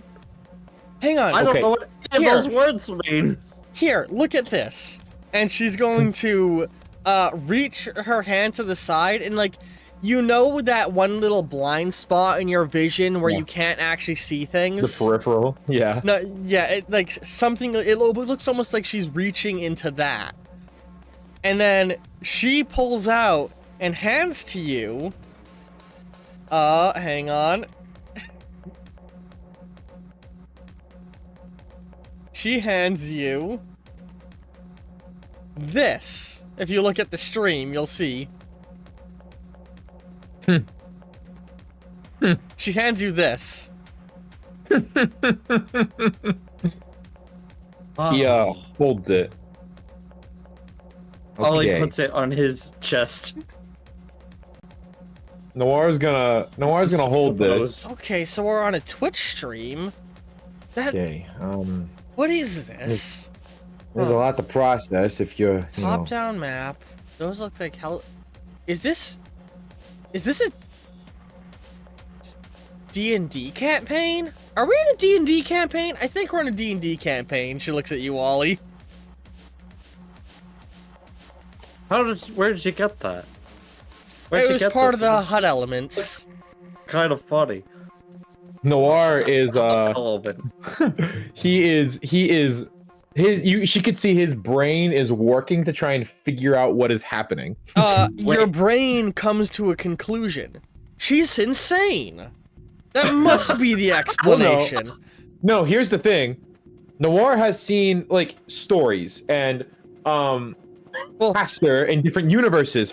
Hang on. I don't know what any of those words mean. Here, look at this. And she's going to reach her hand to the side, and like, you know that one little blind spot in your vision where you can't actually see things? The peripheral, yeah. No, yeah, it looks almost like she's reaching into that. And then she pulls out and hands to you. Hang on. She hands you this. If you look at the stream, you'll see. She hands you this. Yeah, holds it. Ollie puts it on his chest. Noir's gonna hold this. Okay, so we're on a Twitch stream. Okay. What is this? There's a lot to process if you're Top-down map. Those look like hell. Is this a D&D campaign? Are we in a D&D campaign? I think we're in a D&D campaign. She looks at you, Ollie. Where did you get that? It was part of the HUD elements. Kind of funny. Noir is she could see his brain is working to try and figure out what is happening. Your brain comes to a conclusion. She's insane. That must be the explanation. No, here's the thing. Noir has seen like stories and faster in different universes.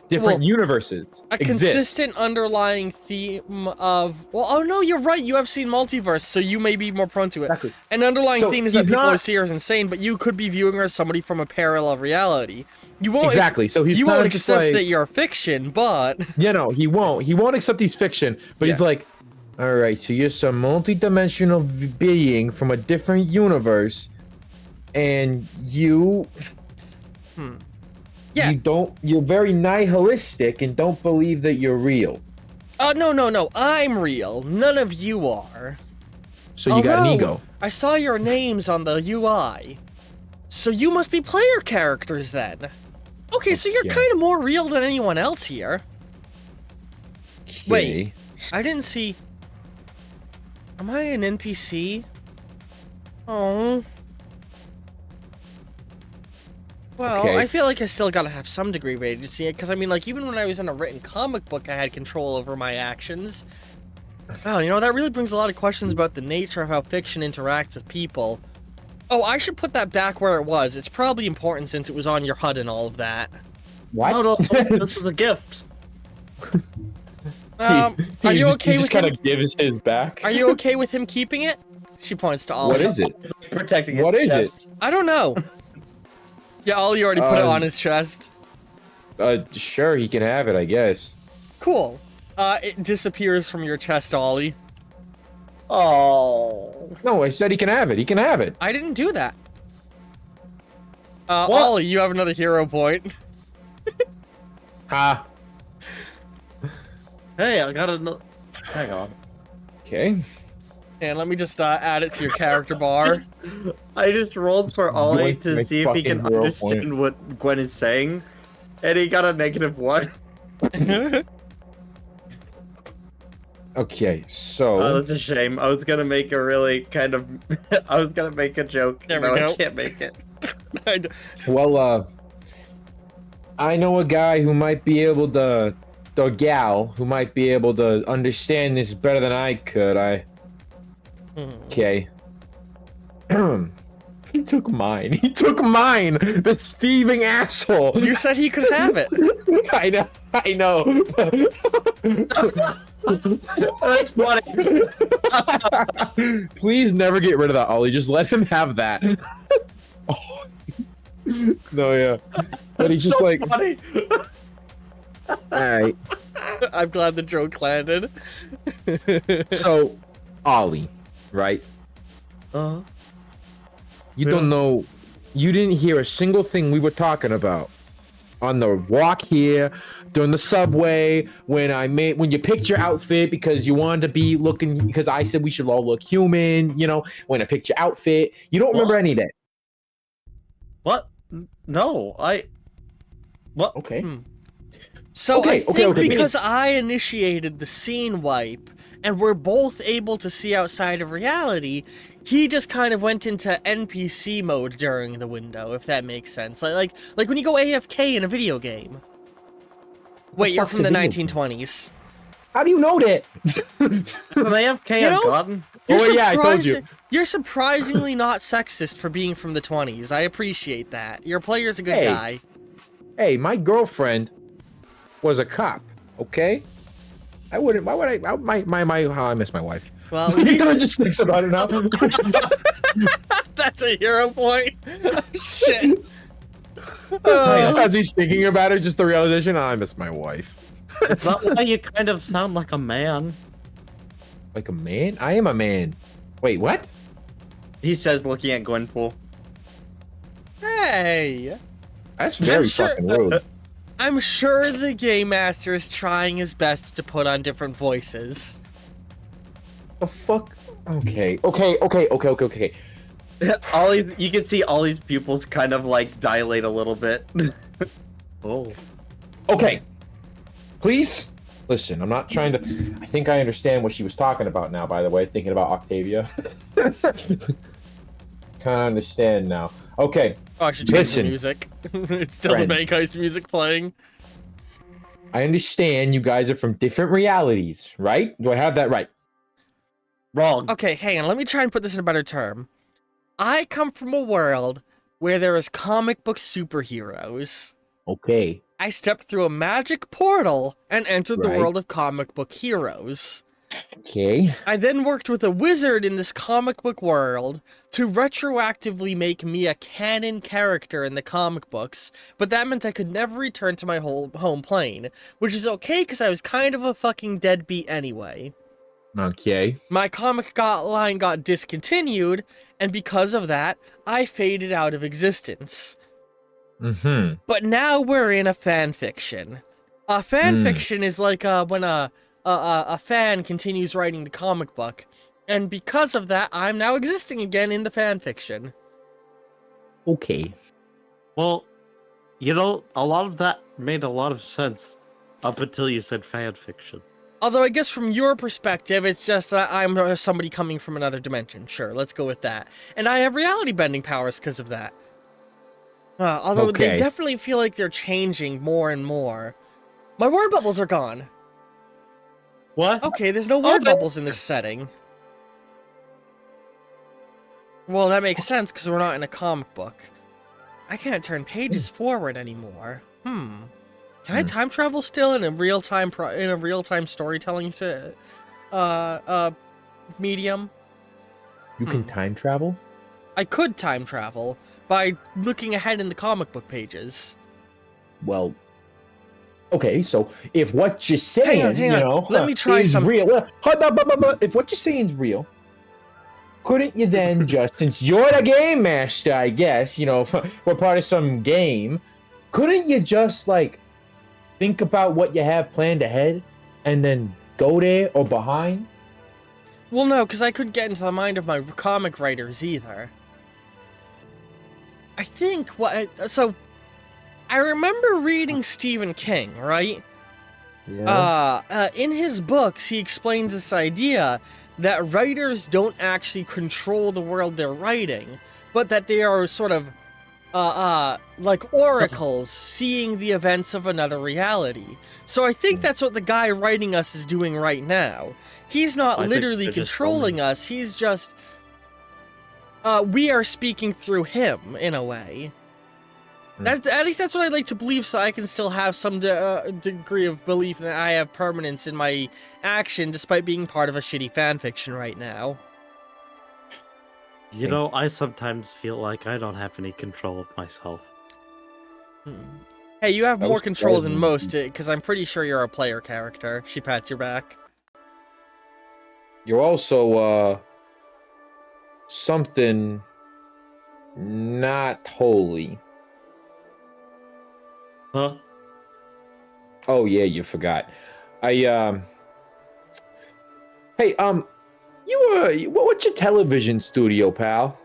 Different universes. A consistent underlying theme of you're right. You have seen multiverse, so you may be more prone to it. Exactly. An underlying theme is that people see her as insane, but you could be viewing her as somebody from a parallel reality. You won't Exactly. So he's you kind won't of just accept like, that you're fiction, but you know, he won't. He won't accept he's fiction. But he's Yeah. like, all right, so you're some multi-dimensional being from a different universe, and you Yeah. you're very nihilistic and don't believe that you're real. No. I'm real. None of you are. So you got an Although, ego. I saw your names on the UI. So you must be player characters then. Okay, so you're Okay. kind of more real than anyone else here. Wait. Okay. I didn't see... Am I an NPC? Oh. Well, Okay. I feel like I still gotta have some degree of agency, because I mean, like, even when I was in a written comic book, I had control over my actions. Wow, you know, that really brings a lot of questions about the nature of how fiction interacts with people. Oh, I should put that back where it was. It's probably important since it was on your HUD and all of that. What? No, this was a gift. Are you okay he with just kind him? of gives his back? Are you okay with him keeping it? She points to Ollie. What is it? He's like protecting his What is chest. I don't know. Yeah, Ollie already put it Um, on his chest. Sure, he can have it, I guess. Cool. It disappears from your chest, Ollie. Oh. No, I said he can have it. He can have it. I didn't do that. What? Ollie, you have another hero point. Ha. Hey, I got another. Hang on. Okay. And let me just add it to your character bar. I just rolled for Ollie Going to my see if he can fucking hero understand what Gwen is saying, and he got a -1. Okay, Oh, so that's a shame. I was gonna make a really kind of. I was gonna make a joke. There we no, go. I can't make it. well, I know a guy who might be able to, or gal who might be able to understand this better than I could. Okay. He took mine. He took mine. The thieving asshole. You said he could have it. I know. I know. That's funny. Please never get rid of that, Ollie. Just let him have that. Oh. No, yeah. But he's just like, Funny. all right. I'm glad the joke landed. So, Ollie, right? Uh, You don't know. You didn't hear a single thing we were talking about on the walk here, during the subway, when you picked your outfit because you wanted to be looking, because I said we should all look human, you know, when I picked your outfit. You don't remember What? any of that. what? No, What? Okay. So Okay, I think okay. because I initiated the scene wipe, and we're both able to see outside of reality, he just kind of went into NPC mode during the window, if that makes sense. Like when you go AFK in a video game. Wait, you're fuck's from a the video game? 1920s. How do you know that? An AFK You I've know- gotten? Oh, yeah, I told you. You're surprisingly not sexist for being from the 20s. I appreciate that. Your player's a good Hey. guy. Hey, my girlfriend was a cop. Okay. I wouldn't. Why would I? I miss my wife. Well, at You least know, just thinks about it now. that's a hero point. Shit. Oh. As he's thinking about it, just the realization, I miss my wife. Is that why you kind of sound like a man? Like a man? I am a man. Wait, what? He says, looking at Gwenpool. Hey. That's very sure- fucking rude. I'm sure the Game Master is trying his best to put on different voices. The fuck? Okay. Ollie's, you can see Ollie's pupils kind of like dilate a little bit. Oh. Okay. Please? Listen, I'm not trying to... I think I understand what she was talking about now, by the way, thinking about Octavia. Kind of understand now. Okay. Oh, I should change Listen, the music. It's still friend. the Bank Heist music playing. I understand you guys are from different realities, right? Do I have that right? Wrong. Okay, hang on. Let me try and put this in a better term. I come from a world where there is comic book superheroes. Okay. I stepped through a magic portal and entered the Right. world of comic book heroes. Okay. I then worked with a wizard in this comic book world to retroactively make me a canon character in the comic books, but that meant I could never return to my home plane, which is okay because I was kind of a fucking deadbeat anyway. Okay. My comic line got discontinued, and because of that, I faded out of existence. Mm-hmm. But now we're in a fan fiction. A fan fiction is like when a fan continues writing the comic book, and because of that, I'm now existing again in the fan fiction. Okay. Well, you know, a lot of that made a lot of sense up until you said fan fiction. Although I guess from your perspective, it's just I'm somebody coming from another dimension. Sure, let's go with that. And I have reality bending powers because of that. Although they Okay. definitely feel like they're changing more and more. My word bubbles are gone. What? Okay, there's no word Okay. bubbles in this setting. Well, that makes sense because we're not in a comic book. I can't turn pages forward anymore. Can I time travel still in a real time storytelling medium? You can time travel? I could time travel by looking ahead in the comic book pages. Well, okay, so if what you're saying, hang on. you know, Let me try is some- real. If what you're saying is real, couldn't you then just, since you're the game master, I guess, you know, we're part of some game, couldn't you just, like, think about what you have planned ahead and then go there or behind? Well, no, because I couldn't get into the mind of my comic writers either. I think so I remember reading Stephen King, right? Yeah. In his books, he explains this idea that writers don't actually control the world they're writing, but that they are sort of, like oracles seeing the events of another reality. So I think that's what the guy writing us is doing right now. He's not I think literally they're just controlling omens. us, he's just, we are speaking through him, in a way. At least that's what I'd like to believe, so I can still have some degree of belief that I have permanence in my action, despite being part of a shitty fanfiction right now. You know, I sometimes feel like I don't have any control of myself. Hey, you have That more was control than surprising. most, because I'm pretty sure you're a player character. She pats your back. You're also, something not holy. Huh? Oh, yeah, you forgot. Hey, what's your television studio, pal?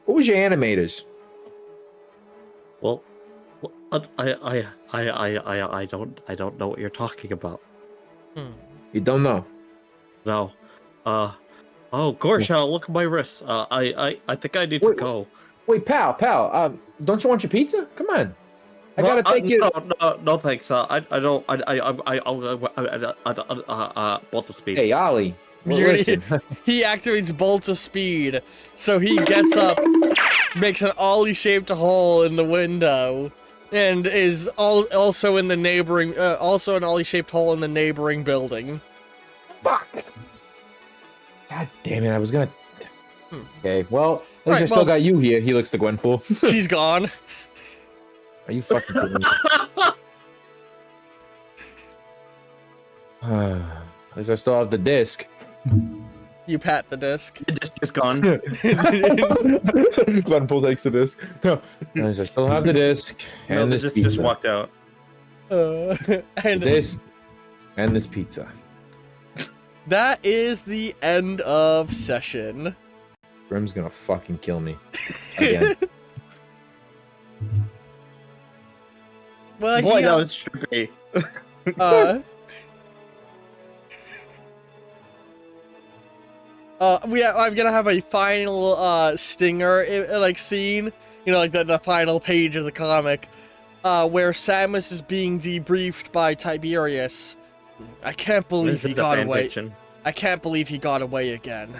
What was your animators? Well, I don't know what you're talking about. You don't know. No. Oh, Gorsha, look at my wrist. I think I need to Wait, go. Wait, pal, don't you want your pizza? Come on. I Well, gotta take you. No, thanks. I don't. Bolt of speed. Hey, Ollie. Well, listen. He activates Bolt of Speed, so he gets up, makes an ollie-shaped hole in the window, and is also in the neighboring, also an ollie-shaped hole in the neighboring building. Fuck. God damn it! I was gonna. Okay, well, at least I Right, still well- got you here. He looks the Gwenpool. She's gone. Are you fucking kidding me? At least I still have the disc. You pat the disc. The disc is gone. Gwenpool takes the disc. No, at least I still have the disc and No, the this disc pizza. just walked out. And This and this pizza. that is the end of session. Grim's gonna fucking kill me again. Well, Boy, he, that was trippy. I'm gonna have a final stinger like scene, you know, like the final page of the comic, where Samus is being debriefed by Tiberius. I can't believe This he is a got fan away. fiction. I can't believe he got away again.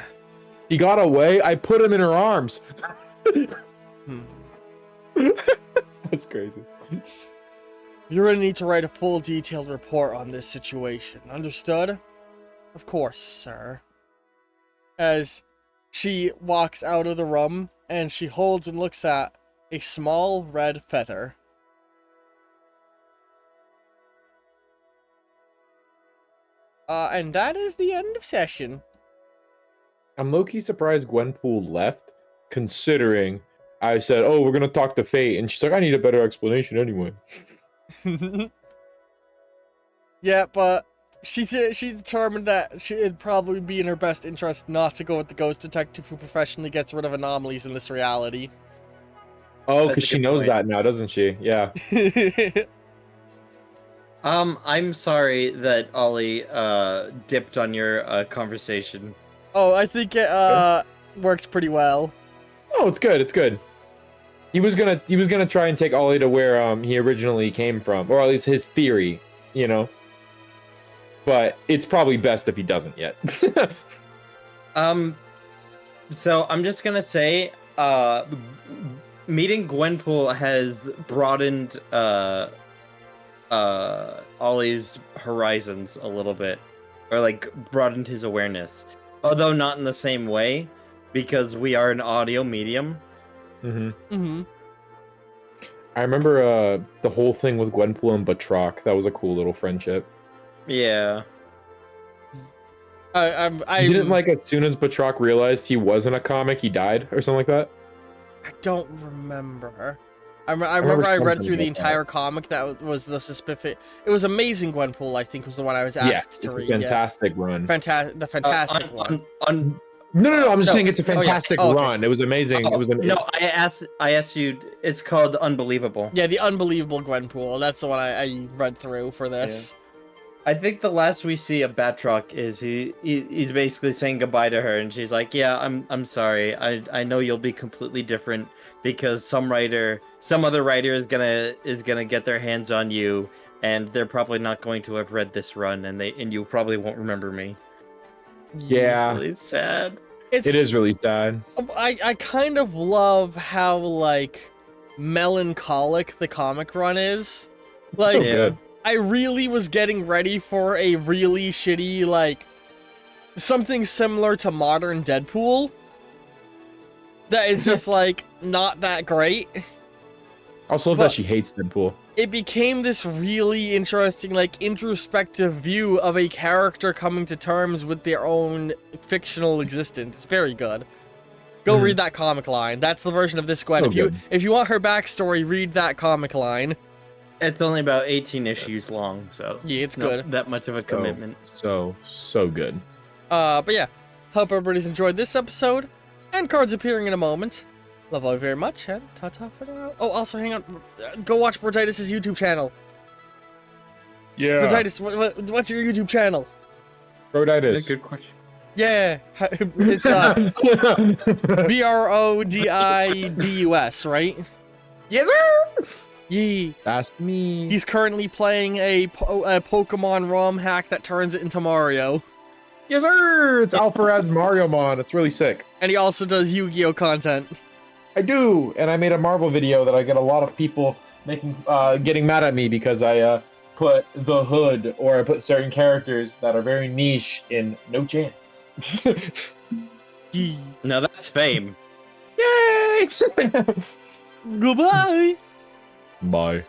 He got away. I put him in her arms. That's crazy. You're gonna need to write a full detailed report on this situation. Understood? Of course, sir. As she walks out of the room and she holds and looks at a small red feather. And that is the end of session. I'm low-key surprised Gwenpool left, considering I said, oh, we're gonna talk to Fate, and she's like, I need a better explanation anyway. Yeah, but she determined that it'd probably be in her best interest not to go with the ghost detective who professionally gets rid of anomalies in this reality. Oh, That's because a she good knows point. that now, doesn't she? Yeah. I'm sorry that Ollie dipped on your conversation. Oh, I think it worked pretty well. Oh, it's good. It's good. He was gonna try and take Ollie to where he originally came from, or at least his theory, you know. But it's probably best if he doesn't yet. So I'm just gonna say, meeting Gwenpool has broadened Ollie's horizons a little bit, or like broadened his awareness, although not in the same way, because we are an audio medium. I remember the whole thing with Gwenpool and Batroc. That was a cool little friendship. Yeah. I Didn't like as soon as Batroc realized he wasn't a comic, he died or something like that. I don't remember. I remember I read something through the about that. entire comic. That was the specific. It was Amazing Gwenpool, I think, was the one I was asked to read. Fantastic run. The fantastic one. No. I'm just No. saying it's a Oh, yeah. fantastic Oh, okay. run. It was amazing. It was no. I asked you. It's called Unbelievable. Yeah, the Unbelievable Gwenpool. That's the one I read through for this. I think the last we see of Batroc is he's basically saying goodbye to her, and she's like, "Yeah, I'm sorry. I know you'll be completely different because some other writer is gonna get their hands on you, and they're probably not going to have read this run, and you probably won't remember me." Yeah, Really sad. it is really sad. I kind of love how like melancholic the comic run is. Like, So good. I really was getting ready for a really shitty, like, something similar to modern Deadpool. That is just, like, not that great. Also love But- that she hates Deadpool. It became this really interesting, like, introspective view of a character coming to terms with their own fictional existence. It's very good. Go read that comic line. That's the version of this Gwen. So If you want her backstory, read that comic line. It's only about 18 issues long, so Yeah, it's not good. that much of a commitment. So good. But yeah, hope everybody's enjoyed this episode, and cards appearing in a moment. Love all you very much, and ta-ta for now. Oh, also, hang on. Go watch Bortitus' YouTube channel. Yeah. Bortitus, what's your YouTube channel? Broditis. Good question. Yeah, it's BRODIDUS, right? Yes, sir. Yee. Ask me. He's currently playing a Pokemon ROM hack that turns it into Mario. Yes, sir. It's Alpharad's Mario Mon. It's really sick. And he also does Yu-Gi-Oh content. I do, and I made a Marvel video that I get a lot of people getting mad at me because I put the hood or I put certain characters that are very niche in No Chance. Yee. No, that's fame. Yay! Goodbye! Bye.